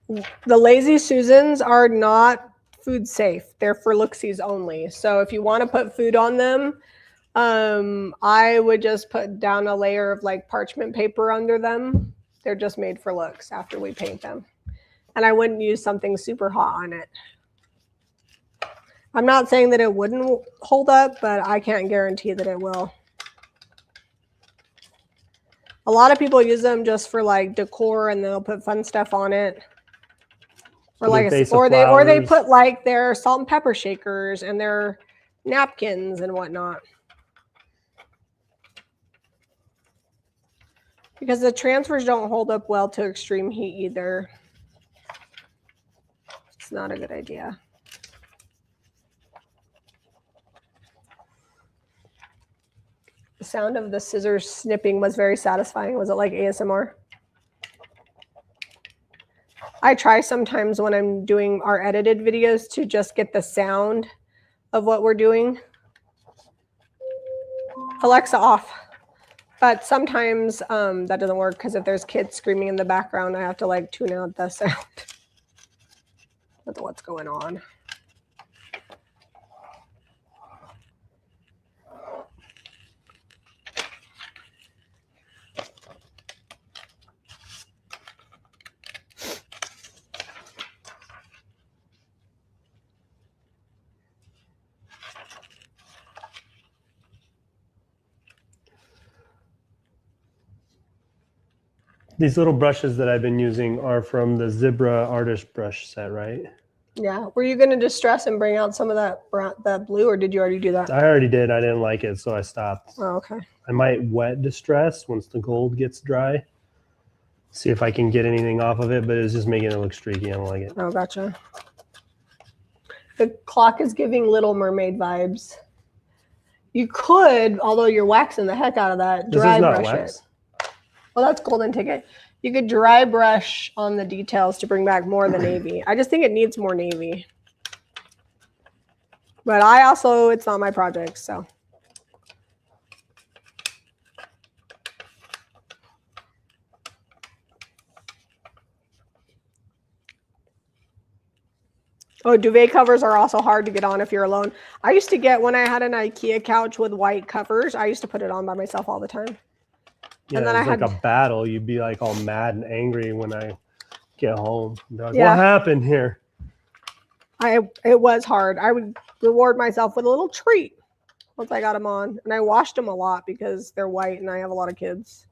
Speaker 1: The Lazy Susans are not food safe. They're for looksies only. So if you want to put food on them, I would just put down a layer of like parchment paper under them. They're just made for looks after we paint them. And I wouldn't use something super hot on it. I'm not saying that it wouldn't hold up, but I can't guarantee that it will. A lot of people use them just for like decor, and they'll put fun stuff on it. Or like they put like their salt and pepper shakers and their napkins and whatnot. Because the transfers don't hold up well to extreme heat either. It's not a good idea. The sound of the scissors snipping was very satisfying. Was it like ASMR? I try sometimes when I'm doing our edited videos to just get the sound of what we're doing. Alexa off. But sometimes that doesn't work because if there's kids screaming in the background, I have to like tune out the sound. I don't know what's going on.
Speaker 2: These little brushes that I've been using are from the Zebra artist brush set, right?
Speaker 1: Yeah. Were you going to distress and bring out some of that blue, or did you already do that?
Speaker 2: I already did. I didn't like it, so I stopped.
Speaker 1: Oh, okay.
Speaker 2: I might wet distress once the gold gets dry. See if I can get anything off of it, but it's just making it look streaky. I don't like it.
Speaker 1: Oh, gotcha. The clock is giving Little Mermaid vibes. You could, although you're waxing the heck out of that, dry brush it. Well, that's golden ticket. You could dry brush on the details to bring back more of the navy. I just think it needs more navy. But it's not my project, so. Oh, duvet covers are also hard to get on if you're alone. I used to get, when I had an IKEA couch with white covers, I used to put it on by myself all the time.
Speaker 2: Yeah, and then it's like a battle. You'd be like all mad and angry when I get home. Like,
Speaker 1: yeah.
Speaker 2: What happened here?
Speaker 1: It was hard. I would reward myself with a little treat once I got them on. And I washed them a lot because they're white and I have a lot of kids.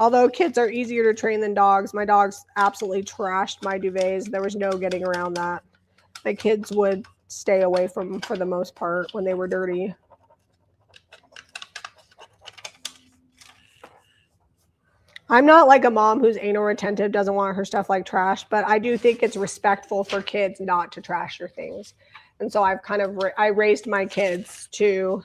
Speaker 1: Although kids are easier to train than dogs. My dogs absolutely trashed my duvets. There was no getting around that. My kids would stay away from them for the most part when they were dirty. I'm not like a mom who's anal retentive, doesn't want her stuff like trash, but I do think it's respectful for kids not to trash their things. And so I've I raised my kids to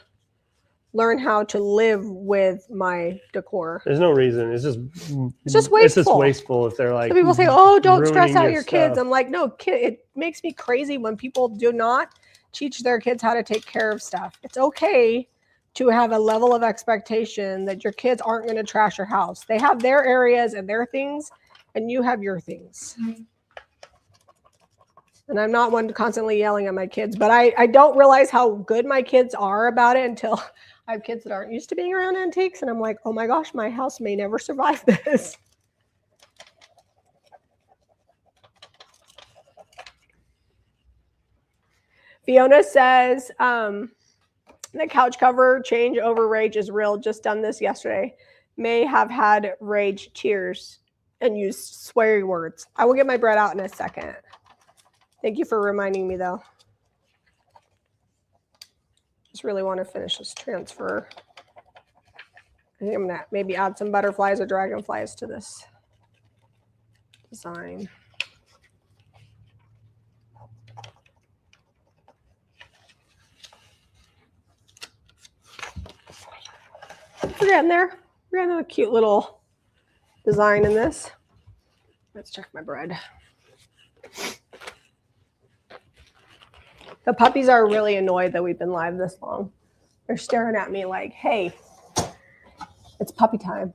Speaker 1: learn how to live with my decor.
Speaker 2: There's no reason. It's just wasteful. It's just wasteful if they're like.
Speaker 1: So people say, "Oh, don't stress out your
Speaker 2: stuff.
Speaker 1: kids." I'm like, no, it makes me crazy when people do not teach their kids how to take care of stuff. It's okay to have a level of expectation that your kids aren't going to trash your house. They have their areas and their things, and you have your things. And I'm not one constantly yelling at my kids, but I don't realize how good my kids are about it until I have kids that aren't used to being around antiques. And I'm like, oh my gosh, my house may never survive this. Fiona says, the couch cover change over rage is real. Just done this yesterday. May have had rage tears and used sweary words. I will get my bread out in a second. Thank you for reminding me, though. Just really want to finish this transfer. I think I'm going to maybe add some butterflies or dragonflies to this design. We're getting there. We're getting a cute little design in this. Let's check my bread. The puppies are really annoyed that we've been live this long. They're staring at me like, hey, it's puppy time.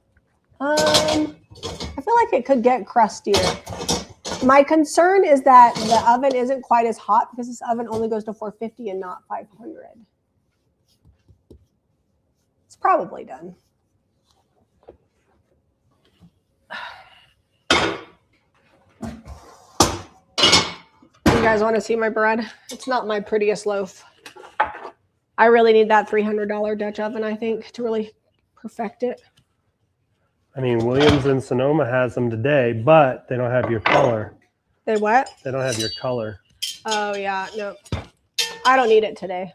Speaker 1: I feel like it could get crustier. My concern is that the oven isn't quite as hot because this oven only goes to 450 and not 500. It's probably done. You guys want to see my bread? It's not my prettiest loaf. I really need that $300 Dutch oven, I think, to really perfect it.
Speaker 2: I mean, Williams and Sonoma has them today, but they don't have your color.
Speaker 1: They what?
Speaker 2: They don't have your color.
Speaker 1: Oh, yeah. No. I don't need it today.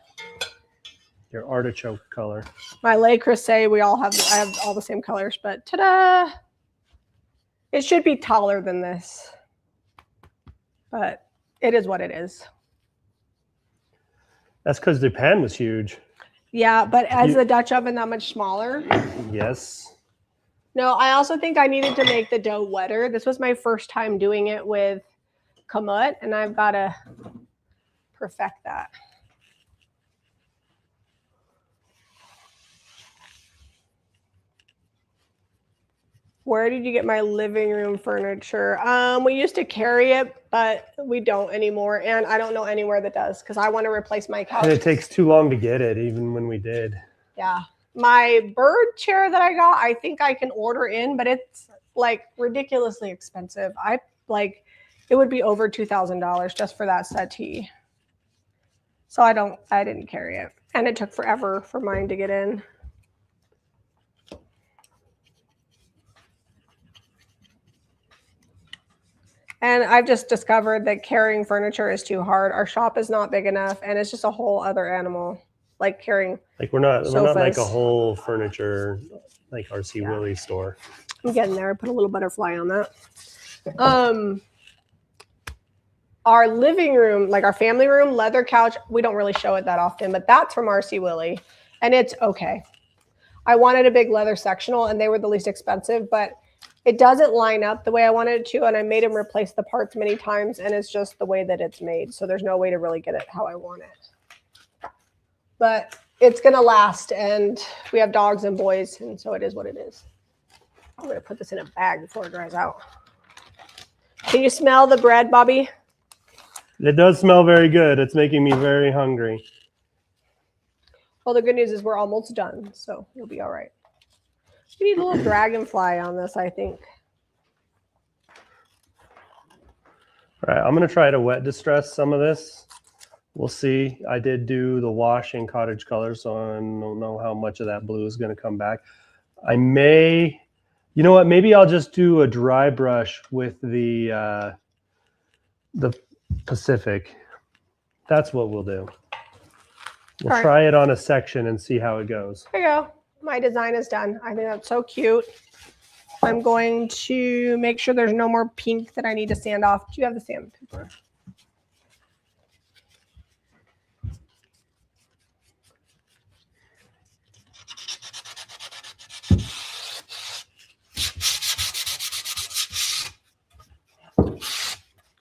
Speaker 2: Your artichoke color.
Speaker 1: My Le Creuset, I have all the same colors, but ta-da! It should be taller than this. But it is what it is.
Speaker 2: That's because the pan was huge.
Speaker 1: Yeah, but as the Dutch oven that much smaller?
Speaker 2: Yes.
Speaker 1: No, I also think I needed to make the dough wetter. This was my first time doing it with kamut, and I've got to perfect that. Where did you get my living room furniture? We used to carry it, but we don't anymore. And I don't know anywhere that does because I want to replace my couch.
Speaker 2: And it takes too long to get it, even when we did.
Speaker 1: Yeah. My bird chair that I got, I think I can order in, but it's like ridiculously expensive. It would be over $2,000 just for that settee. So I didn't carry it. And it took forever for mine to get in. And I've just discovered that carrying furniture is too hard. Our shop is not big enough, and it's just a whole other animal. Like carrying
Speaker 2: we're not
Speaker 1: sofas.
Speaker 2: like a whole furniture like RC Willey store.
Speaker 1: I'm getting there. I put a little butterfly on that. Our living room, like our family room, leather couch, we don't really show it that often, but that's from RC Willey, and it's okay. I wanted a big leather sectional, and they were the least expensive, but it doesn't line up the way I wanted it to, and I made him replace the parts many times, and it's just the way that it's made, so there's no way to really get it how I want it. But it's going to last, and we have dogs and boys, and so it is what it is. I'm going to put this in a bag before it dries out. Can you smell the bread, Bobby?
Speaker 2: It does smell very good. It's making me very hungry.
Speaker 1: Well, the good news is we're almost done, so you'll be all right. We need a little dragonfly on this, I think.
Speaker 2: All right, I'm going to try to wet distress some of this. We'll see. I did do the wash in Cottage color, so I don't know how much of that blue is going to come back. I may, you know what, maybe I'll just do a dry brush with the Pacific. That's what we'll do. We'll try it on a section and see how it goes.
Speaker 1: There you go. My design is done. I think that's so cute. I'm going to make sure there's no more pink that I need to sand off. Do you have the sandpaper?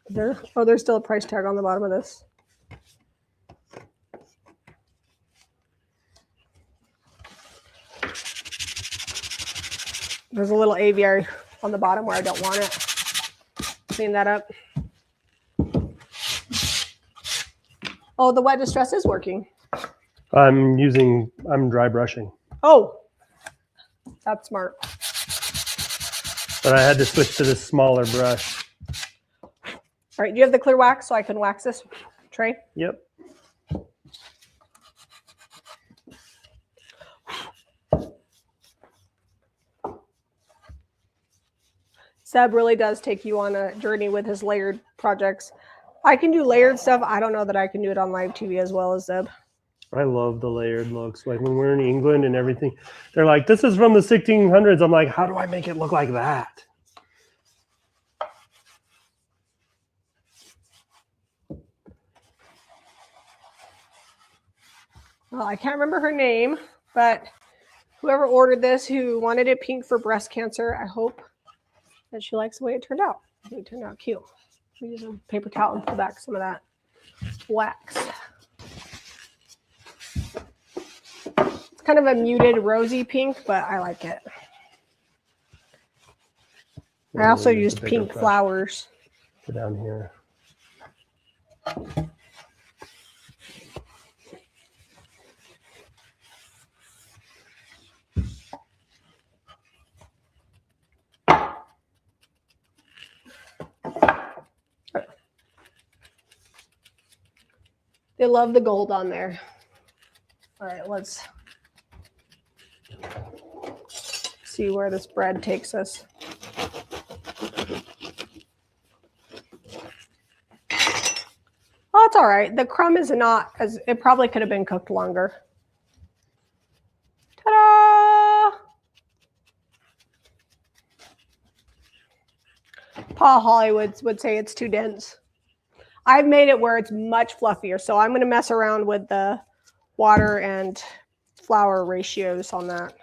Speaker 1: There's still a price tag on the bottom of this. There's a little aviary on the bottom where I don't want it. Clean that up. Oh, the wet distress is working.
Speaker 2: I'm dry brushing.
Speaker 1: Oh, that's smart.
Speaker 2: But I had to switch to this smaller brush.
Speaker 1: All right, do you have the clear wax so I can wax this tray?
Speaker 2: Yep.
Speaker 1: Seb really does take you on a journey with his layered projects. I can do layered stuff. I don't know that I can do it on live TV as well as Seb.
Speaker 2: I love the layered looks. Like when we're in England and everything, they're like, this is from the 1600s. I'm like, how do I make it look like that?
Speaker 1: Well, I can't remember her name, but whoever ordered this, who wanted it pink for breast cancer, I hope that she likes the way it turned out. I think it turned out cute. We use a paper towel and pull back some of that wax. It's kind of a muted rosy pink, but I like it. I also used pink flowers.
Speaker 2: Go down here.
Speaker 1: They love the gold on there. All right, let's see where this bread takes us. Oh, it's all right. The crumb is not as, it probably could have been cooked longer. Ta-da! Paul Hollywood would say it's too dense. I've made it where it's much fluffier, so I'm going to mess around with the water and flour ratios on that.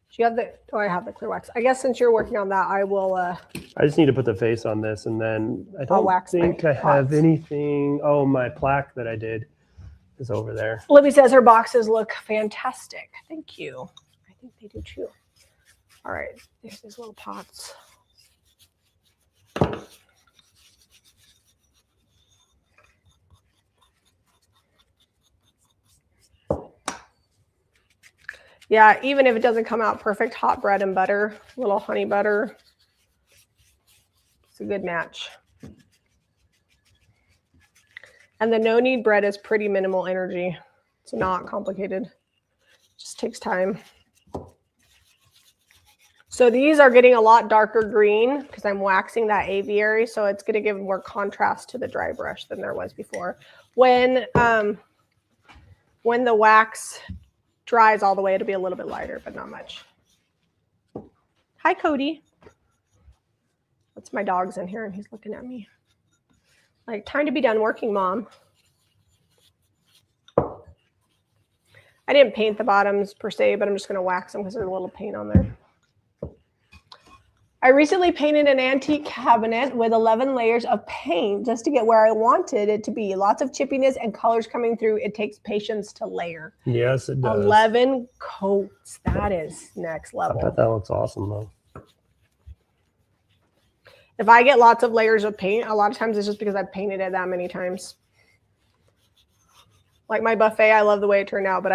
Speaker 1: Do you have the, oh, I have the clear wax. I guess since you're working on that, I will...
Speaker 2: I just need to put the face on this, and then I don't
Speaker 1: wax
Speaker 2: think I have anything. Oh, my plaque that I did is over there.
Speaker 1: Libby says her boxes look fantastic. Thank you. I think they do too. All right, there's these little pots. Yeah, even if it doesn't come out perfect, hot bread and butter, a little honey butter. It's a good match. And the no knead bread is pretty minimal energy. It's not complicated. Just takes time. So these are getting a lot darker green because I'm waxing that aviary, so it's going to give more contrast to the dry brush than there was before. When the wax dries all the way, it'll be a little bit lighter, but not much. Hi, Cody. That's my dog's in here, and he's looking at me. Like, time to be done working, Mom. I didn't paint the bottoms per se, but I'm just going to wax them because there's a little paint on there. I recently painted an antique cabinet with 11 layers of paint just to get where I wanted it to be. Lots of chippiness and colors coming through. It takes patience to layer.
Speaker 2: Yes, it does.
Speaker 1: 11 coats. That is next level.
Speaker 2: I bet that looks awesome, though.
Speaker 1: If I get lots of layers of paint, a lot of times it's just because I've painted it that many times. Like my buffet, I love the way it turned out, but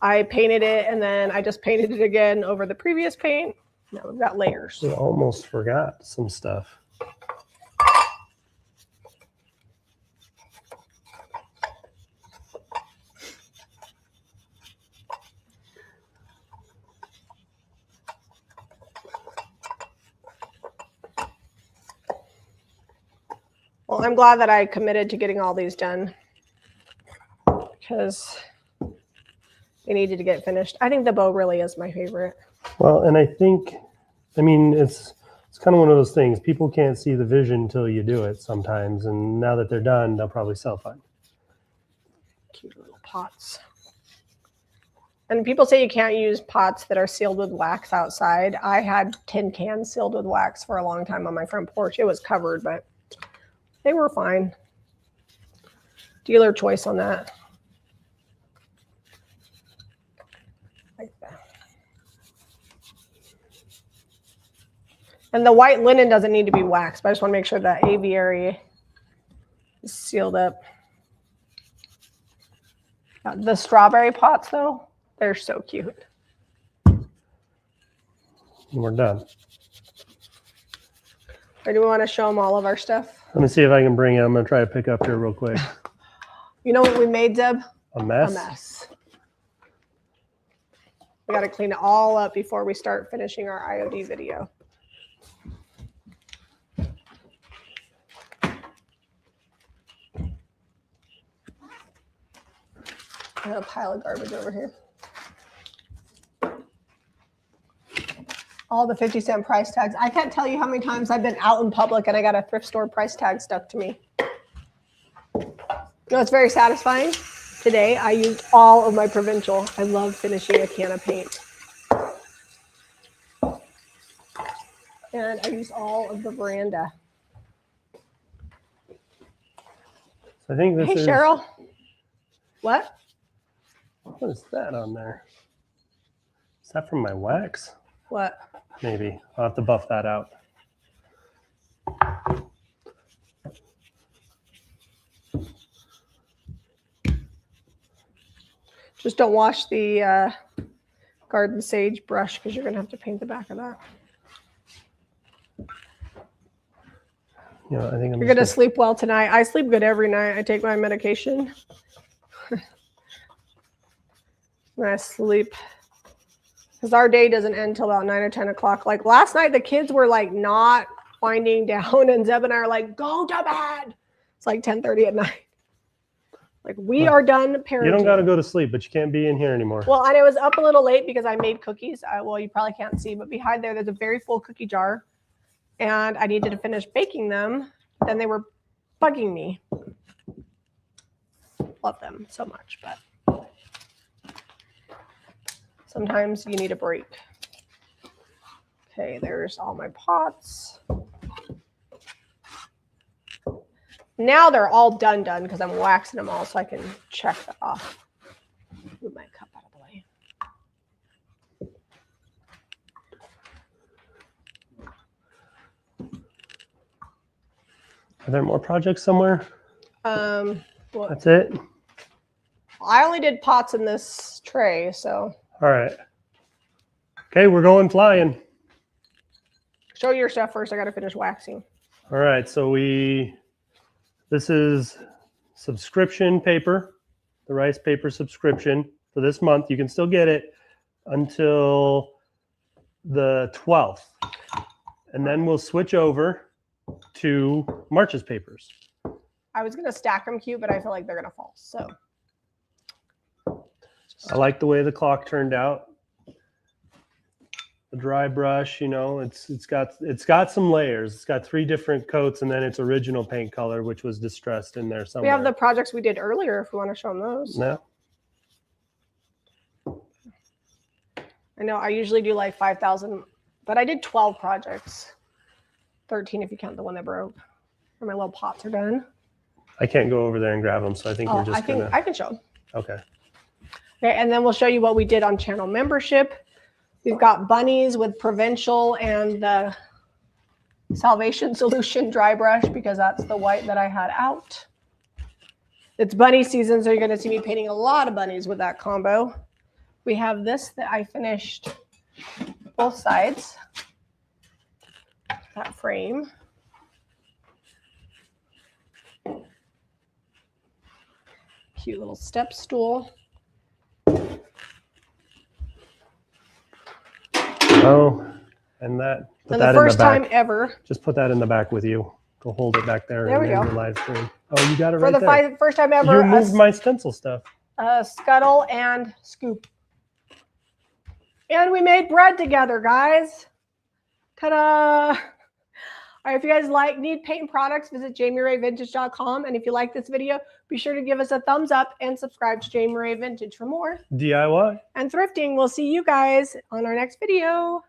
Speaker 1: I painted it and then I just painted it again over the previous paint. Now we've got layers.
Speaker 2: I almost forgot some stuff.
Speaker 1: Well, I'm glad that I committed to getting all these done because they needed to get finished. I think the bow really is my favorite.
Speaker 2: Well, and I think, I mean, it's kind of one of those things. People can't see the vision until you do it sometimes. And now that they're done, they'll probably sell fine.
Speaker 1: Cute little pots. And people say you can't use pots that are sealed with wax outside. I had tin cans sealed with wax for a long time on my front porch. It was covered, but they were fine. Dealer choice on that. Like that. And the white linen doesn't need to be waxed, but I just want to make sure that aviary is sealed up. The strawberry pots, though, they're so cute.
Speaker 2: We're done.
Speaker 1: Or do we want to show them all of our stuff?
Speaker 2: Let me see if I can bring it. I'm going to try to pick up here real quick.
Speaker 1: You know what we made, Zeb?
Speaker 2: A mess?
Speaker 1: A mess. We got to clean it all up before we start finishing our IOD video. I have a pile of garbage over here. All the 50-cent price tags. I can't tell you how many times I've been out in public and I got a thrift store price tag stuck to me. You know, it's very satisfying. Today, I used all of my Provincial. I love finishing a can of paint. And I used all of the Veranda.
Speaker 2: I think this is...
Speaker 1: Hey, Cheryl. What?
Speaker 2: What is that on there? Is that from my wax?
Speaker 1: What?
Speaker 2: Maybe. I'll have to buff that out.
Speaker 1: Just don't wash the garden sage brush because you're going to have to paint the back of that.
Speaker 2: Yeah, I think
Speaker 1: you're going to sleep well tonight. I sleep good every night. I take my medication. And I sleep because our day doesn't end till about 9 or 10 o'clock. Like last night, the kids were like not winding down, and Zeb and I are like, go to bed. It's like 10:30 at night. Like we are done parenting.
Speaker 2: You don't got to go to sleep, but you can't be in here anymore.
Speaker 1: Well, and I was up a little late because I made cookies. Well, you probably can't see, but behind there's a very full cookie jar, and I needed to finish baking them. Then they were bugging me. Love them so much, but sometimes you need a break. Okay, there's all my pots. Now they're all done because I'm waxing them all so I can check that off. Move my cup out of the way.
Speaker 2: Are there more projects somewhere?
Speaker 1: Well,
Speaker 2: that's it?
Speaker 1: I only did pots in this tray, so.
Speaker 2: All right. Okay, we're going flying.
Speaker 1: Show your stuff first. I got to finish waxing.
Speaker 2: All right, so this is subscription paper, the rice paper subscription for this month. You can still get it until the 12th. And then we'll switch over to March's papers.
Speaker 1: I was going to stack them cute, but I feel like they're going to fall. So
Speaker 2: I like the way the clock turned out. The dry brush, you know, it's got some layers. It's got 3 different coats, and then its original paint color, which was distressed in there somewhere.
Speaker 1: We have the projects we did earlier if we want to show them those.
Speaker 2: No.
Speaker 1: I know I usually do like 5,000, but I did 12 projects. 13 if you count the one that broke. And my little pots are done.
Speaker 2: I can't go over there and grab them, so I think we're just gonna.
Speaker 1: I can show them.
Speaker 2: Okay.
Speaker 1: Okay, and then we'll show you what we did on channel membership. We've got bunnies with Provincial and the Salvation Solution dry brush because that's the white that I had out. It's bunny season, so you're going to see me painting a lot of bunnies with that combo. We have this that I finished both sides. That frame. Cute little step stool.
Speaker 2: Oh, and that.
Speaker 1: And the first time ever.
Speaker 2: Just put that in the back with you. Go hold it back there.
Speaker 1: There we go.
Speaker 2: The live stream. Oh, you got it right there.
Speaker 1: For the first time ever.
Speaker 2: You moved my stencil stuff.
Speaker 1: Scuttle and scoop. And we made bread together, guys. Ta-da! All right, if you guys need paint products, visit JamieRayVintage.com. And if you like this video, be sure to give us a thumbs up and subscribe to Jamie Ray Vintage for more
Speaker 2: DIY
Speaker 1: and thrifting. We'll see you guys on our next video.